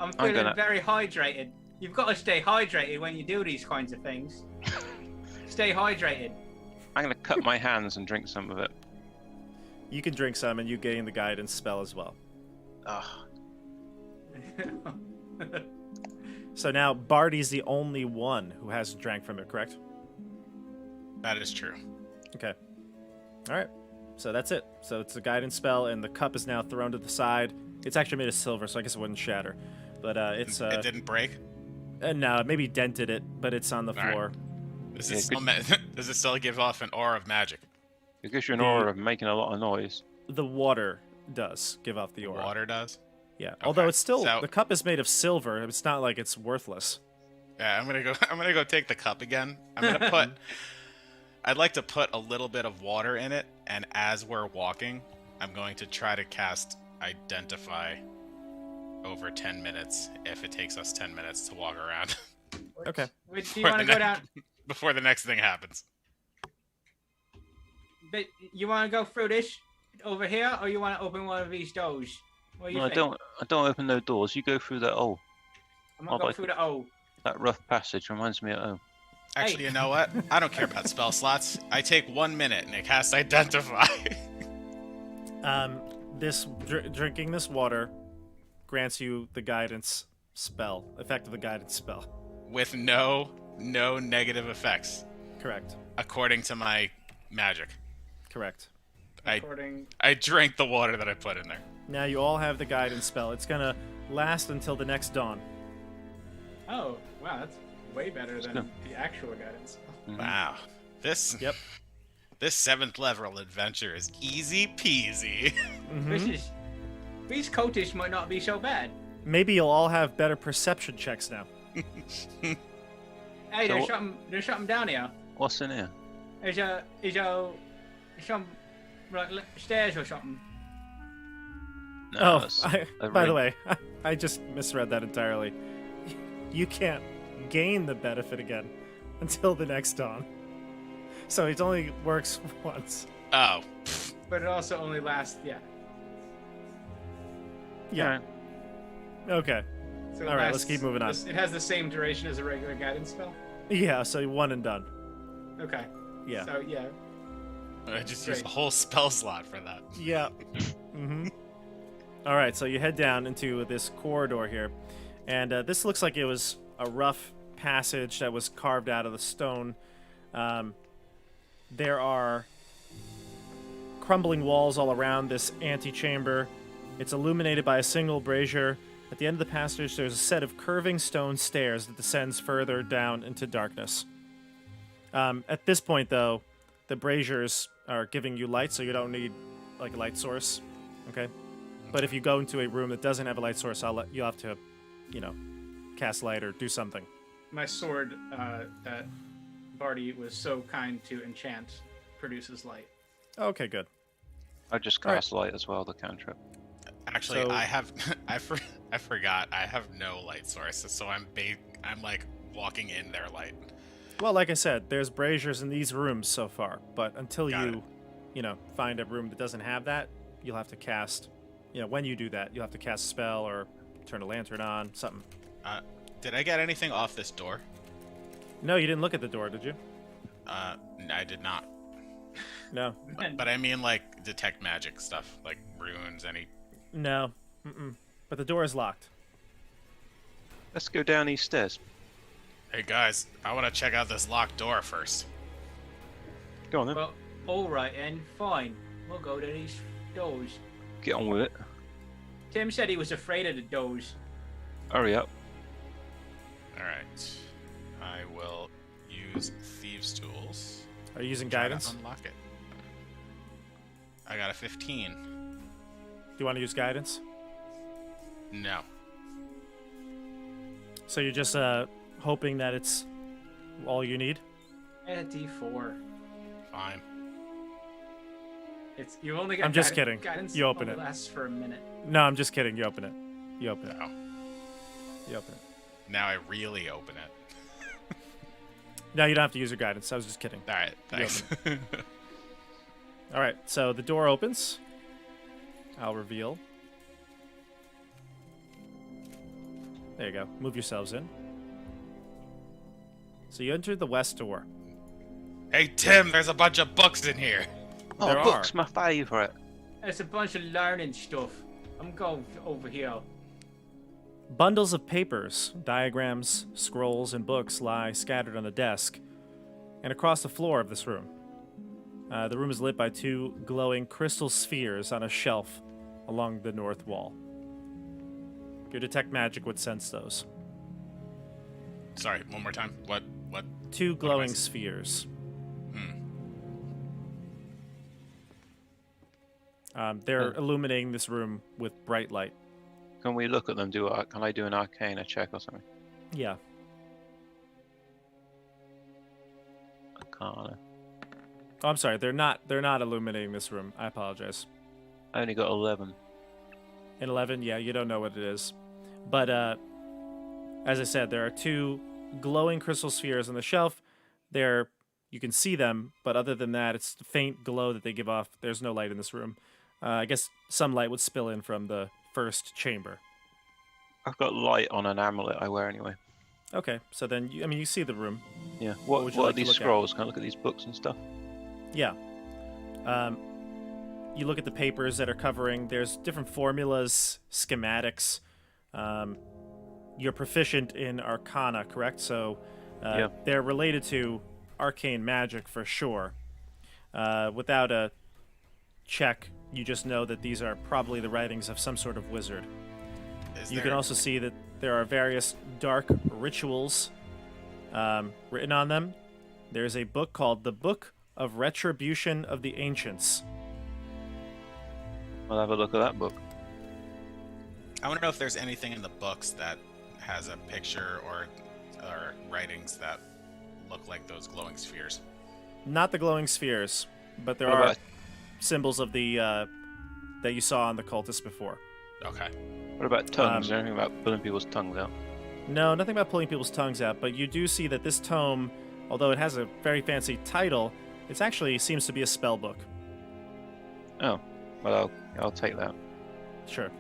I'm I'm feeling gonna- very hydrated. You've got to stay hydrated when you do these kinds of things. Stay hydrated. I'm gonna cut my hands and drink some of it. You can drink some and you gain the guidance spell as well. Ah, So now Barty's the only one who hasn't drank from it, correct? That is true. Okay. All right. So that's it. So it's a guidance spell, and the cup is now thrown to the side. It's actually made of silver, so I guess it wouldn't shatter. But it's It didn't break. no, maybe dented it, but it's on the All right. floor. Does Yeah, it still does it still give off an aura of magic? it gives you an The- aura of making a lot of noise. The water does give off the aura. Water does. Yeah. Although it's still so- the cup is made of silver. It's not like it's worthless. Yeah, I'm gonna go. I'm gonna go take the cup again. I'm gonna put. I'd like to put a little bit of water in it, and as we're walking, I'm going to try to cast Identify over 10 minutes. If it takes us 10 minutes to walk around Okay. Which do you For want to the go ne- down? before the next thing happens. But you want to go through this over here, or you want to open one of these doors? What do you No, I think? don't open no doors. You go through that. Oh, I'm gonna I'd go like through the O. that rough passage reminds me of home. Actually, Hey. you know what? I don't care about spell slots. I take 1 minute and it casts Identify. This drinking this water grants you the guidance spell, effect of the guidance spell. with no negative effects, Correct. according to my magic. Correct. According. I drank the water that I put in there. Now you all have the guidance spell. It's gonna last until the next dawn. Oh, wow, that's way better than good. the actual guidance. Wow. This Yep. this 7th level adventure is easy peasy. This is. These cultists might not be so bad. Maybe you'll all have better perception checks now. Hey, So there's what- something down here. What's in here? There's some like stairs or something. No, Oh, that's a by the ring. way, I just misread that entirely. You can't gain the benefit again until the next dawn. So it only works once. Oh, But it also only lasts, yeah. Yeah. Alright. Okay. So it All right, let's lasts- keep moving on. It has the same duration as a regular guidance spell. Yeah, so one and done. Okay. Yeah. So yeah. I just used Great. a whole spell slot for that. Yeah. Mm-hmm. All right, so you head down into this corridor here, and this looks like it was a rough passage that was carved out of the stone. There are crumbling walls all around this antechamber. It's illuminated by a single brazier. At the end of the passage, there's a set of curving stone stairs that descends further down into darkness. At this point, though, the braziers are giving you light, so you don't need like a light source. Okay. But if you go into a room that doesn't have a light source, you'll have to, cast light or do something. My sword that Barty was so kind to enchant produces light. Okay, good. I just All right. cast light as well, the cantrip. Actually, So- I have I forgot. I have no light sources, so I'm like walking in their light. Well, like I said, there's braziers in these rooms so far, but until Got you find a room that doesn't have that, you'll have to cast. When you do that, you'll have to cast a spell or turn a lantern on, something. Did I get anything off this door? No, you didn't look at the door, did you? I did not. No. But I mean, like, detect magic stuff, like runes, any. No. Mm-mm. But the door is locked. Let's go down these stairs. Hey guys, I want to check out this locked door first. Go on then. Well, all right, and fine. We'll go to these doors. Get on with it. Tim said he was afraid of the doors. Hurry up. All right, I will use thieves' tools. Are you using Try to guidance? unlock it. I got a 15. Do you want to use guidance? No. So you're just hoping that it's all you need? A D4. Fine. You only got. I'm just guidance- kidding. Guidance You open only it. lasts for a minute. No, I'm just kidding. You open it. You open it. No. You open it. Now I really open it. No, you don't have to use your guidance. I was just kidding. All right, thanks. All right, so the door opens. I'll reveal. There you go. Move yourselves in. So you entered the west door. Hey Tim, there's a bunch of books in here. Oh, There books, are. my favourite. It's a bunch of learning stuff. I'm going over here. Bundles of papers, diagrams, scrolls, and books lie scattered on the desk and across the floor of this room. The room is lit by two glowing crystal spheres on a shelf along the north wall. Your detect magic would sense those. Sorry, one more time. What? Two glowing I see? spheres. Hmm. They're illuminating this room with bright light. Can we look at them? Can I do an arcana check or something? Yeah. Arcana. Oh, I'm sorry. They're not illuminating this room. I apologize. I only got 11. In 11, yeah, you don't know what it is. But as I said, there are two glowing crystal spheres on the shelf. You can see them, but other than that, it's the faint glow that they give off. There's no light in this room. I guess some light would spill in from the first chamber. I've got light on an amulet I wear anyway. Okay, so then, you see the room. Yeah. What What, would you what like are to these look at? scrolls? Can I look at these books and stuff? Yeah. You look at the papers that are covering. There's different formulas, schematics. You're proficient in Arcana, correct? So Yeah. they're related to arcane magic for sure. Without a check, you just know that these are probably the writings of some sort of wizard. You can also see that there are various dark rituals written on them. There's a book called The Book of Retribution of the Ancients. I'll have a look at that book. I want to know if there's anything in the books that has a picture or writings that look like those glowing spheres. Not the glowing spheres, but there What are about- symbols of the that you saw on the cultists before. Okay. What about tongues? Is there anything about pulling people's tongues out? No, nothing about pulling people's tongues out, but you do see that this tome, although it has a very fancy title, it actually seems to be a spell book. Oh, well, I'll take that. Sure.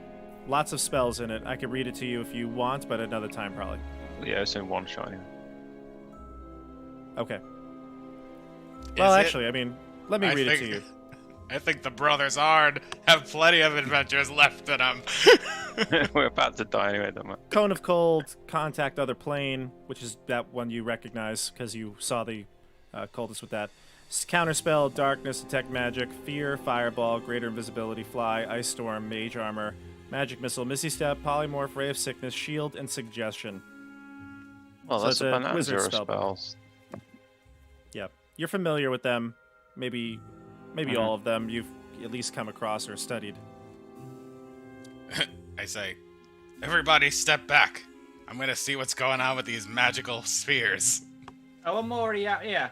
Lots of spells in it. I could read it to you if you want, but another time probably. Yeah, it's in one shot anyway. Okay. Well, Is it? actually, I mean, let me I read it think- to you. I think the brothers Ard have plenty of adventures left in them. We're about to die anyway, don't we? Cone of Cold, contact other plane, which is that one you recognize because you saw the coldest with that. Counterspell, darkness, detect magic, fear, fireball, greater invisibility, fly, ice storm, mage armor, magic missile, misty step, polymorph, ray of sickness, shield, and suggestion. Well, So that's it's a a bonanza wizard of spell book. spells. Yeah, you're familiar with them. Maybe Mhm. all of them you've at least come across or studied. I say, everybody step back. I'm gonna see what's going on with these magical spheres. Oh, I'm already out here.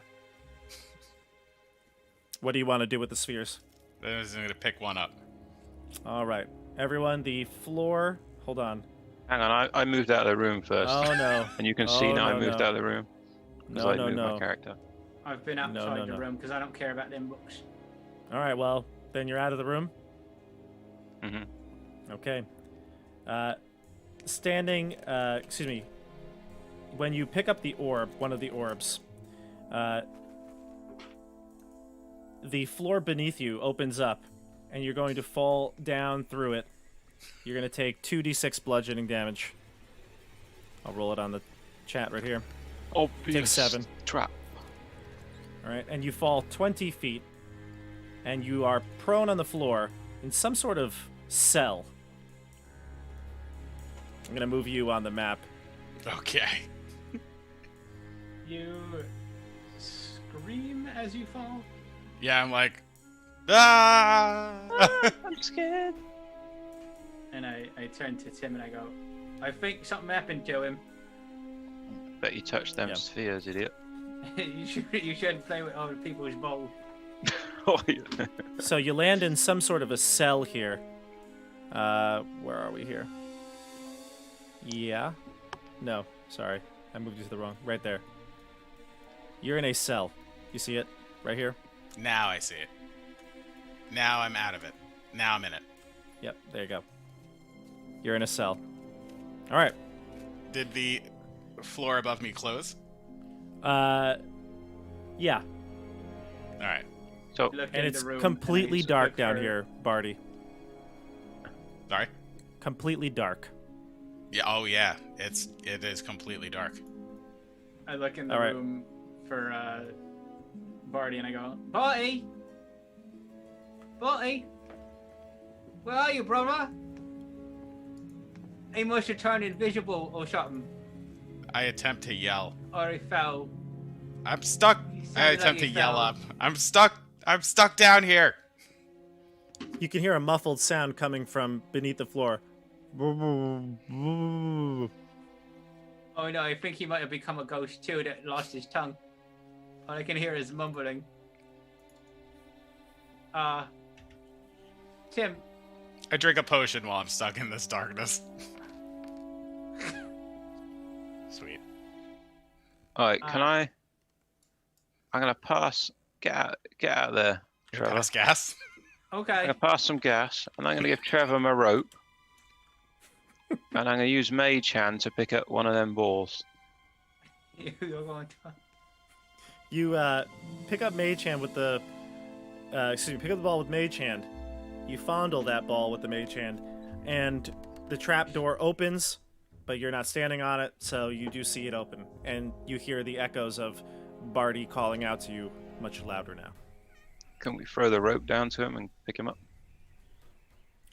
What do you want to do with the spheres? Then I'm gonna pick one up. All right, everyone, the floor. Hold on. Hang on, I moved out of the room first. Oh no. And you can see Oh, now I no, moved no. out of the room. Because No, I no, moved no. my character. I've been No, outside no, the no. room because I don't care about them books. All right, well, then you're out of the room. hmm Okay. Standing, excuse me. When you pick up the orb, one of the orbs, the floor beneath you opens up, and you're going to fall down through it. You're going to take 2d6 bludgeoning damage. I'll roll it on the chat right here. Obvious 7. trap. All right, and you fall 20 feet, and you are prone on the floor in some sort of cell. I'm going to move you on the map. Okay. You scream as you fall. Yeah, I'm like, ah! I'm scared. And I turn to Tim and I go, I think something happened to him. Bet you touched them Yeah. spheres, idiot. you shouldn't play with other people's balls. Oh, yeah. So you land in some sort of a cell here. Where are we here? Yeah. No, sorry. I moved you to the wrong. Right there. You're in a cell. You see it? Right here? Now I see it. Now I'm out of it. Now I'm in it. Yep, there you go. You're in a cell. All right. Did the floor above me close? Yeah. All right. So, Look And in it's the room completely and I dark look down for- here, Barty. Sorry. Completely dark. Yeah. Oh yeah. It is completely dark. I look in the All right. room for Barty and I go, Barty! Barty! Where are you, brother? He must have turned invisible or something. I attempt to yell. Or he fell. I'm stuck. You sounded I like attempt to you yell fell. up. I'm stuck. I'm stuck down here. You can hear a muffled sound coming from beneath the floor. Oh no, I think he might have become a ghost too that lost his tongue. All I can hear is mumbling. Tim, I drink a potion while I'm stuck in this darkness. Sweet. alright, can I? I'm gonna pass. Get out of there, Trevor. Pass gas. I'm okay. gonna pass some gas, and I'm gonna give Trevor my rope. And I'm gonna use Mage Hand to pick up one of them balls. You're going to... You pick up Mage Hand with the... pick up the ball with Mage Hand. You fondle that ball with the Mage Hand, and the trap door opens, but you're not standing on it, so you do see it open. And you hear the echoes of Barty calling out to you much louder now. Can we throw the rope down to him and pick him up?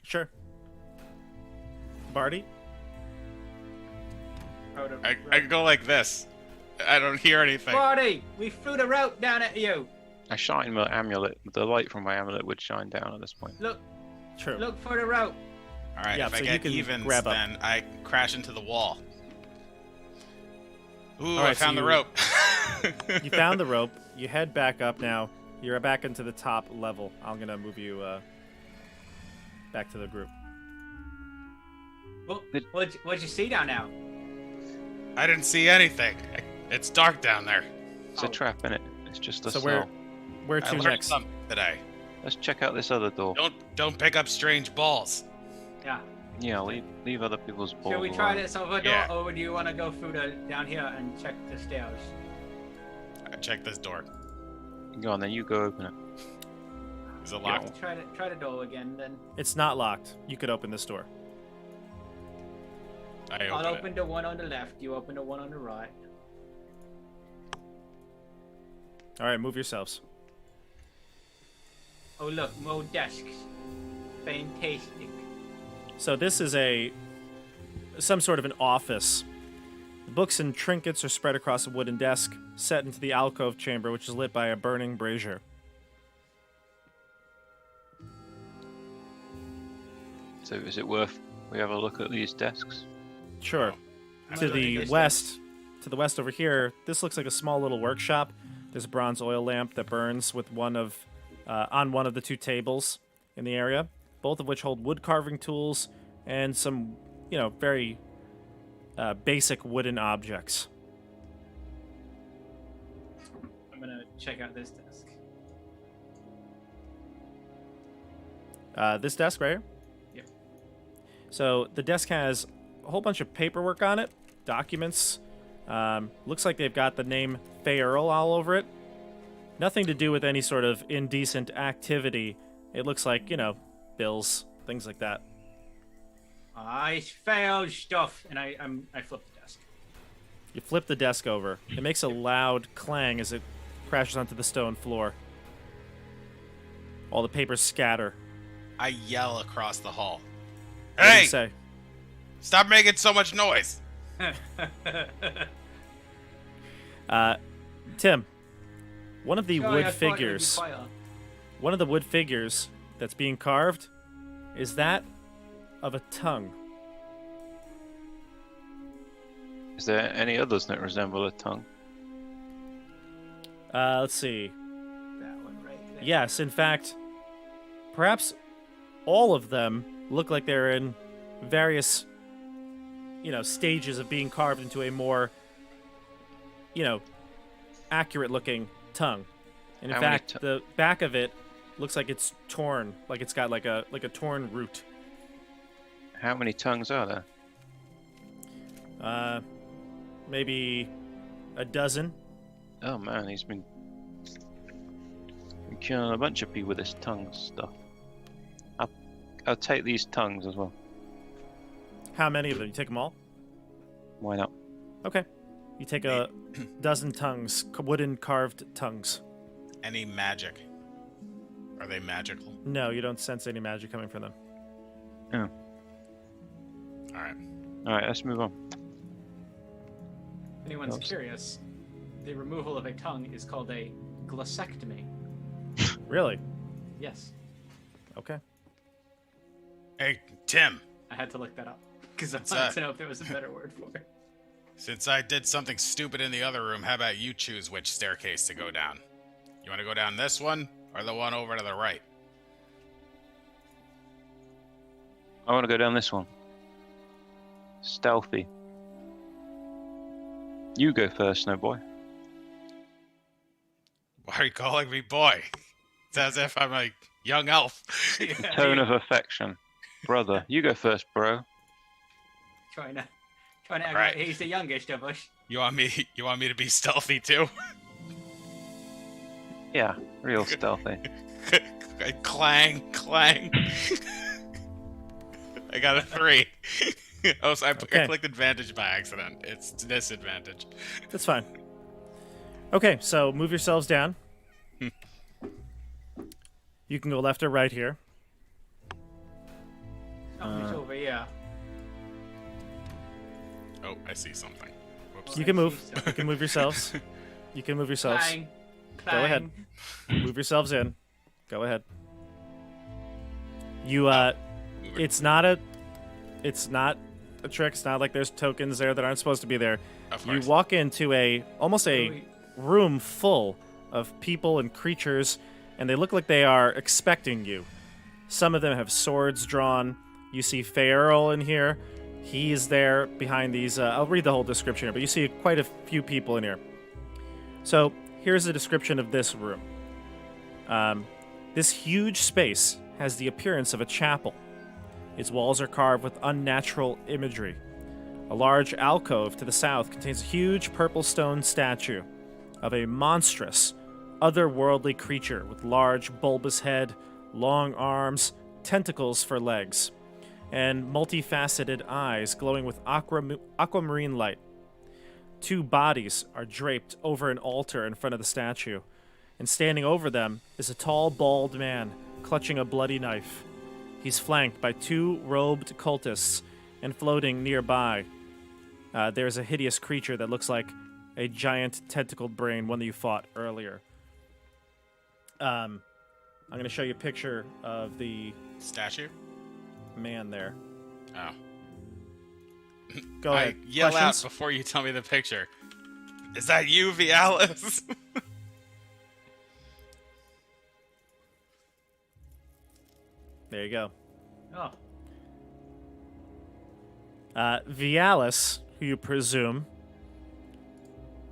Sure. Barty? I go like this. I don't hear anything. Barty, we threw the rope down at you. I shine my amulet. The light from my amulet would shine down at this point. Look, True. look for the rope. All right. Yeah, if so I you get can evens, grab up. then I crash into the wall. Ooh, All right, I so found the you- rope. You found the rope. You head back up now. You're back into the top level. I'm going to move you back to the group. What'd you see down now? I didn't see anything. It's dark down there. It's a trap, innit? It's just a So cell. where I to learned next? something today. Let's check out this other door. Don't pick up strange balls. Yeah. Yeah, leave other people's balls Shall we try alone. this over door, Yeah. or do you want to go through the down here and check the stairs? Check this door. Go on then, you go open it. Is it locked? Try the door again, then. It's not locked. You could open this door. I'll open the one on the left. You open the one on the right. All right, move yourselves. Oh look, more desks. Fantastic. So this is some sort of an office. The books and trinkets are spread across a wooden desk, set into the alcove chamber, which is lit by a burning brazier. So is it worth we have a look at these desks? Sure. To the west over here, this looks like a small little workshop. There's a bronze oil lamp that burns with on one of the two tables in the area, both of which hold wood carving tools and some, very basic wooden objects. I'm gonna check out this desk. This desk right here? Yep. So the desk has a whole bunch of paperwork on it, documents. Looks like they've got the name Fay Earl all over it. Nothing to do with any sort of indecent activity. It looks like, bills, things like that. I failed stuff, and I flip the desk. You flip the desk over. It makes a loud clang as it crashes onto the stone floor. All the papers scatter. I yell across the hall. What do Hey! you say? Stop making so much noise! Timm, one of the Sorry, wood I thought it would be figures, quieter. one of the wood figures that's being carved is that of a tongue. Is there any others that resemble a tongue? Let's see. That one right there. Yes, in fact, perhaps all of them look like they're in various, stages of being carved into a more, accurate-looking tongue. And in How many fact, the back of it looks like it's torn, like it's got like a torn root. How many tongues are there? Maybe a dozen. Oh man, he's been killing a bunch of people with his tongue stuff. I'll take these tongues as well. How many of them? You take them all? Why not? Okay. You take a dozen tongues, wooden carved tongues. Any magic? Are they magical? No, you don't sense any magic coming from them. Oh. Alright. Alright, let's move on. If anyone's Oops. curious, the removal of a tongue is called a glossectomy. Really? Yes, Okay. Hey, Timm. I had to look that up because I What's wanted that? to know if there was a better word for it. Since I did something stupid in the other room, how about you choose which staircase to go down? You want to go down this one, or the one over to the right? I want to go down this one. Stealthy. You go first, no boy. Why are you calling me boy? It's as if I'm a young elf. Tone of affection. Brother, you go first, bro. Trying to act Right. like he's the youngest of us. You want me to be stealthy too? Yeah, real stealthy. Clang, clang. I got a 3. Oh, so I Okay. clicked advantage by accident. It's disadvantage. That's fine. Okay, so move yourselves down. You can go left or right here. Something's over here. Oh, I see something. Whoops. You can move. You can move yourselves. You can move yourselves. Clang, Go ahead. clang. Move yourselves in. Go ahead. You Move it. it's not a trick. It's not like there's tokens there that aren't supposed to be there. Of You course. walk into almost a Wait. room full of people and creatures, and they look like they are expecting you. Some of them have swords drawn. You see Fay Earl in here. He is there behind these. I'll read the whole description here, but you see quite a few people in here. So here's a description of this room. This huge space has the appearance of a chapel. Its walls are carved with unnatural imagery. A large alcove to the south contains a huge purple stone statue of a monstrous, otherworldly creature with large, bulbous head, long arms, tentacles for legs, and multifaceted eyes glowing with aquamarine light. 2 bodies are draped over an altar in front of the statue, and standing over them is a tall, bald man clutching a bloody knife. He's flanked by 2 robed cultists, and floating nearby, there's a hideous creature that looks like a giant tentacled brain, one that you fought earlier. I'm going to show you a picture of the Statue? man there. Oh. Go ahead. I yell Questions? out before you tell me the picture. Is that you, Vialis? There you go. Oh. Vialis, who you presume,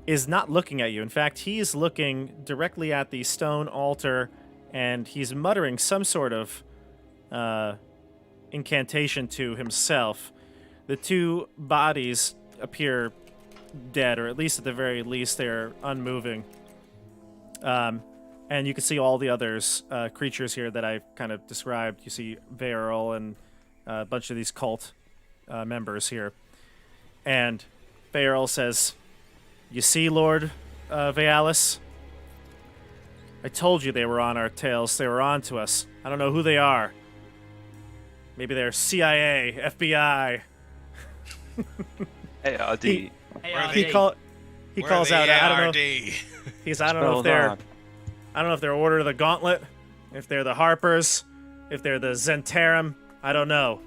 is not looking at you. In fact, he's looking directly at the stone altar, and he's muttering some sort of incantation to himself. The 2 bodies appear dead, or at least at the very least, they're unmoving. And you can see all the others, creatures here that I've kind of described. You see Varel and a bunch of these cult members here. And Varel says, "You see, Lord Vialis? I told you they were on our tails. They were on to us. I don't know who they are. Maybe they're CIA, FBI." ARD. He ARD. he calls out. I don't know. I don't know if they're. ARD. I don't know if they're Order of the Gauntlet, if they're the Harpers, if they're the Zentarum. I don't know,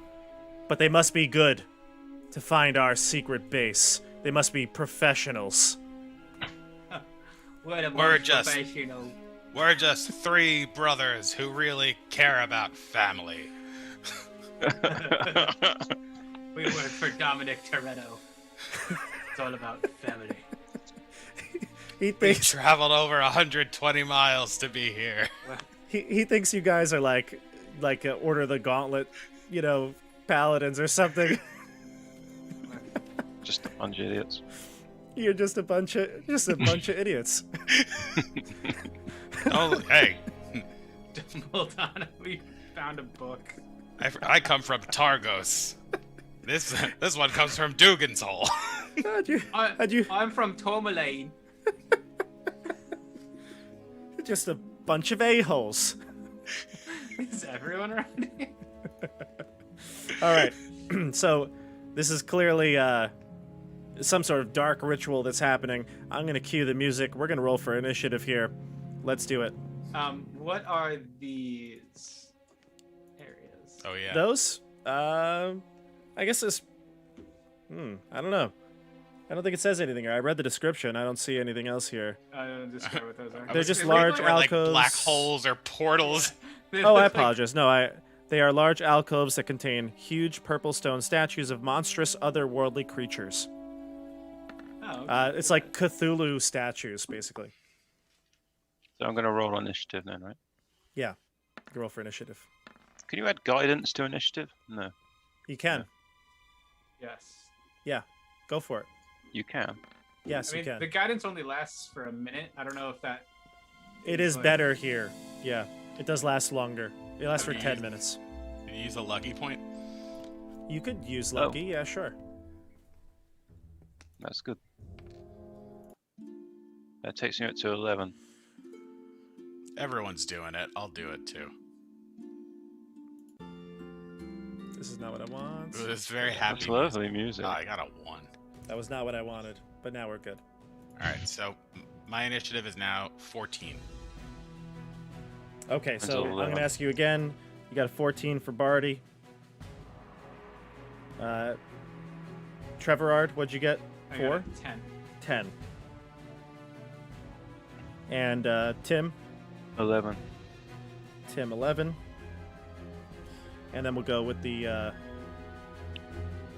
but they must be good to find our secret base. They must be professionals. What a We're just- professional. We're just 3 brothers who really care about family. We work for Dominic Toretto. It's all about family. He We thinks traveled over 120 miles to be here. he thinks you guys are like Order of the Gauntlet, paladins or something. Just a bunch of idiots. You're just a bunch of idiots. Oh, hey, Hold on, we found a book. I come from Targos. This one comes from Dugan's Hole. How'd you? I'm from Tourmaline. Just a bunch of a-holes. Is everyone around here? All right. So this is clearly some sort of dark ritual that's happening. I'm going to cue the music. We're going to roll for initiative here. Let's do it. What are these areas? Oh yeah. Those? I guess this... I don't know. I don't think it says anything here. I read the description. I don't see anything else here. I don't describe what those are. They're just Is it large like- Like alcoves. black holes or portals. They Oh, look I like- apologize. No, they are large alcoves that contain huge purple stone statues of monstrous otherworldly creatures. Oh, okay. It's like Cthulhu statues, basically. So I'm going to roll initiative then, right? Yeah. You roll for initiative. Can you add guidance to initiative? No. You can. Yes. Yeah. Go for it. You can. Yes, I mean, you can. the guidance only lasts for a minute. I don't know if that. It is like- better here. Yeah. It does last longer. It lasts for Okay. 10 minutes. Can you use a lucky point? You could use Oh. lucky. Yeah, sure. That's good. That takes me up to 11. Everyone's doing it. I'll do it too. This is not what I want. Ooh, this is very happy. That's lovely music. Oh, I got a 1. That was not what I wanted. But now we're good. All right, so my initiative is now 14. Okay, Mine's so I'm 11. going to ask you again. You got a 14 for Barty. Treverard, what'd you get? I got 4? a 10. 10. And Timm? 11. Timm, 11. And then we'll go with the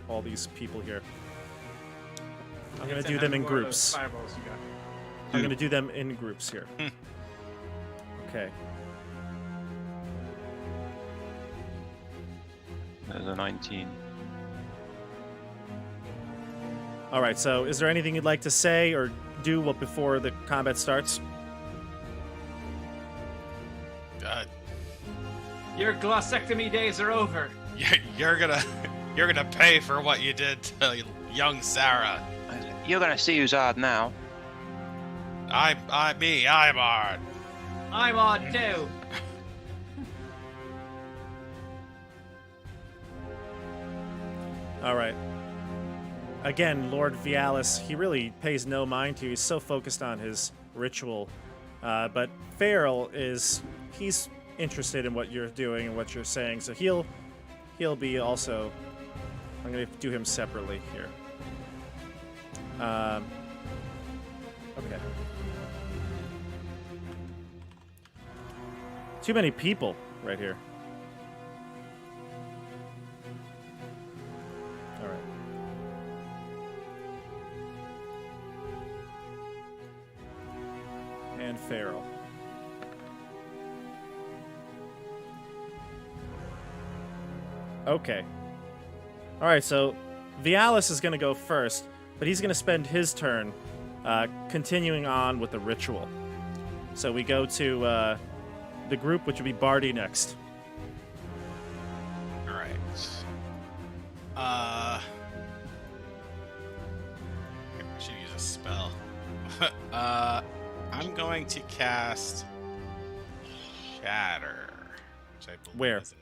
all these people here. I'm going to do them in groups. Fireballs you got. I'm going to do them in groups here. Okay. There's a 19. All right, so is there anything you'd like to say or do before the combat starts? Your glossectomy days are over. you're gonna pay for what you did to young Sarah. You're gonna see who's hard now. I'm hard. I'm on too. All right. Again, Lord Vialis, he really pays no mind to you. He's so focused on his ritual. But Farrell he's interested in what you're doing and what you're saying, so he'll be also. I'm going to do him separately here. Okay. Too many people right here. All right. And Farrell. Okay. All right, so Vialis is going to go first, but he's going to spend his turn continuing on with the ritual. So we go to the group, which would be Barty next. All right. I should use a spell. I'm going to cast Shatter, which I believe Where? is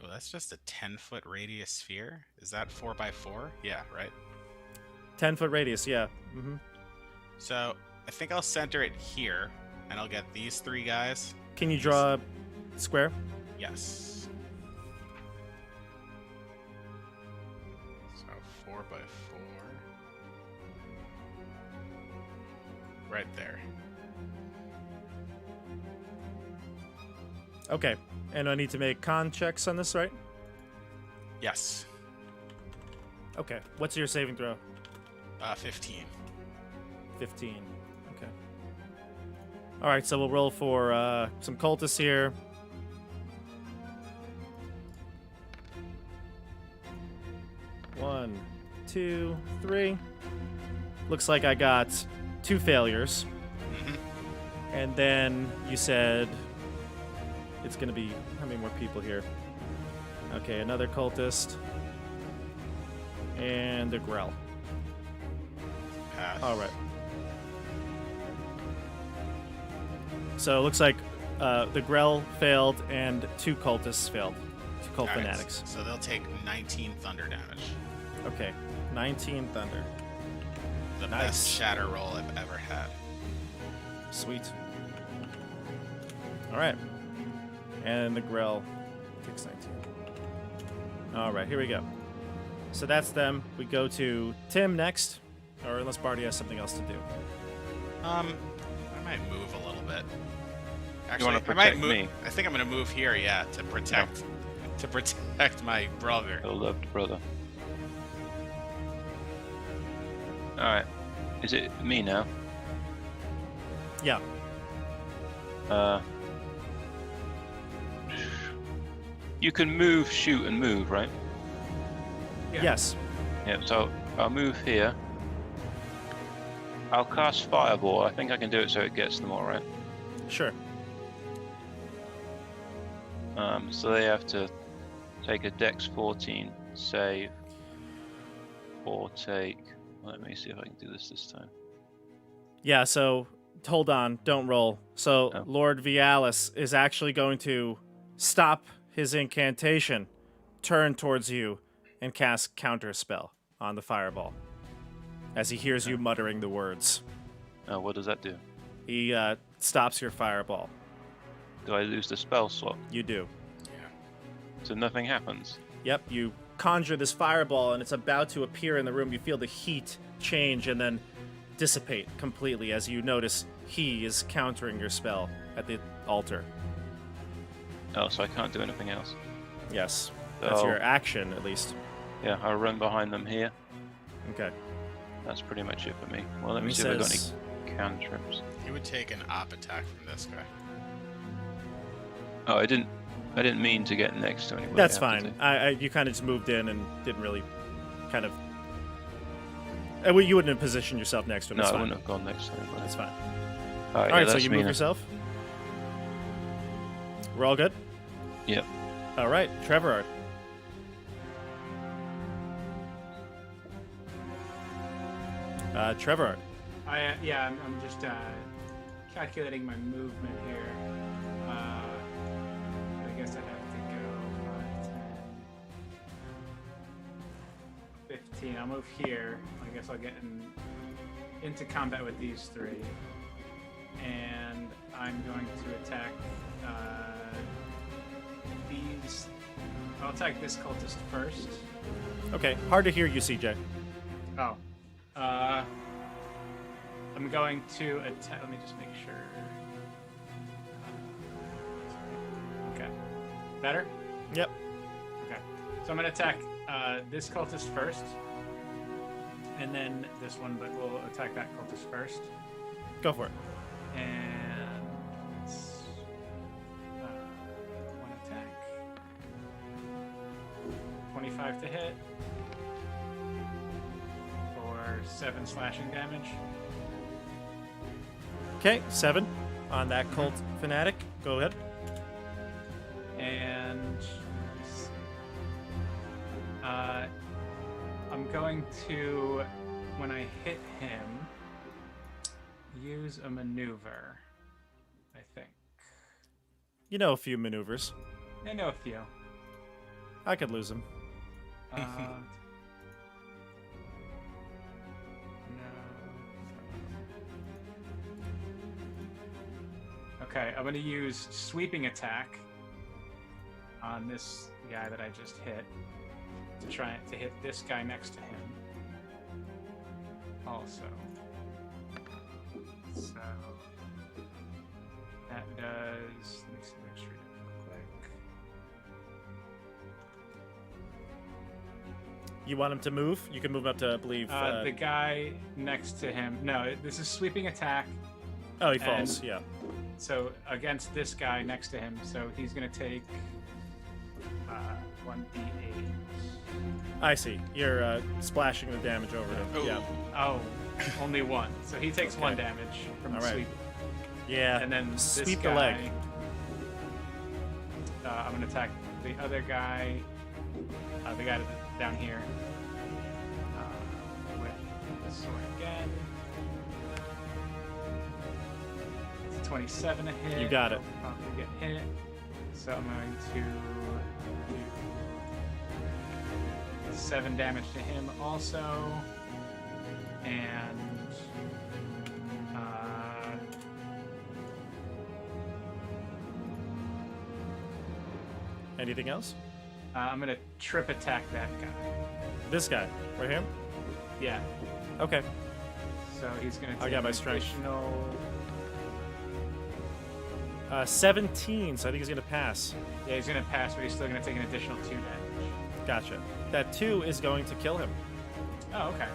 Oh, that's just a 10-foot radius sphere. Is that 4x4? Yeah, right. 10-foot radius, yeah. Mm-hmm. So I think I'll center it here, and I'll get these three guys. Can you draw a square? Yes. So 4x4. Right there. Okay. And I need to make con checks on this, right? Yes. Okay. What's your saving throw? 15. 15. Okay. All right, so we'll roll for some cultists here. One, two, three. Looks like I got 2 failures. Mm-hmm. And then you said it's going to be how many more people here? Okay, another cultist. And a Grell. Pass. All right. So it looks like the Grell failed and 2 cultists failed. 2 cult All right, fanatics. So they'll take 19 thunder damage. Okay, 19 thunder. The Nice. best shatter roll I've ever had. Sweet. All right. And the Grell takes 19. All right, here we go. So that's them. We go to Timm next, or unless Barty has something else to do. I might move a little bit. You Actually, wanna I might protect move. me? I think I'm gonna move here. Yeah, to protect my brother. Your loved brother. Alright. Is it me now? Yeah. You can move, shoot, and move, right? Yeah. Yes. Yep, so I'll move here. I'll cast Fireball. I think I can do it so it gets them all right. Sure. So they have to take a Dex 14 save or take. Let me see if I can do this time. Yeah, so hold on. Don't roll. So Oh. Lord Vialis is actually going to stop his incantation, turn towards you, and cast Counter Spell on the fireball as he hears you muttering the words. Oh, what does that do? He stops your fireball. Do I lose the spell slot? You do. So nothing happens? Yep, you conjure this fireball and it's about to appear in the room. You feel the heat change and then dissipate completely as you notice he is countering your spell at the altar. Oh, so I can't do anything else? Yes, that's Oh. your action at least. Yeah, I'll run behind them here. Okay. That's pretty much it for me. Well, let me He see if I've got says- any cantrips. You would take an op attack from this guy. Oh, I didn't mean to get next to anybody. That's I have to fine. You kind of just moved in and didn't really kind of... well, you wouldn't have positioned yourself next to him. No, That's I fine. wouldn't have gone next to anybody. That's fine. All right, All right, yeah, so that's you me move now. yourself? We're all good? Yep. All right, Treverard. Treverard. I'm just calculating my movement here. I guess I have to go 5, 10, 15. I'll move here. I guess I'll get into combat with these three. And I'm going to attack these. I'll attack this cultist first. Okay, hard to hear you, CJ. Oh. I'm going to attack. Let me just make sure. Okay. Better? Yep. Okay. So I'm going to attack this cultist first. And then this one, but we'll attack that cultist first. Go for it. And it's one attack. 25 to hit. For 7 slashing damage. Okay, 7 on that cult fanatic. Go ahead. And let's see. I'm going to, when I hit him, use a maneuver, I think. You know a few maneuvers. I know a few. I could lose him. No. Okay, I'm going to use sweeping attack on this guy that I just hit to try to hit this guy next to him. Also. So that does. Let me see, make sure real quick. You want him to move? You can move up to, I believe. The guy next to him. No, this is sweeping attack. Oh, he falls. Yeah. So against this guy next to him, so he's gonna take 1d8. I see. You're splashing the damage over him. Ooh. Yeah. Oh, only 1. So he takes Okay. 1 damage from All the right. sweep. Yeah. And then this sweep guy, the leg. I'm gonna attack the other guy, the guy down here, with the sword again. 27 a hit. You got it. I'll probably get hit. So I'm going to do 7 damage to him also. And Anything else? I'm going to trip attack that guy. This guy, right here? Yeah. Okay. So he's going to I take got my an strength. additional. 17, so I think he's going to pass. Yeah, he's going to pass, but he's still going to take an additional 2 damage. Gotcha. That 2 is going to kill him. Oh, okay.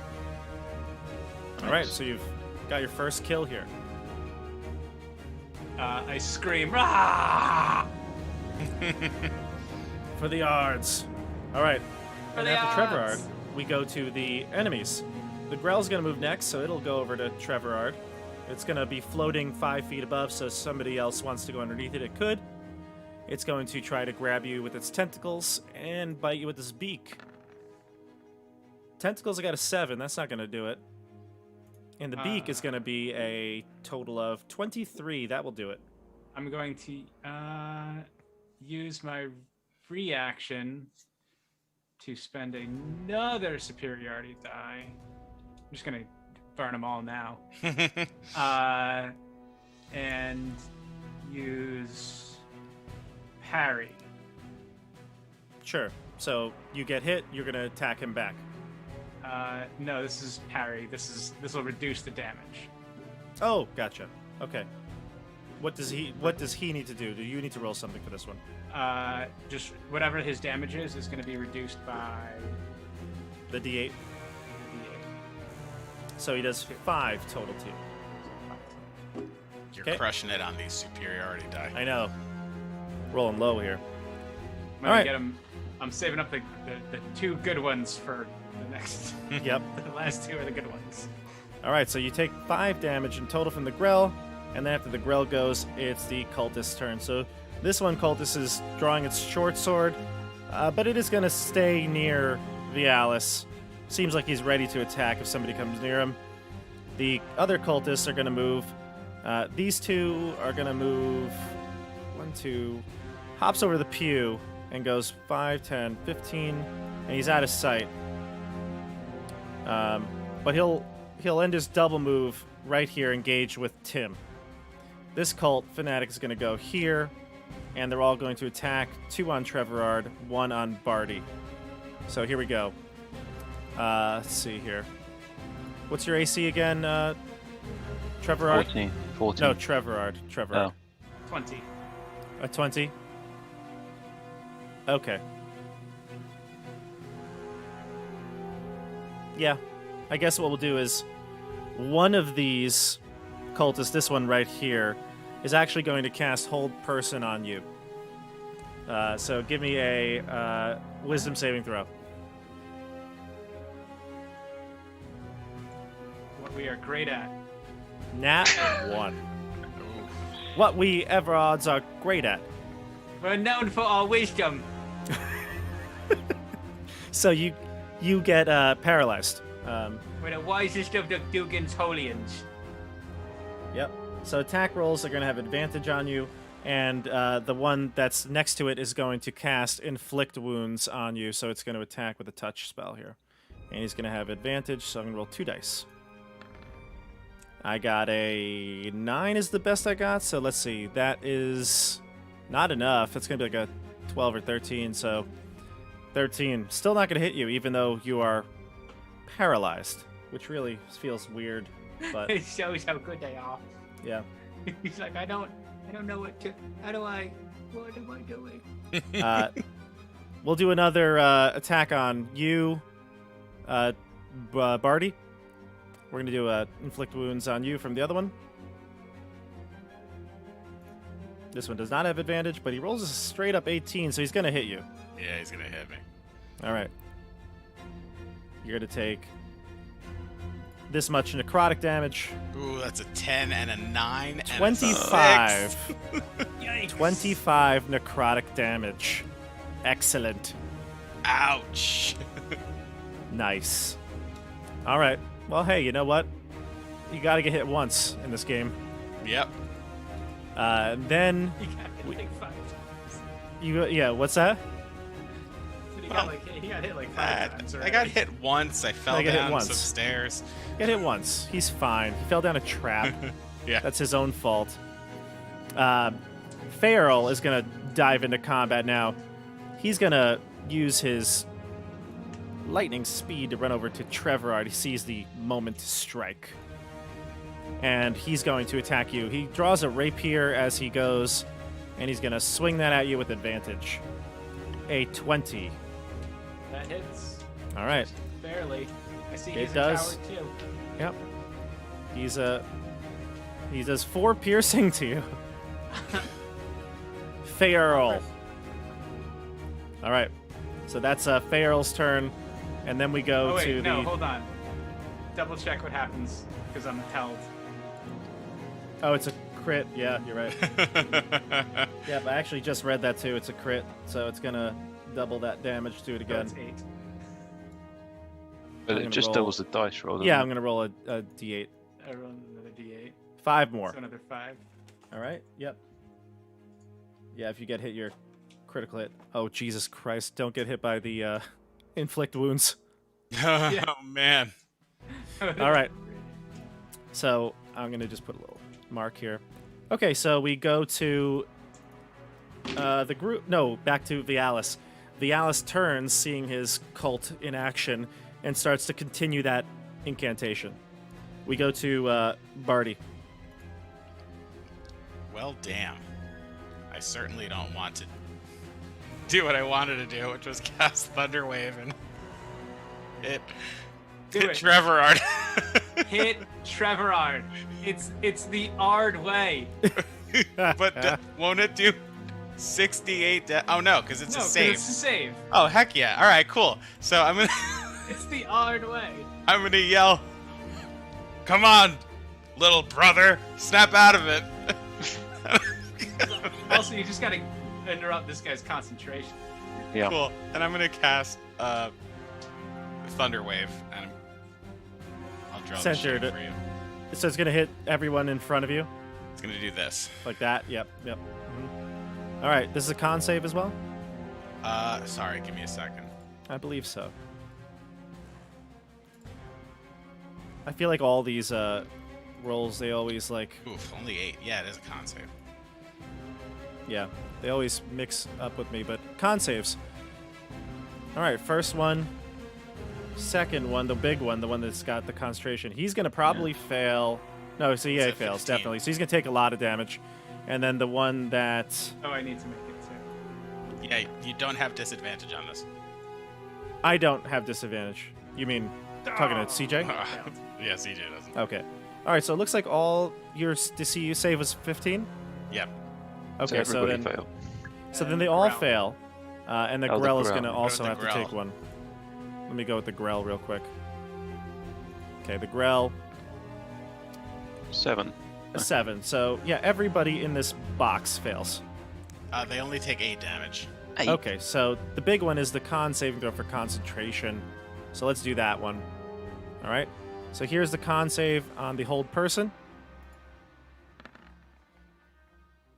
All right, so you've got your first kill here. I scream, "Rah!" For the Ards. All right. For And the after Treverard, Ards. we go to the enemies. The Grell's going to move next, so it'll go over to Treverard. It's going to be floating 5 feet above, so if somebody else wants to go underneath it, it could. It's going to try to grab you with its tentacles and bite you with its beak. Tentacles, I got a 7. That's not going to do it. And the beak is going to be a total of 23. That will do it. I'm going to use my reaction to spend another superiority die. I'm just going to burn them all now. And use parry. Sure. So you get hit, you're going to attack him back. No, this is parry. This will reduce the damage. Oh, gotcha. Okay. What does he need to do? Do you need to roll something for this one? Just whatever his damage is going to be reduced by The D8. the D8. So he does 5 total to you. You're Okay. crushing it on these superiority die. I know. Rolling low here. I'm gonna Alright. get him. I'm saving up the 2 good ones for the next. Yep. The last 2 are the good ones. All right, so you take 5 damage in total from the Grell, and then after the Grell goes, it's the Cultist's turn. So This one cultist is drawing its short sword, but it is going to stay near Vialis. Seems like he's ready to attack if somebody comes near him. The other cultists are going to move. These two are going to move. 1, 2. Hops over the pew and goes 5, 10, 15, and he's out of sight. But he'll end his double move right here, engage with Timm. This cult fanatic is going to go here, and they're all going to attack. 2 on Treverard, 1 on Barty. So here we go. Let's see here. What's your AC again, Treverard? 14. No, Treverard. Oh. 20. A 20? Okay. Yeah. I guess what we'll do is one of these cultists, this one right here, is actually going to cast Hold Person on you. So give me a Wisdom saving throw. What we are great at. Nat 1. What we Everg'Ards are great at. We're known for our wisdom. So you get paralyzed. We're the wisest of the Dugan's Holians. Yep. So attack rolls are going to have advantage on you, and the one that's next to it is going to cast Inflict Wounds on you, so it's going to attack with a touch spell here. And he's going to have advantage, so I'm going to roll 2 dice. I got a 9 is the best I got, so let's see. That is not enough. It's going to be like a 12 or 13, so 13. Still not going to hit you, even though you are paralyzed, which really feels weird, but It shows how good they are. yeah. He's like, I don't know what am I doing? We'll do another attack on you, Barty. We're going to do inflict wounds on you from the other one. This one does not have advantage, but he rolls a straight up 18, so he's going to hit you. Yeah, he's gonna hit me. All right. You're going to take this much necrotic damage. Ooh, that's a 10 and a 9 and 25. Yikes. 25 necrotic damage. Excellent. Ouch. Nice. All right. Well, hey, you know what? You got to get hit once in this game. Yep. Then He got hit like 5 times. yeah. What's that? He got hit like 5 times. I got hit once. I fell I got hit down once. some stairs. Get hit once. He's fine. He fell down a trap. Yeah. That's his own fault. Farrell is gonna dive into combat now. He's gonna use his lightning speed to run over to Treverard. He sees the moment to strike. And he's going to attack you. He draws a rapier as he goes, and he's going to swing that at you with advantage. A 20. That hits. All right. Barely. I see It he's does. a coward too. Yep. He does 4 piercing to you. Farrell. All right. So that's Farrell's turn, and then we go Oh wait, to no, the. hold on. Double check what happens because I'm held. Oh, it's a crit. Yeah, you're right. Yep, I actually just read that too. It's a crit, so it's gonna double that damage. Do it So again. it's 8. But I'm it gonna just roll- doubles the dice roll. doesn't Yeah, it? I'm gonna roll a d8. I roll another D8. 5 more. So another 5. All right. Yep. Yeah, if you get hit, you're critical hit. Oh Jesus Christ! Don't get hit by the inflict wounds. Oh man. All right. So I'm gonna just put a little mark here. Okay, so we go to the group. No, back to Vialis. Vialis turns, seeing his cult in action, and starts to continue that incantation. We go to Barty. Well, damn. I certainly don't want to do what I wanted to do, which was cast Thunderwave and hit Do it. Treverard. Hit Treverard. It's the Ard way. But won't it do 68 oh no, because it's No, a 'cause save. it's a save. Oh heck yeah. Alright, cool. So I'm gonna It's the Ard way. I'm gonna yell, "Come on, little brother, snap out of it." Also, you just gotta interrupt this guy's concentration. Yeah. Cool. And I'm gonna cast Thunder Wave, and I'll draw the shape Centered. for you. So it's gonna hit everyone in front of you, It's gonna do this. like that. Yep. Mhm. All right. This is a con save as well. Sorry, give me a second. I believe so. I feel like all these rolls, they always like, Oof, only 8. Yeah, it is a con save. yeah, they always mix up with me. But con saves. All right. First one. Second one, the big one, the one that's got the concentration. He's gonna probably fail. No, so yeah, he It's a fails 15. definitely. So he's gonna take a lot of damage. And then the one that Oh, I need to make it too. Yeah, you don't have disadvantage on this. I don't have disadvantage. You mean talking to CJ? Yeah, CJ doesn't. Okay. All right. So it looks like all your DC save was 15. Yep. Okay. So everybody then, failed. so then they all Grell. fail, and the Oh, the Grell is Grell. gonna Go also with have the to take Grell. one. Let me go with the Grell real quick. Okay, the Grell 7. a 7. So yeah, everybody in this box fails. They only take 8 damage. 8. Okay, so the big one is the con saving throw for concentration. So let's do that one. All right. So here's the con save on the hold person.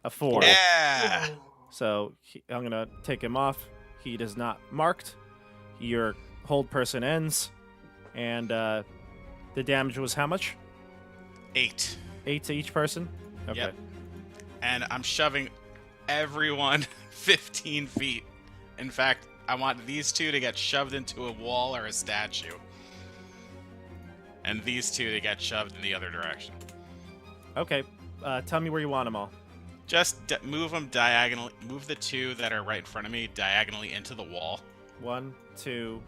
A 4. Yeah. So I'm gonna take him off. He is not marked. Your hold person ends, and the damage was how much? 8. 8 to each person. Okay. Yep. And I'm shoving everyone 15 feet. In fact, I want these two to get shoved into a wall or a statue. And these two to get shoved in the other direction. Okay. Tell me where you want them all. Just move them diagonally. Move the two that are right in front of me diagonally into the wall. 1, 2,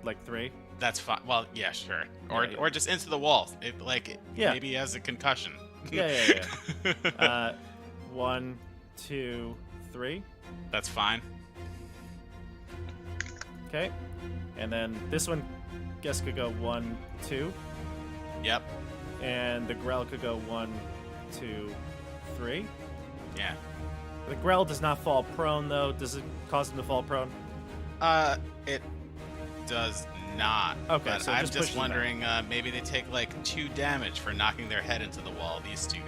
like 3. That's fine. Well, yeah, sure. Or Yeah, yeah. or just into the wall. Yeah. Maybe he has a concussion. Yeah. 1, 2, 3. That's fine. Okay. And then this one, guess could go 1, 2, Yep. and the Grell could go 1, 2, 3. Yeah. The Grell does not fall prone, though. Does it cause him to fall prone? It does not. Okay, but so I'm just just push them wondering, maybe they take like 2 damage for knocking their head into the wall. These two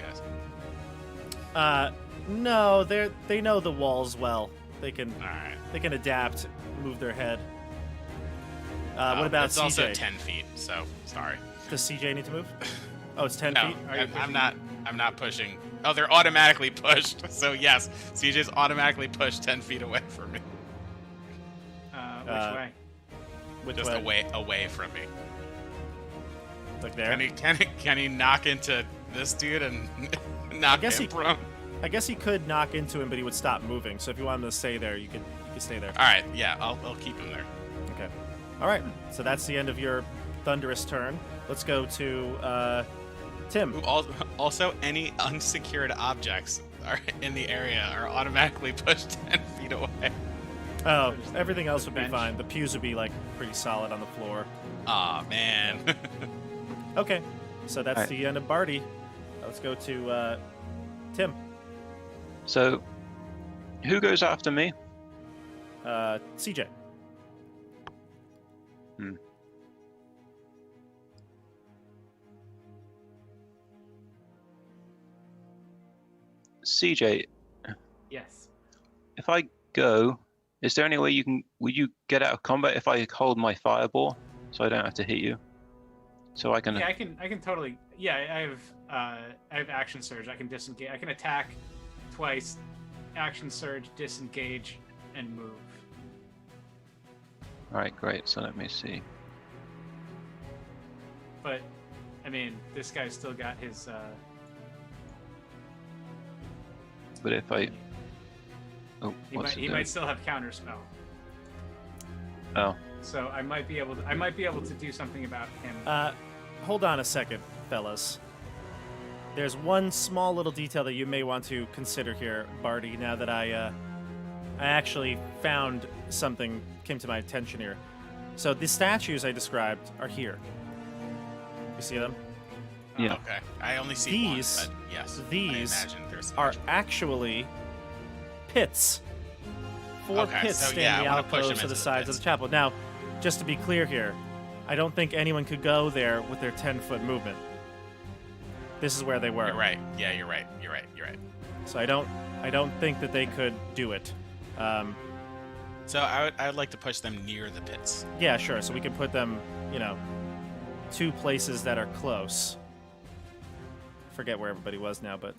guys. No, they know the walls well. They can All right. adapt, move their head. What about it's CJ? also 10 feet, so sorry. Does CJ need to move? Oh, it's 10 No, feet. Are you I'm pushing? not pushing. Oh, they're automatically pushed. So yes, CJ's automatically pushed 10 feet away from me. Which way? Which Just way? away from me. Like there. Can he knock into this dude and knock guess him prone? I guess he could knock into him, but he would stop moving. So if you want him to stay there, you could stay there. All right, yeah, I'll keep him there. Okay. All right. So that's the end of your thunderous turn. Let's go to Timm. Ooh, also, any unsecured objects in the area are automatically pushed 10 feet away. Oh, everything else would be Bench. fine. The pews would be like pretty solid on the floor. Aw, man. Okay. So that's Alright. the end of Barty. Let's go to Timm. So, who goes after me? CJ. CJ, Yes. if I go, is there any way will you get out of combat if I hold my fireball so I don't have to hit you? So I can. Yeah, I can totally. Yeah, I have action surge. I can disengage. I can attack twice, action surge, disengage, and move. Alright, great. So let me see. But I mean, this guy's still got his. But if I. Oh, He what's might it he do? might still have counterspell. Oh, So I might be able to do something about him. Hold on a second, fellas. There's one small little detail that you may want to consider here, Barty, now that I actually found something came to my attention here. So the statues I described are here. You see them? yeah. Okay. I only see These- one, but yes. these I imagine there's Are actually pits. Four Okay, pits so stand yeah, in the I wanna push alcoves them to the into the sides of pits. the chapel. Now, just to be clear here, I don't think anyone could go there with their 10-foot movement. This is where they were. You're right. Yeah, you're right. You're right. You're right. So I don't think that they could do it. So I would like to push them near the pits. Yeah, sure. So we can put them, two places that are close. Forget where everybody was now, but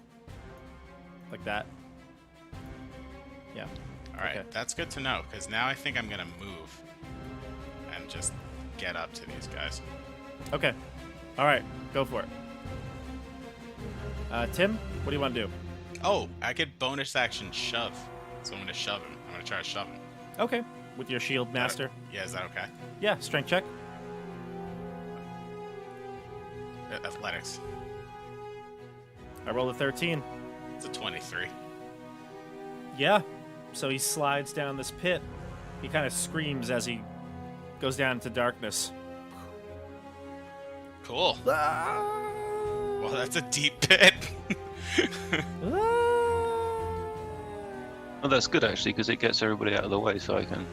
like that. Yeah. All right, Okay. that's good to know, because now I think I'm going to move and just get up to these guys. Okay. All right. Go for it. Tim, what do you want to do? Oh, I could bonus action shove. So I'm going to shove him. I'm going to try to shove him. Okay. With your shield master. Yeah, is that okay? Yeah, strength check. Athletics. I rolled a 13. It's a 23. Yeah. So he slides down this pit. He kind of screams as he goes down into darkness. Cool. Well, that's a deep pit. Well, that's good actually, because it gets everybody out of the way, so I can.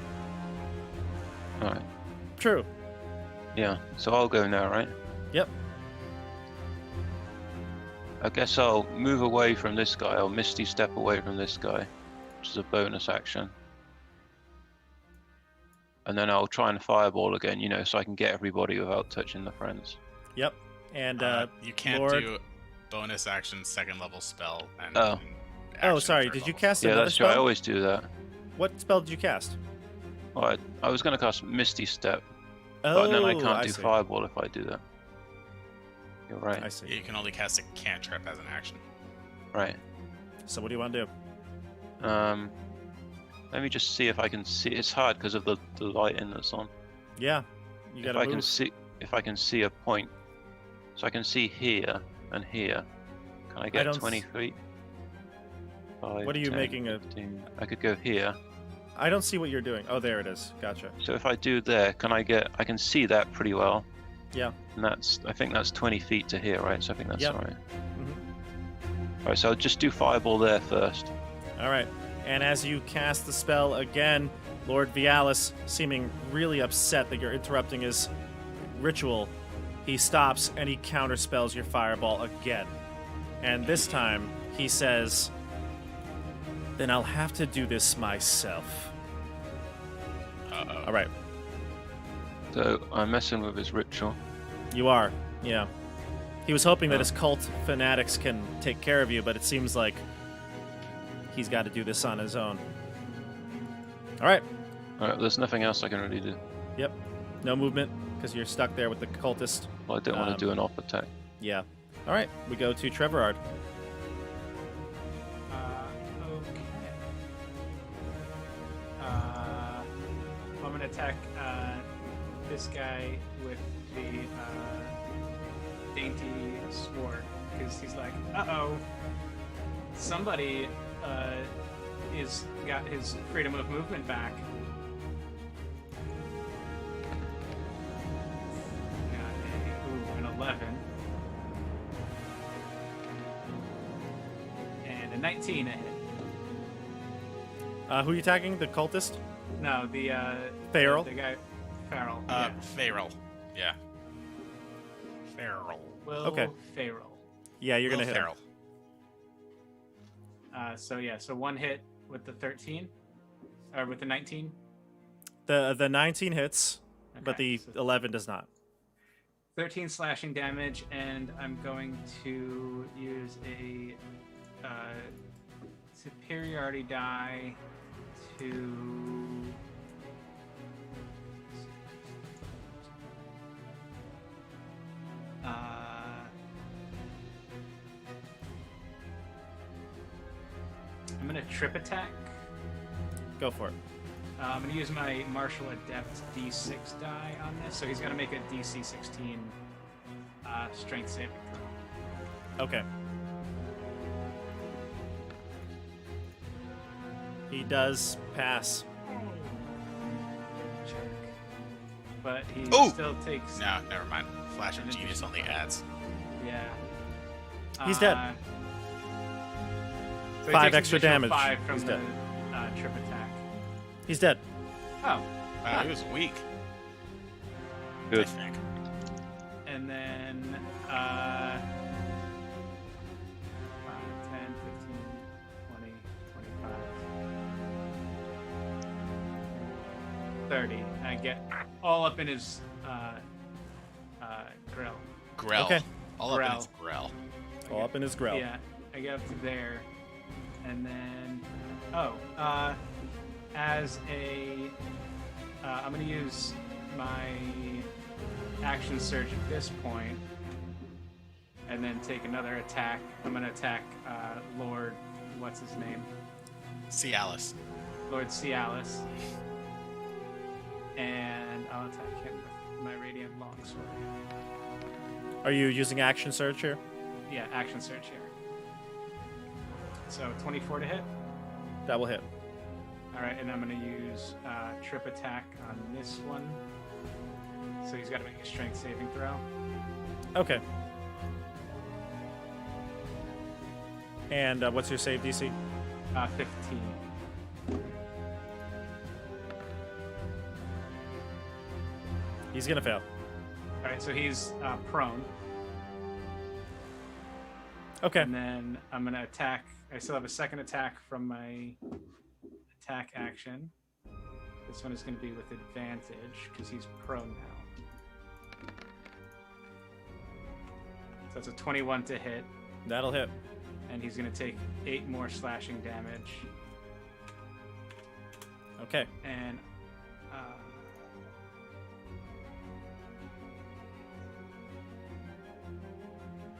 All right. True. Yeah. So I'll go now, right? Yep. I guess I'll move away from this guy. I'll misty step away from this guy, which is a bonus action. And then I'll try and fireball again, so I can get everybody without touching the friends. Yep. And you can't Lord... do bonus action second level spell. And Oh. Oh, sorry. Did you cast Yeah, another that's true. spell? I always do that. What spell did you cast? Well, I was going to cast Misty Step, Oh, but then I can't do see. Fireball if I do that. You're right. I see. You can only cast a cantrip as an action. Right. So what do you want to do? Let me just see if I can see. It's hard because of the lighting that's on. Yeah. You If gotta I move. if I can see a point, so I can see here and here. Can I get don't 20 feet? 5, What are you 10, making a- 15. I could go here. I don't see what you're doing. Oh, there it is. Gotcha. So if I do there, I can see that pretty well. Yeah. And I think that's 20 feet to here, right? So I think that's Yep. all right. Mhm. All right, so I'll just do Fireball there first. All right. And as you cast the spell again, Lord Vialis, seeming really upset that you're interrupting his ritual, he stops and he counterspells your fireball again. And this time, he says, "Then I'll have to do this myself." Uh-oh. All right. So I'm messing with his ritual. You are. Yeah. He was hoping that Oh. his cult fanatics can take care of you, but it seems like he's got to do this on his own. All right. All right, there's nothing else I can really do. Yep. No movement because you're stuck there with the cultist. Well, I don't want to do an off attack. Yeah. All right. We go to Treverard. Okay. I'm gonna attack this guy with the dainty sword because he's like, uh-oh, somebody is got his freedom of movement back. Got an 11 and a 19 to hit. Who are you attacking? The cultist? No, the Feral? the guy, Feral. Yeah. Feral. Yeah. Feral. Will okay. Feral. Yeah, you're going to Will hit him. Feral. So one hit with the 13, or with the 19. The 19 hits, but Okay, the so 11 does not. 13 slashing damage, and I'm going to use a superiority die to. I'm gonna trip attack. Go for it. I'm gonna use my martial adept D6 die on this, so he's gonna make a DC 16 strength saving throw. Okay. He does pass. Check. But he Ooh! still takes. No, never mind. Flash of An Genius only adds. Yeah. He's dead. So he 5 takes extra additional damage. 5 from He's the dead. trip attack. He's dead. Oh, Wow, he was weak. I Good. think. and then 5, 10, 15, 20, 25, 30. I get all up in his grill. Grell. Okay. All up in Grell. his grell. All up in his grill. Yeah, I get up to there, and then as a I'm gonna use my action surge at this point, and then take another attack. I'm gonna attack Lord, what's his name? Cialis. Lord Cialis, and I'll attack him with my radiant longsword. Are you using action surge here? Yeah, action surge here. So 24 to hit. That will hit. All right, and I'm going to use trip attack on this one. So he's got to make a strength saving throw. Okay. And what's your save DC? 15. He's gonna fail. All right, so he's prone. Okay. And then I'm going to attack. I still have a second attack from my attack action. This one is going to be with advantage because he's prone now. So that's a 21 to hit, That'll hit. and he's going to take 8 more slashing damage. Okay. And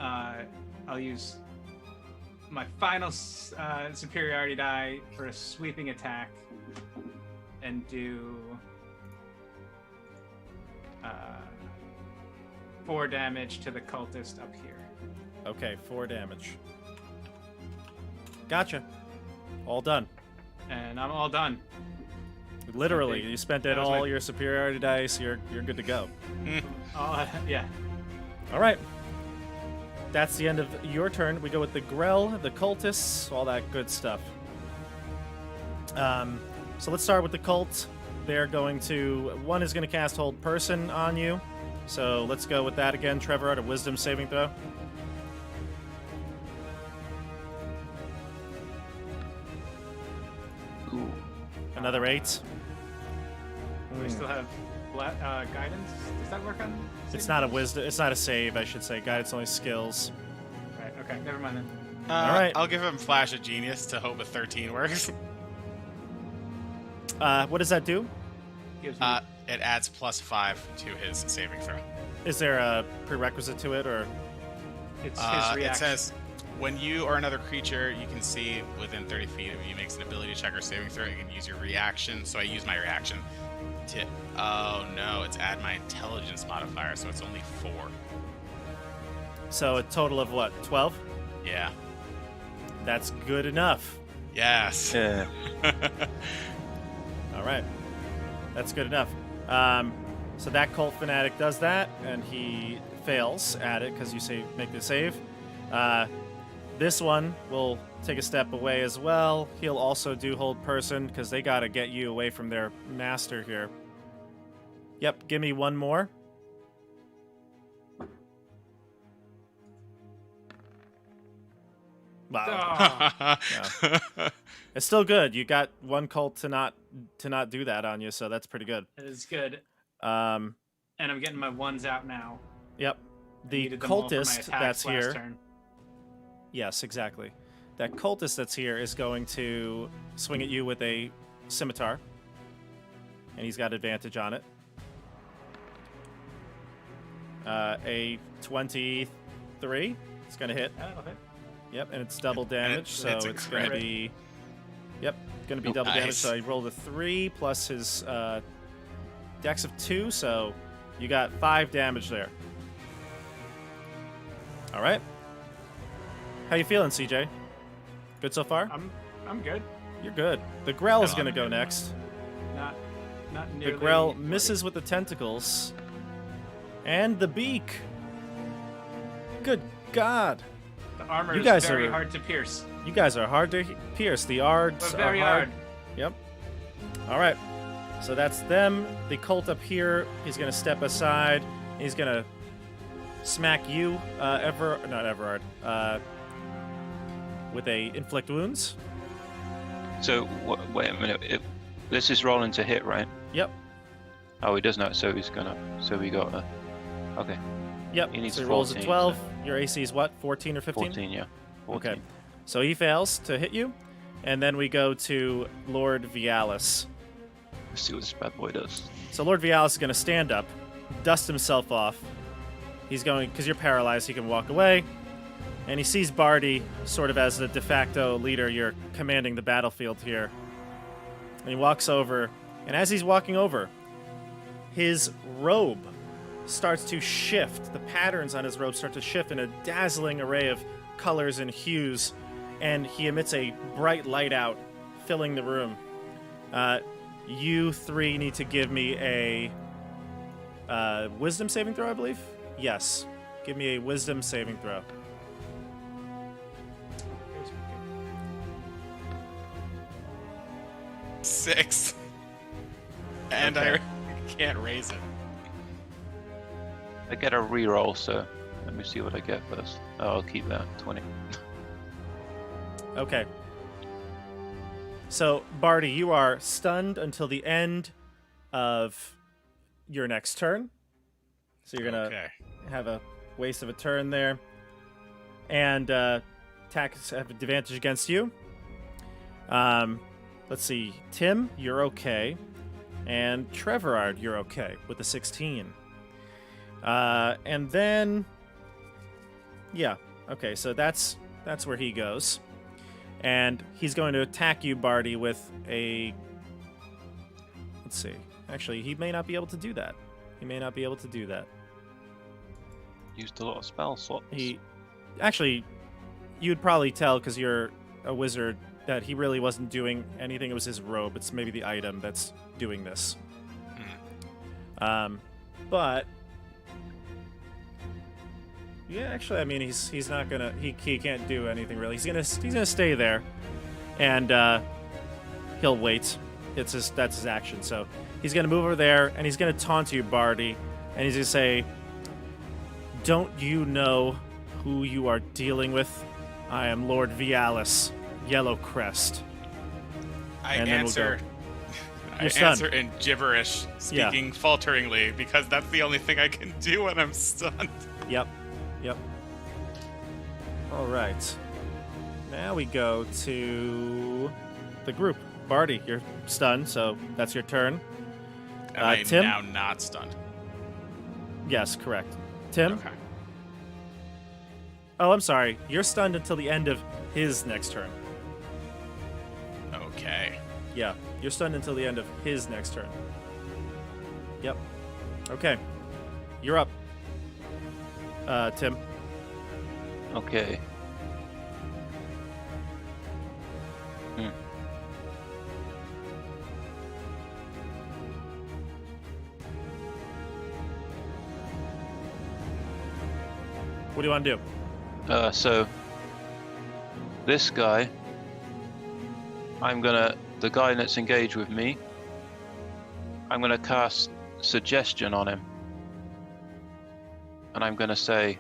I'll use my final superiority die for a sweeping attack and do 4 damage to the cultist up here. Okay, 4 damage. Gotcha. All done. And I'm all done. Literally, Okay. you spent That it was all my- your superiority dice. You're good to go. Yeah. All right. That's the end of your turn. We go with the Grell, the cultists, all that good stuff. So let's start with the cult. They're going to... One is going to cast Hold Person on you. So let's go with that again. Treverard, a Wisdom saving throw. Ooh. Another 8. We still have guidance. Does that work on? It's saving not a throws? wisdom. It's not a save, I should say. Guidance only skills. Right. Okay. Never mind then. All right. I'll give him Flash of Genius to hope a 13 works. What does that do? Gives me It adds +5 to his saving throw. Is there a prerequisite to it, or it's his reaction. It says, when you or another creature you can see within 30 feet of you makes an ability check or saving throw, you can use your reaction. So I use my reaction to... Oh no, it's add my intelligence modifier, so it's only 4. so a total of what? 12? Yeah. That's good enough. Yes. Yeah. All right, that's good enough. So that cult fanatic does that, and he fails at it because you say make the save. This one will take a step away as well. He'll also do Hold Person because they got to get you away from their master here. Yep, give me one more. Wow. Oh, It's still good. You got one cult to not do that on you, so that's pretty good. that is good. Um, And I'm getting my ones out now. yep. I The needed them all for my cultist attacks that's last here. turn. Yes, exactly. That cultist that's here is going to swing at you with a scimitar, and he's got advantage on it. A 23. It's gonna hit. That'll hit. Yep, and it's double damage, so it's a it's gonna crit. be. Yep, gonna be Oh, double damage. nice. So I rolled a 3 plus his dex of 2, so you got 5 damage there. All right. How you feeling, CJ? Good so far? I'm good. You're good. The Grell is Come gonna on. go next. Not The nearly. Grell ready. misses with the tentacles, and the beak. Good God! The armor You is guys very are- hard to pierce. You guys are hard to pierce. The Ards But are very hard. hard. Yep. All right. So that's them. The cult up here, he's going to step aside. He's going to smack you, not Everg'Ard, with a inflict wounds. So, wait a minute. This is rolling to hit, right? Yep. Oh, he does not, so he's gonna... So we got a... Okay. Yep. He needs so he rolls a 14, 12. so- Your AC is what? 14 or 15? 14, yeah. 14. Okay. So he fails to hit you. And then we go to Lord Vialis. Let's see what this bad boy does. So Lord Vialis is going to stand up, dust himself off. He's going, because you're paralyzed, he can walk away. And he sees Barty sort of as the de facto leader. You're commanding the battlefield here. And he walks over. And as he's walking over, his robe starts to shift. The patterns on his robe start to shift in a dazzling array of colors and hues. And he emits a bright light out, filling the room. You three need to give me a wisdom saving throw, I believe? Yes. Give me a wisdom saving throw. 6. And Okay. I can't raise it. I get a reroll, so let me see what I get first. Oh, I'll keep that. 20. Okay. So, Barty, you are stunned until the end of your next turn. So you're going to Okay. have a waste of a turn there. And attacks have advantage against you. Let's see. Timm, you're okay. And Treverard, you're okay with a 16. And then... Yeah. Okay, so that's where he goes. And he's going to attack you, Barty, with a... Let's see. Actually, he may not be able to do that. He may not be able to do that. Used a lot of spell slots. Actually, you'd probably tell, because you're a wizard, that he really wasn't doing anything. It was his robe. It's maybe the item that's doing this. But... Yeah, actually, I mean, he's not gonna... He can't do anything, really. He's gonna stay there. And, he'll wait. That's his action. So, he's gonna move over there, and he's gonna taunt you, Barty. And he's gonna say... Don't you know who you are dealing with? I am Lord Vialis, Yellowcrest. I And then we'll answer. I You're stunned. answer in gibberish, speaking falteringly, because that's the only thing I can do when I'm stunned. Yep. All right. Now we go to the group. Barty, you're stunned, so that's your turn. Am I Timm? now not stunned? Yes, correct. Timm? Okay. Oh, I'm sorry. You're stunned until the end of his next turn. Okay. Yeah, you're stunned until the end of his next turn. Yep. Okay. You're up. Timm. Okay. What do you want to do? So this guy, the guy that's engaged with me, I'm gonna cast suggestion on him. And I'm gonna say,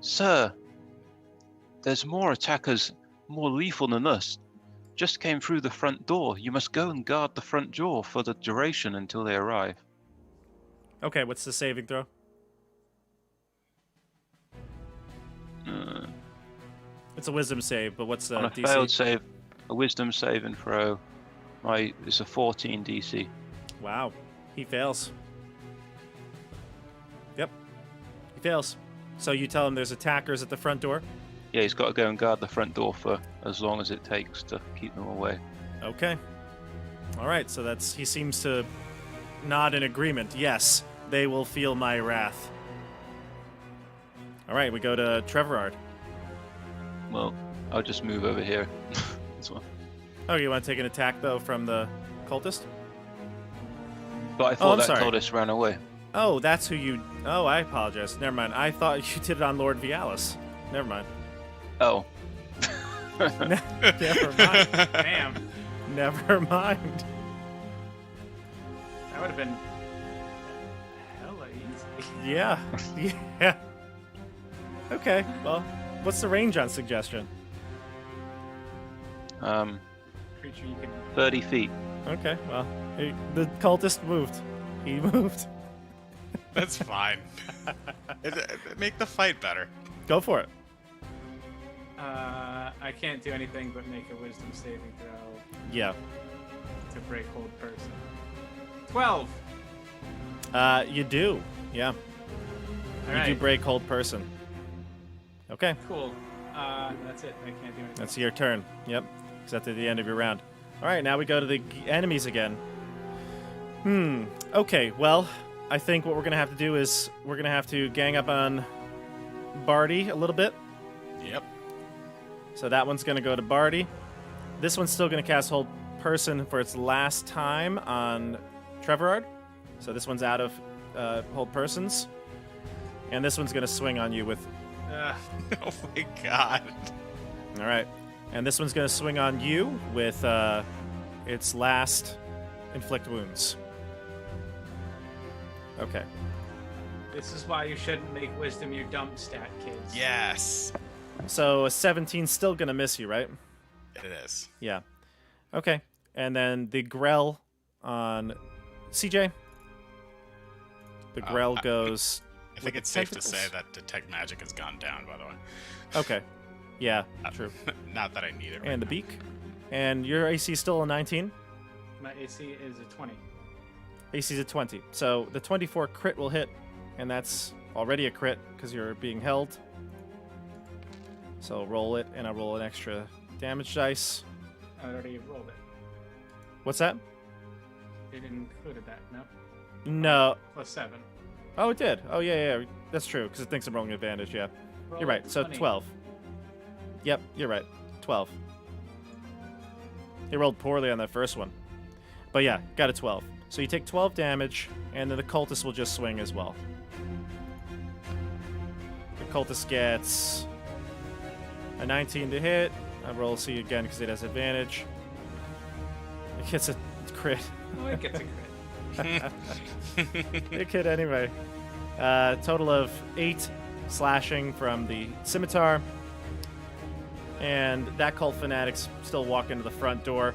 Sir, there's more attackers more lethal than us. Just came through the front door. You must go and guard the front door for the duration until they arrive. Okay, what's the saving throw? It's a wisdom save, but what's the On a DC? failed save, a wisdom save and throw, it's a 14 DC. Wow. He fails. Yep. He fails. So you tell him there's attackers at the front door? Yeah, he's got to go and guard the front door for as long as it takes to keep them away. Okay. All right, so he seems to nod in agreement. Yes, they will feel my wrath. All right, we go to Treverard. Well, I'll just move over here. This one. Oh, you want to take an attack, though, from the cultist? But I thought I'm that sorry. cultist ran away. Oh, that's who you... Oh, I apologize. Never mind. I thought you did it on Lord Vialis. Never mind. Oh. Never mind. Damn. Never mind. That would have been hella easy. Yeah. Yeah. Okay, well, what's the range on suggestion? Creature you can. 30 feet. Okay, well, the cultist moved. He moved. That's fine. Make the fight better. Go for it. I can't do anything but make a wisdom saving throw Yeah. to break hold person. 12. You do. Yeah. All You right. do break hold person. Okay, Cool. That's it. I can't do anything. that's your turn. Yep. Except at the end of your round. All right, now we go to the enemies again. Okay, well, I think what we're going to have to do is we're going to have to gang up on Barty a little bit. Yep. So that one's going to go to Barty. This one's still going to cast Hold Person for its last time on Treverard. So this one's out of Hold Persons. And this one's going to swing on you with... Oh my god. All right. And this one's going to swing on you with its last Inflict Wounds. Okay. This is why you shouldn't make wisdom your dump stat, kids. Yes. So a 17's still going to miss you, right? It is. Yeah. Okay. And then the Grell on CJ. The Grell goes... I think with it's safe to tentacles. say that Detect Magic has gone down, by the way. Okay. Yeah, true. Not that I need it right And the now. beak. And your AC is still a 19. My AC is a 20. AC is a 20. So the 24 crit will hit, and that's already a crit because you're being held. So roll it, and I'll roll an extra damage dice. I already rolled it. What's that? It included that, no? No. Plus 7. Oh, it did. Oh, yeah. That's true, because it thinks I'm rolling advantage, yeah. Roll You're right. So 20. 12. Yep, you're right. 12. He rolled poorly on that first one. But yeah, got a 12. So you take 12 damage, and then the cultist will just swing as well. The cultist gets a 19 to hit. I roll C again because it has advantage. It gets a crit. Oh, it gets a crit. It could anyway. Total of 8 slashing from the scimitar. And that cult fanatic's still walking to the front door.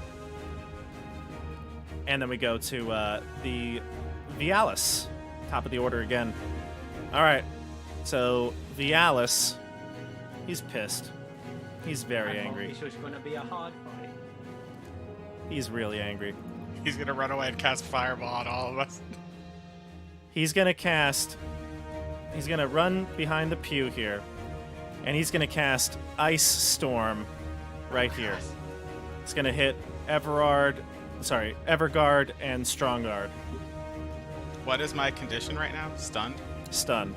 And then we go to the Vialis, top of the order again. All right, so Vialis, he's pissed. He's very angry. This was going to be a hard fight. He's really angry. He's gonna run away and cast Fireball on all of us. He's gonna run behind the pew here, and he's gonna cast Ice Storm right here. It's gonna hit Everg'Ard and Strongguard. What is my condition right now? Stunned? Stunned.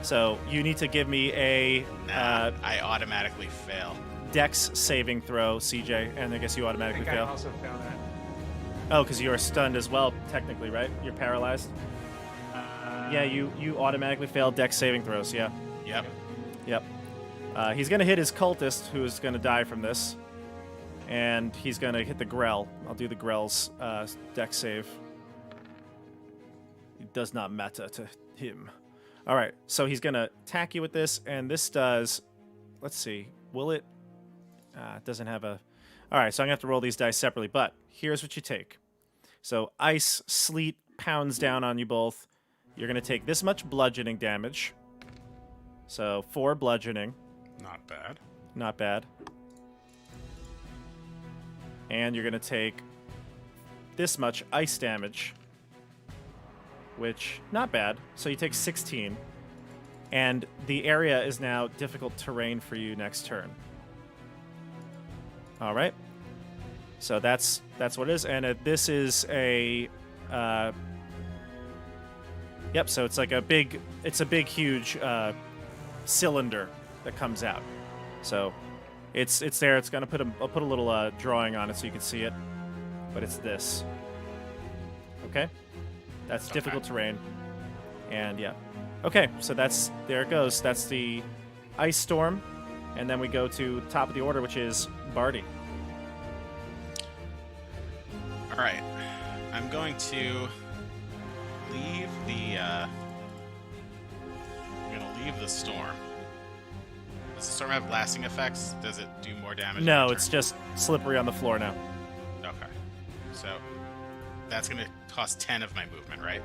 So you need to give me a Nah, I automatically fail. Dex saving throw, CJ, and I guess you I automatically think I fail. also failed that. Oh, because you are stunned as well, technically, right? You're paralyzed. Yeah, you automatically fail Dex saving throws. Yeah. Yep. Yep. He's gonna hit his cultist, who is gonna die from this, and he's gonna hit the Grell. I'll do the Grell's Dex save. It does not matter to him. All right, so he's gonna attack you with this, and this does. Let's see. Will it? It doesn't have a. All right, so I'm gonna have to roll these dice separately. But here's what you take. So ice sleet pounds down on you both. You're gonna take this much bludgeoning damage. So 4 bludgeoning. Not bad. Not bad. And you're going to take this much ice damage, which, not bad. So you take 16. And the area is now difficult terrain for you next turn. All right. So that's what it is. And this is a... yep, so it's like a big, huge cylinder that comes out. So it's there. It's gonna I'll put a little drawing on it so you can see it. But it's this. Okay? That's difficult terrain. And yeah. Okay, so there it goes. That's the Ice Storm. And then we go to top of the order, which is Barty. right. I'm going to leave the. I'm gonna leave the storm. Does the storm have lasting effects? Does it do more damage? No, every it's turn? just slippery on the floor now. Okay. So that's gonna cost 10 of my movement, right?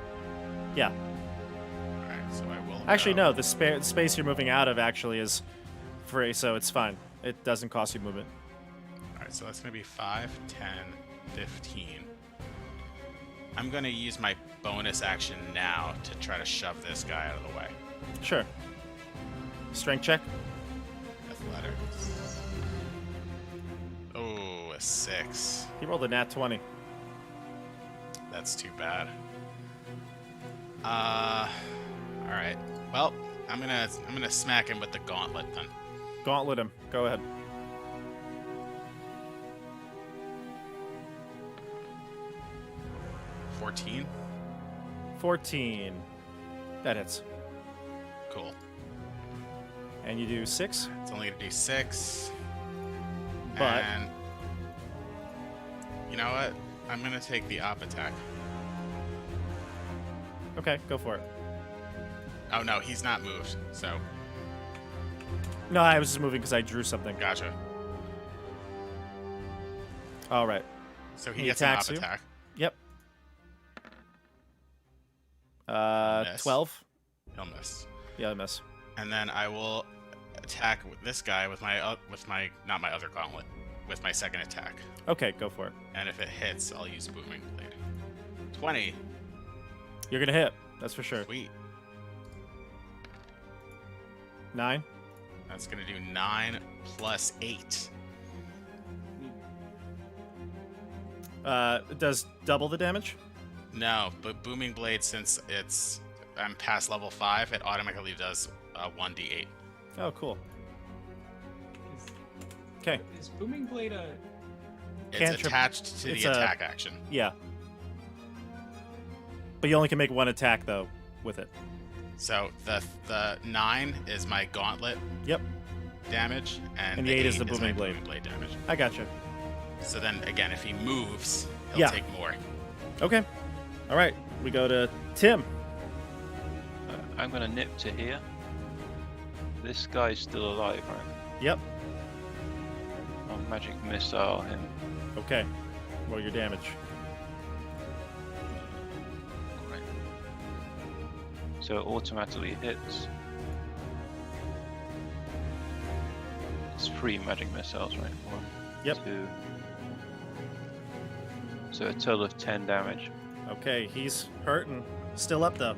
Yeah. All right. So I will. Actually, go- no. The space you're moving out of actually is free, so it's fine. It doesn't cost you movement. All right. So that's gonna be 5, 10, 15. I'm gonna use my bonus action now to try to shove this guy out of the way. Sure. Strength check. Athletics. Oh, a 6. He rolled a nat 20. That's too bad. All right. Well, I'm gonna smack him with the gauntlet then. Gauntlet him. Go ahead. 14. 14. That hits. Cool. And you do 6. It's only gonna do 6. But- And you know what? I'm gonna take the op attack. Okay, go for it. Oh no, he's not moved. So No, I was just moving because I drew something. gotcha. All right. So he He gets an op attacks you? attack. Yep. Miss. 12. He'll miss. Yeah, I miss. And then I will attack with this guy with my not my other gauntlet, with my second attack. Okay, go for it. And if it hits, I'll use booming blade. 20. You're gonna hit. That's for sure. Sweet. 9. That's gonna do 9 plus 8. It does double the damage. No, but booming blade, since I'm past level 5, it automatically does 1d8. Oh, cool. Okay. Is Booming Blade a... It's Cantrip- attached to it's the a- attack action. Yeah. But you only can make one attack though with it. So the 9 is my gauntlet Yep. damage, and the 8 is the my booming blade. booming blade damage. I gotcha. So then again, if he moves, he'll Yeah. take more. Okay. All right. We go to Tim. I'm gonna nip to here. This guy's still alive, right? Yep. I'll magic missile him. Okay. Roll your damage. Right. So it automatically hits. It's 3 magic missiles, right? 1, Yep. 2. So a total of 10 damage. Okay. He's hurting. Still up though.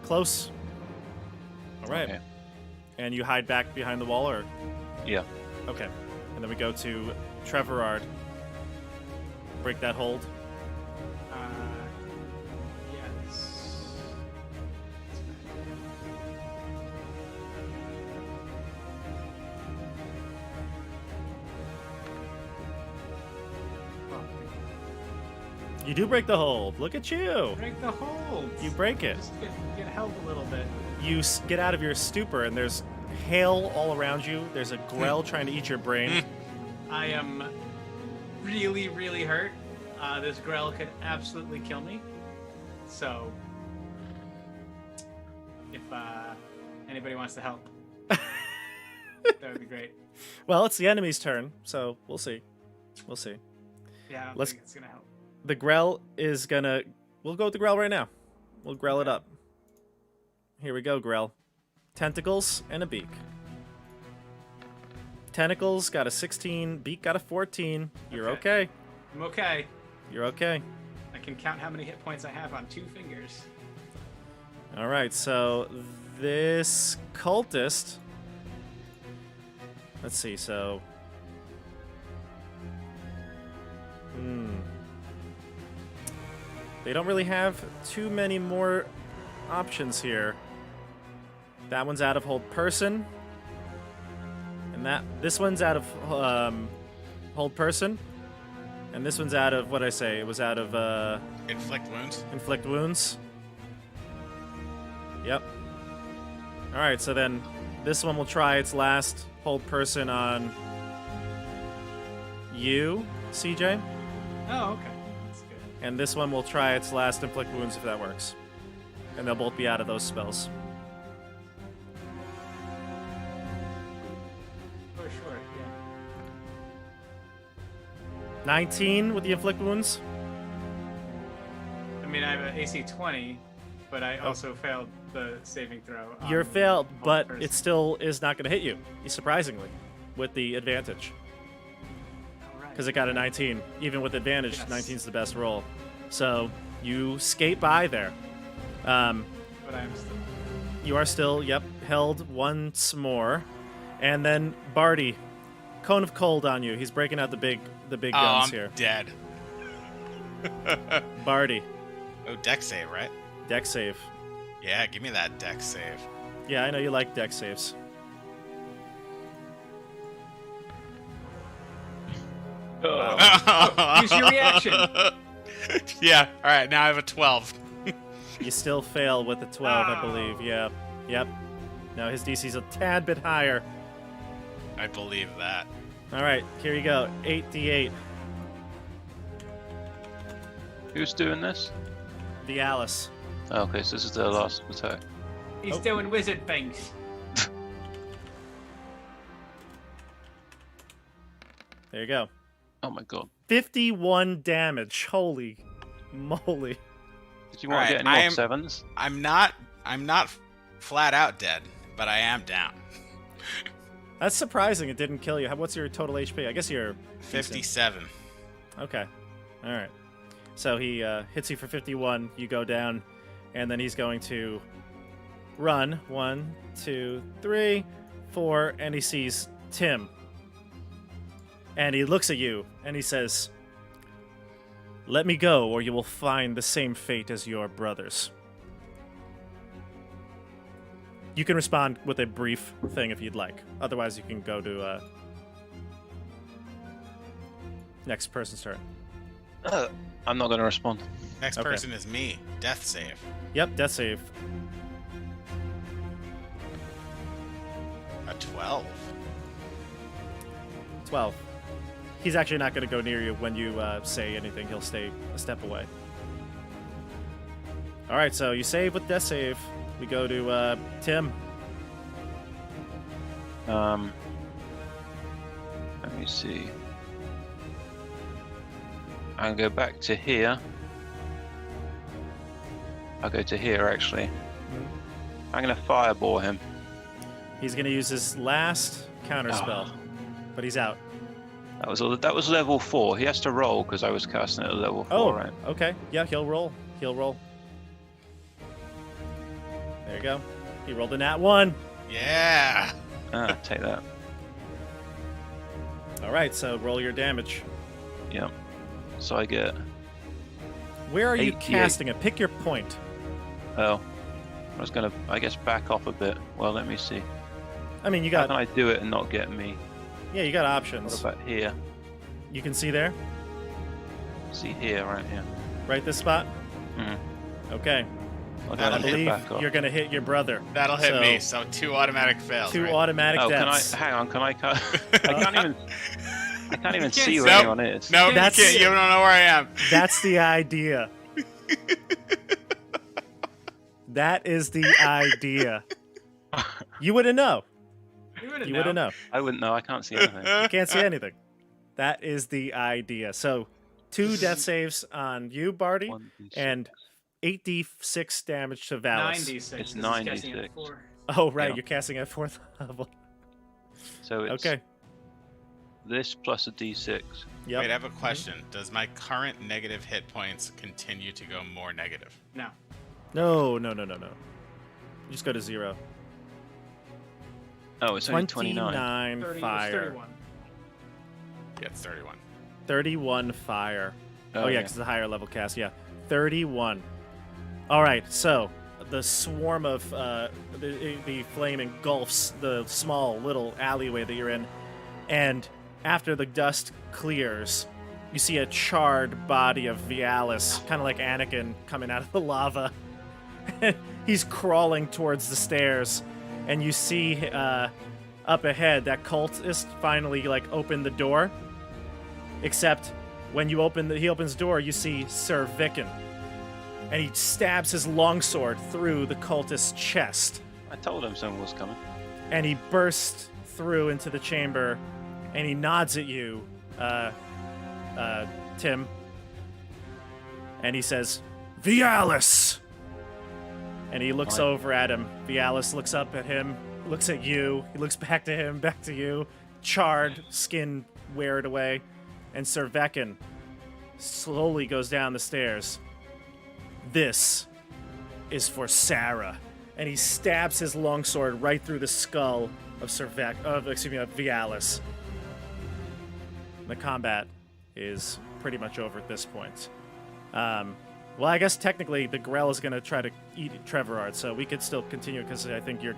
Close. All right. Okay. And you hide back behind the wall, or Yeah. okay. And then we go to Treverard. Break that hold. Yes. You do break the hold. Look at you. Break the hold. You break it. Just get held a little bit. You get out of your stupor, and there's hail all around you. There's a grell trying to eat your brain. I am really, really hurt. This Grell could absolutely kill me. So, if anybody wants to help, that would be great. Well, it's the enemy's turn, so we'll see. We'll see. Yeah, I don't Let's- think it's gonna help. The grell is gonna. We'll go with the grell right now. We'll grell it up. Here we go, grell. Tentacles and a beak. Tentacles got a 16. Beak got a 14. You're okay. I'm okay. You're okay. I can count how many hit points I have on 2 fingers. All right, so this cultist. Let's see, so. They don't really have too many more options here. That one's out of hold person. And this one's out of hold person. And this one's out of, what did I say? It was out of Inflict wounds. inflict wounds. Yep. All right, so then this one will try its last hold person on you, CJ. Oh, okay. and this one will try its last inflict wounds if that works. And they'll both be out of those spells. For sure, yeah. 19 with the inflict wounds. I mean, I have an AC 20, but I also failed the saving throw. You're failed, on but first. it still is not going to hit you, surprisingly, with the advantage. Because it got a 19. Even with advantage, Yes. 19 is the best roll. So you skate by there. But I'm still. You are still, held once more. And then Barty, cone of cold on you. He's breaking out the big guns I'm here. dead. Barty, Oh, deck save, right? deck save. Yeah, give me that deck save. Yeah, I know you like deck saves. Use your reaction. Yeah, alright, now I have a 12. You still fail with the 12, I believe. Yeah. Yep. Now his DC's a tad bit higher. I believe that. All right, here you go. 8d8. Who's doing this? The Alice. Oh, okay, so this is the last attack. He's Oh. doing wizard things. There you go. Oh my god. 51 damage. Holy moly. Did you want Alright, to get any more sevens? I'm not flat out dead, but I am down. That's surprising it didn't kill you. What's your total HP? I guess you're decent. 57. Okay. All right. So he hits you for 51. You go down, and then he's going to run. 1, 2, 3, 4, and he sees Timm. And he looks at you, and he says, "Let me go, or you will find the same fate as your brothers." You can respond with a brief thing if you'd like. Otherwise, you can go to next person's turn. I'm not going to respond. Next Okay. person is me. Death save. Yep, death save. A 12. 12. He's actually not going to go near you when you say anything. He'll stay a step away. All right, so you save with death save. We go to Timm. Let me see. I'll go back to here. I'll go to here, actually. I'm going to fireball him. He's going to use his last counter spell, but he's out. That was level 4. He has to roll because I was casting it at level 4, Oh, right? okay. Yeah, he'll roll. He'll roll. There you go. He rolled a nat 1. Yeah. Take that. All right, so roll your damage. Yep. So I get... Where are you 88. casting it? Pick your point. Oh. I was going to, I guess, back off a bit. Well, let me see. I mean, you How got can I do it and not get me? yeah, you got What options. about here? You can see there, See here, right here. right this spot. Mm. Okay. I'll That'll I hit believe back off. you're gonna hit your brother. That'll hit So, me, so 2 automatic fails. 2 right? automatic Oh, deaths. hang on, can I cut? I can't even. I can't even see where Nope. anyone is. No, That's- you can't. You don't know where I am. That's the idea. That is the idea. You wouldn't know. You wouldn't You know. wouldn't know. I wouldn't know. I can't see anything. You can't see anything. That is the idea. So, 2 death saves on you, Barty, 1d6. and 8d6 damage to Valis. 96. It's This is casting at 96. 4. Oh, right. Yeah. You're casting at 4th level. So it's Okay. this plus a d6. Yep. Wait, I have a question. Does my current negative hit points continue to go more negative? No. No. Just go to 0. Oh, it's only 29. 29 30, fire. 31. Yeah, it's 31. 31 fire. Oh, yeah, yeah. because it's a higher level cast. Yeah. 31. All right, so the swarm of the flame engulfs the small little alleyway that you're in, and after the dust clears, you see a charred body of Vialis, kind of like Anakin coming out of the lava. He's crawling towards the stairs, and you see up ahead that cultist finally like opened the door, except When he opens the door, you see Sir Vicken, and he stabs his longsword through the cultist's chest, I told him someone was coming. and he bursts through into the chamber, and he nods at you, Timm, and he says, Vialis! And he looks What? over at him. Vialis looks up at him, looks at you, he looks back to him, back to you, charred, skin weared away, and Sir Vicken slowly goes down the stairs. This is for Sarah. And he stabs his longsword right through the skull of of Vialis. The combat is pretty much over at this point. Well, I guess technically the Grell is going to try to eat Treverard, so we could still continue because I think you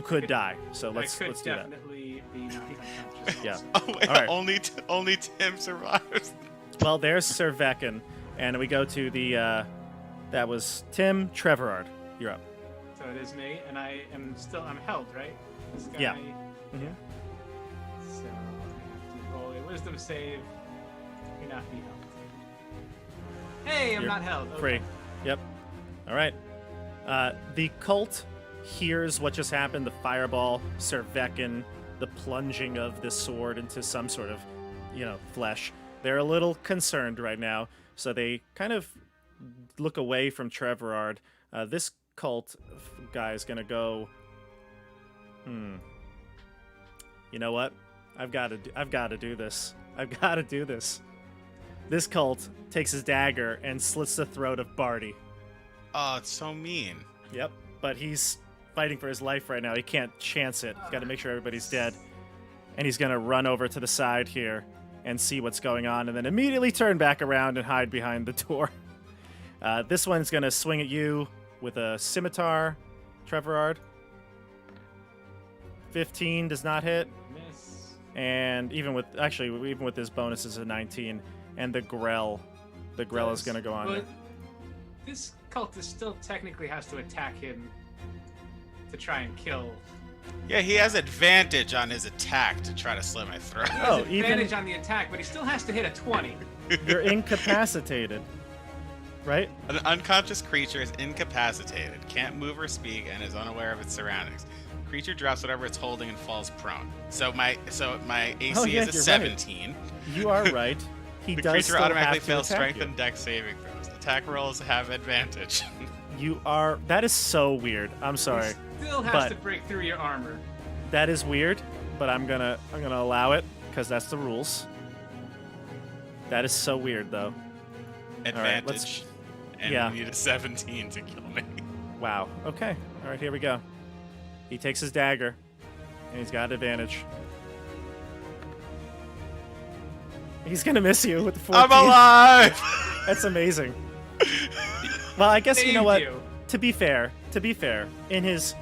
could die. So let's I could do that. definitely be knocked unconscious. Yeah. Oh wait, All right. only Tim survives. Well, there's Sir Vicken, and we go to the that was Timm. Treverard. You're up. So it is me, and I'm held, right? This guy, Yeah. Yeah. Mhm. So I have to roll a wisdom save. May not be held. Hey, I'm You're not held. Okay. Free. Yep. All right. The cult hears what just happened, the fireball, Sir Vicken, the plunging of the sword into some sort of, flesh. They're a little concerned right now, so they kind of look away from Treverard. This cult guy is going to go, you know what? I've got to do this. I've got to do this. This cult takes his dagger and slits the throat of Barty. Oh, it's so mean. Yep, but he's fighting for his life right now. He can't chance it. He's got to make sure everybody's dead. And he's going to run over to the side here and see what's going on, and then immediately turn back around and hide behind the door. This one's going to swing at you with a scimitar, Treverard. 15 does not hit, Miss. and even with his bonus is a 19. And the Grell is going to go on. But this cultist still technically has to attack him to try and kill. Yeah, he has advantage on his attack to try to slit my throat. He Oh, has advantage on the attack, but he still has to hit a 20. You're incapacitated, right? An unconscious creature is incapacitated, can't move or speak, and is unaware of its surroundings. Creature drops whatever it's holding and falls prone. So my AC Oh, yeah, is a you're 17. You are right. He The does creature still automatically have to fails attack strength you. and dex saving throws. Attack rolls have advantage. That is so weird. I'm sorry. He still has but- to break through your armor. That is weird, but I'm gonna allow it because that's the rules. That is so weird, though. Advantage. let's- And yeah. you need a 17 to kill me. Wow. Okay. All right. Here we go. He takes his dagger, and he's got advantage. He's gonna miss you with the 14. I'm alive! That's amazing. Well, I guess you know Saved what. you. To be fair, in his,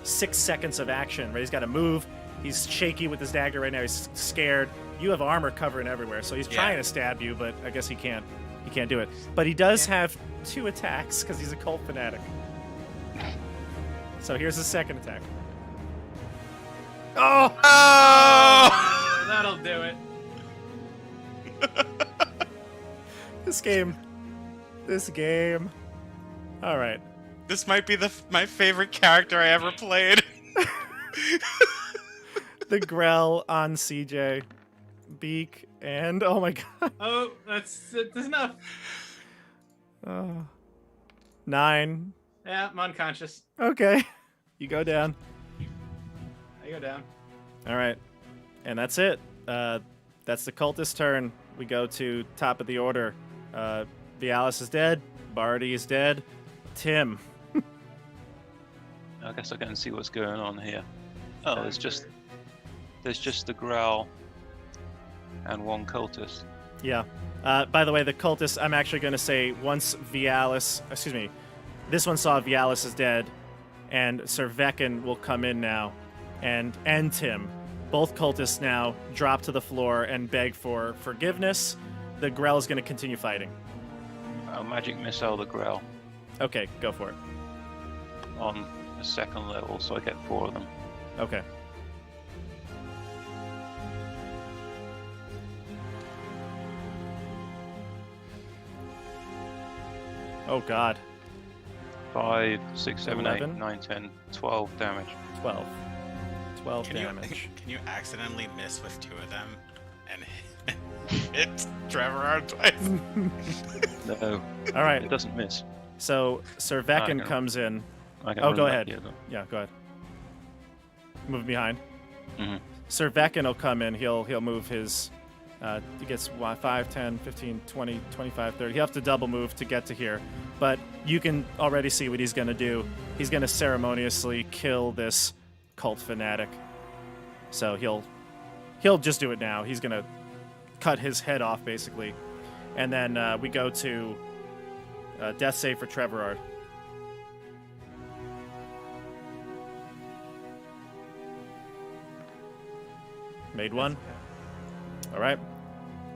6 seconds of action, right? He's got to move. He's shaky with his dagger right now. He's scared. You have armor covering everywhere, so he's Yeah. trying to stab you, but I guess he can't. He can't do it. But he does have 2 attacks because he's a cult fanatic. So here's his second attack. Oh! Oh! That'll do it. This game. All right. This might be my favorite character I ever played. The Grell on CJ. Beak and oh my god. Oh, that's enough. 9. Yeah, I'm unconscious. Okay. You go down. I go down. All right. And that's it. That's the cultist turn. We go to top of the order. Vialis is dead. Barty is dead. Timm. I guess I'll go and see what's going on here. Oh, there's just the Growl and one cultist. Yeah. By the way, the cultist, I'm actually going to say once this one saw Vialis is dead, and Sir Vicken will come in now, and Timm. Both cultists now drop to the floor and beg for forgiveness. The Grell is going to continue fighting. I'll magic missile the Growl Okay, go for it. on a second level, so I get 4 of them. Okay. Oh God. 5, 6, 7, 8, 11. 9, 10, 12 damage. 12. 12 Can damage. can you accidentally miss with 2 of them and hit Treverard twice? No, All right. it doesn't miss. So Sir Vekin no. comes in. I can Oh, run go back ahead. here, though. Yeah, go ahead. Move behind. Mhm. Sir Vekin will come in. He'll move his. He gets 5, 10, 15, 20, 25, 30. He'll have to double move to get to here. But you can already see what he's going to do. He's going to ceremoniously kill this cult fanatic. So he'll just do it now. He's going to cut his head off, basically. And then we go to death save for Treverard. Made one. All right.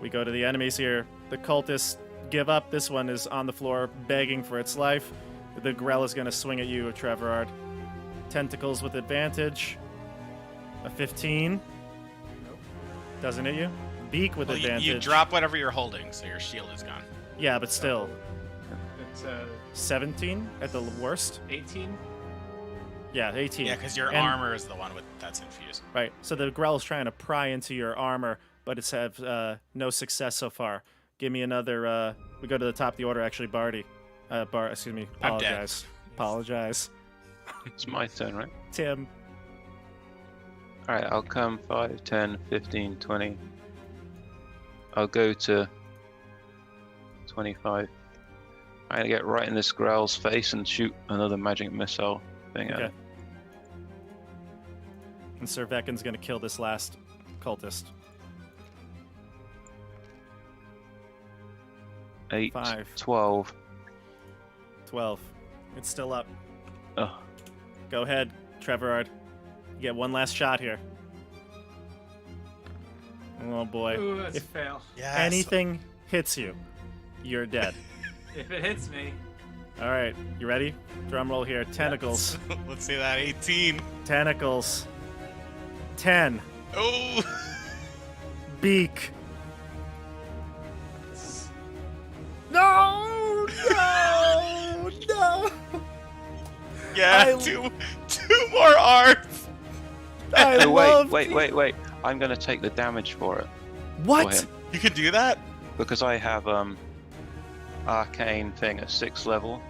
We go to the enemies here. The cultists give up. This one is on the floor begging for its life. The Grell is going to swing at you, Treverard. Tentacles with advantage. A 15. Doesn't hit you. Beak with Well, advantage. you drop whatever you're holding, so your shield is gone. Yeah, but still. It's 17 at the worst. 18. Yeah, 18. Yeah, because your And- armor is the one that's infused. Right. So the Grell is trying to pry into your armor, but it's have no success so far. Give me another. We go to the top of the order, actually, Barty. Excuse me. I'm dead. Apologize. Apologize. It's my turn, right? Timm. Alright, I'll come 5, 10, 15, 20. I'll go to 25. I'm gonna get right in this Growl's face and shoot another magic missile thing at Okay. it. And Sir Vekin's going to kill this last cultist. 8, 5. 12. 12. It's still up. Oh, Go ahead, Treverard. You get one last shot here. Oh boy. Ooh, that's If a fail. Yes. anything hits you, you're dead. If it hits me, All right, you ready? Drum roll here. Tentacles. Let's see that 18. Tentacles. 10. Oh. Beak. No! No! No! Yeah. I- Two more arms. I oh, love wait. I'm gonna take the damage for it. What? For him. You can do that. Because I have arcane thing at 6th level,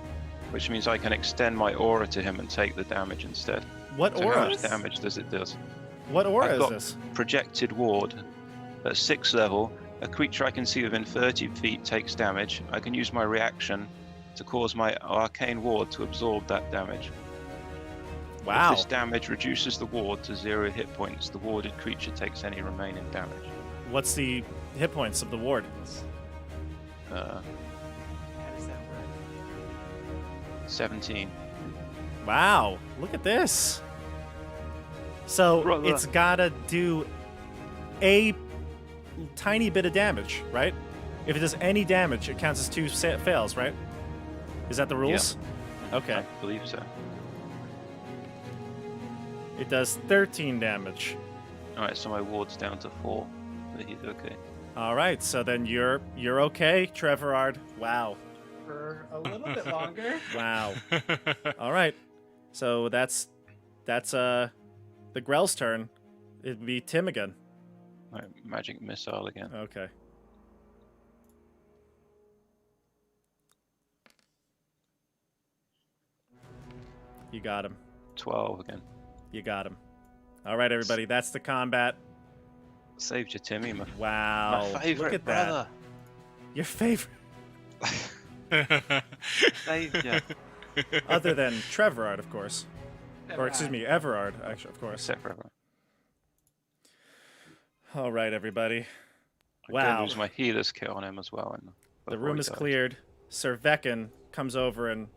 which means I can extend my aura to him and take the damage instead. What So how aura? much damage does it do? What aura I've is got- this? Projected ward. At 6th level, a creature I can see within 30 feet takes damage. I can use my reaction to cause my arcane ward to absorb that damage. Wow. If this damage reduces the ward to 0 hit points, the warded creature takes any remaining damage. What's the hit points of the ward? Uh, how does that work? 17. Wow. Look at this. So Brother. it's gotta do a tiny bit of damage, right? If it does any damage, it counts as 2 fails, right? Is that the rules? Okay. I believe so. It does 13 damage. Alright, so my ward's down to 4. But he's okay. All right, so then you're okay, Treverard. Wow. For a little bit longer. Wow. All right. So that's the Grell's turn. It'd be Timm again. Alright, magic missile again. Okay. You got him. 12 again. You got him. All right, everybody. That's the combat. Saved you, Timmy. Wow. My favorite Look at brother. that. Your favorite, Saved you. other than Treverard, of course, or excuse Everg'Ard. me, Everg'Ard, actually, of course. Except for everyone. All right, everybody. I Wow. did lose my healer's kit on him as well. The room is cleared. Sir Vekin comes over and,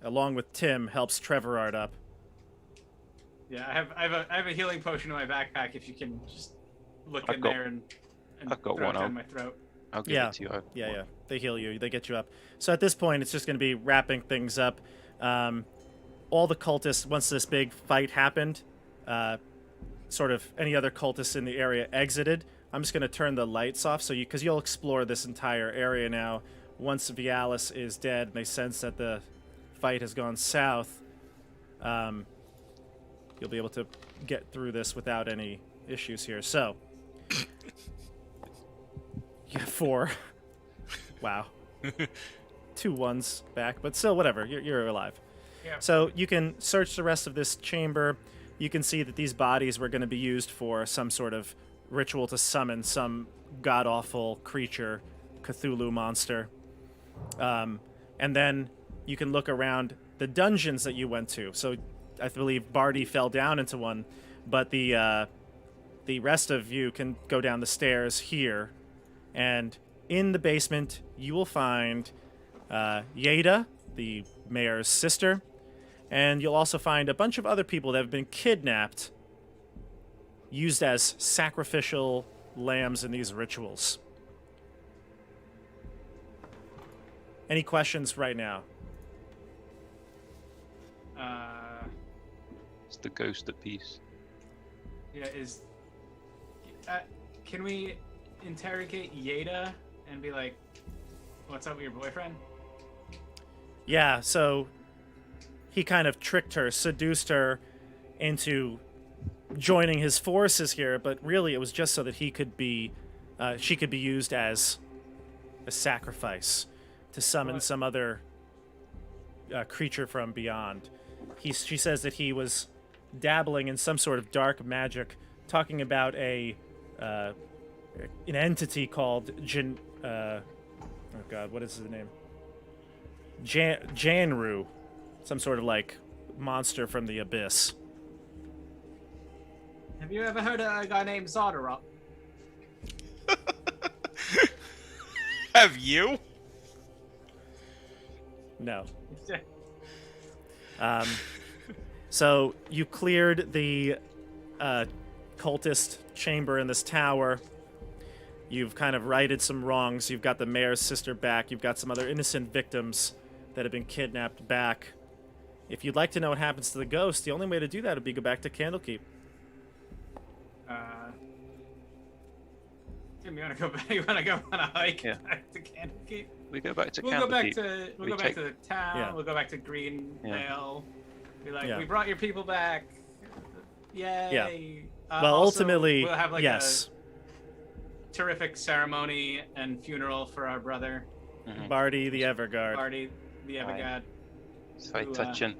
along with Timm, helps Treverard up. Yeah, I have a healing potion in my backpack. If you can just look I've in got- there and I've got throw one it down out. my throat. I'll give Yeah. it to you. Yeah. They heal you. They get you up. So at this point, it's just going to be wrapping things up. All the cultists, once this big fight happened, sort of any other cultists in the area exited. I'm just going to turn the lights off, so because you'll explore this entire area now once Vialis is dead and they sense that the fight has gone south, you'll be able to get through this without any issues here. So, yeah, 4. Wow. 2 ones back, but still, whatever. You're alive. Yeah. So you can search the rest of this chamber. You can see that these bodies were going to be used for some sort of ritual to summon some god-awful creature, Cthulhu monster. And then you can look around the dungeons that you went to. So I believe Barty fell down into one, but the rest of you can go down the stairs here. And in the basement, you will find Yeda, the mayor's sister, and you'll also find a bunch of other people that have been kidnapped, used as sacrificial lambs in these rituals. Any questions right now? It's the ghost at peace. Yeah, can we interrogate Yeda and be like, what's up with your boyfriend? Yeah, so he kind of tricked her, seduced her into joining his forces here, but really it was just so that she could be used as a sacrifice to summon some other creature from beyond. She says that he was dabbling in some sort of dark magic, talking about an entity called oh god, what is his name? Janru, some sort of like monster from the abyss. Have you ever heard of a guy named Zardarop? Have you? No. So you cleared the cultist chamber in this tower. You've kind of righted some wrongs. You've got the mayor's sister back. You've got some other innocent victims that have been kidnapped back. If you'd like to know what happens to the ghost, the only way to do that would be go back to Candlekeep. Tim, you wanna go back? You wanna go on a hike Yeah. back to Candlekeep? We go back to We'll go back Candlekeep. to We go back take- to the town. Yeah. We'll go back to Greendale. Be like, Yeah. we brought your people back. Yay! Yeah. also, Well, ultimately, we'll have like yes. a terrific ceremony and funeral for our brother Mhm. Barty the Everg'Ard. Barty, the Everg'Ard. It's very who, touching.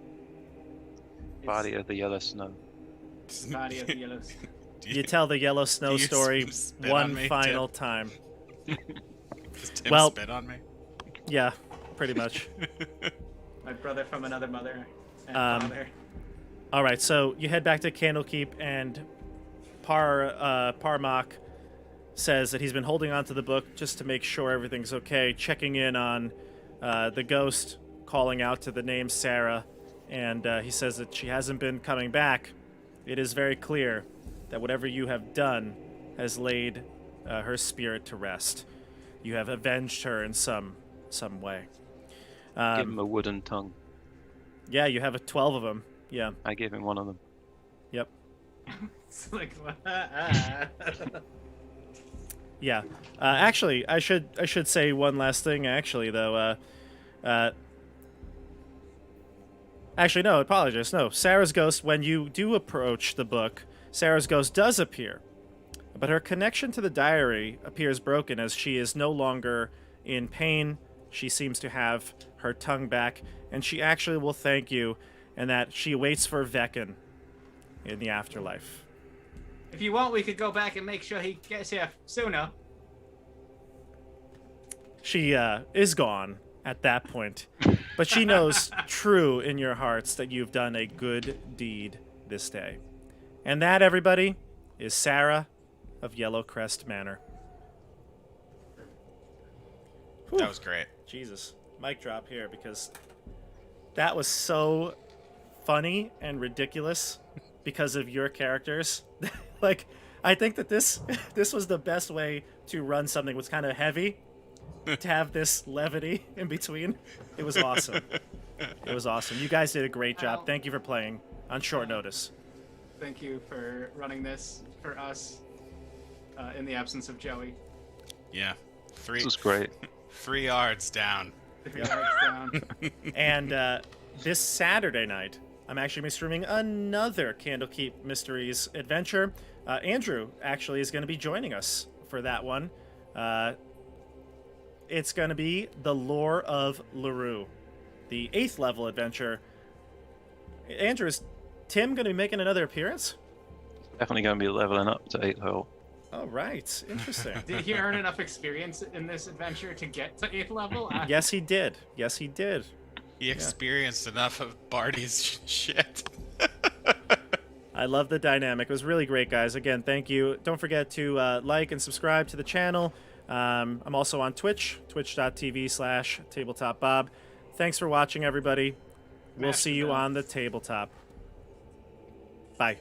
Body of the yellow snow. Body of the Yellows. You tell the yellow snow you story spit one on me, final time. Does Tim Well- spit on me? Yeah, pretty much. My brother from another mother and father. All right, so you head back to Candlekeep, and Parmak says that he's been holding on to the book just to make sure everything's okay, checking in on the ghost, calling out to the name Sarah, and he says that she hasn't been coming back. It is very clear that whatever you have done has laid her spirit to rest. You have avenged her in some way. Give him a wooden tongue. Yeah, you have 12 of them. Yeah, I gave him one of them. yep. It's like, Yeah. Actually, I should say one last thing. Actually, though. Actually, no. Apologize. No. Sarah's ghost. When you do approach the book, Sarah's ghost does appear, but her connection to the diary appears broken as she is no longer in pain. She seems to have her tongue back, and she actually will thank you, and that she waits for Veckan in the afterlife. if you want, we could go back and make sure he gets here sooner. She is gone at that point, but she knows true in your hearts that you've done a good deed this day. And that, everybody, is Sarah of Yellowcrest Manor. Whew. That was great. Jesus. Mic drop here, because that was so funny and ridiculous because of your characters. Like, I think that this was the best way to run something was kind of heavy, to have this levity in between. It was awesome. It was awesome. You guys did a great job. Well- Thank you for playing on short notice. Thank you for running this for us in the absence of Joey. Yeah. This was great. 3 yards down. And this Saturday night, I'm actually going to be streaming another Candlekeep Mysteries adventure. Andrew actually is going to be joining us for that one. It's going to be The Lore of LaRue, the 8th level adventure. Andrew, is Timm going to be making another appearance? Definitely going to be leveling up to 8th level. Oh, right. Interesting. Did he earn enough experience in this adventure to get to 8th level? Yes, he did. Yes, he did. He experienced enough of Barty's shit. I love the dynamic. It was really great, guys. Again, thank you. Don't forget to like and subscribe to the channel. I'm also on Twitch, twitch.tv/tabletopbob. Thanks for watching, everybody. We'll see you on the tabletop. Bye.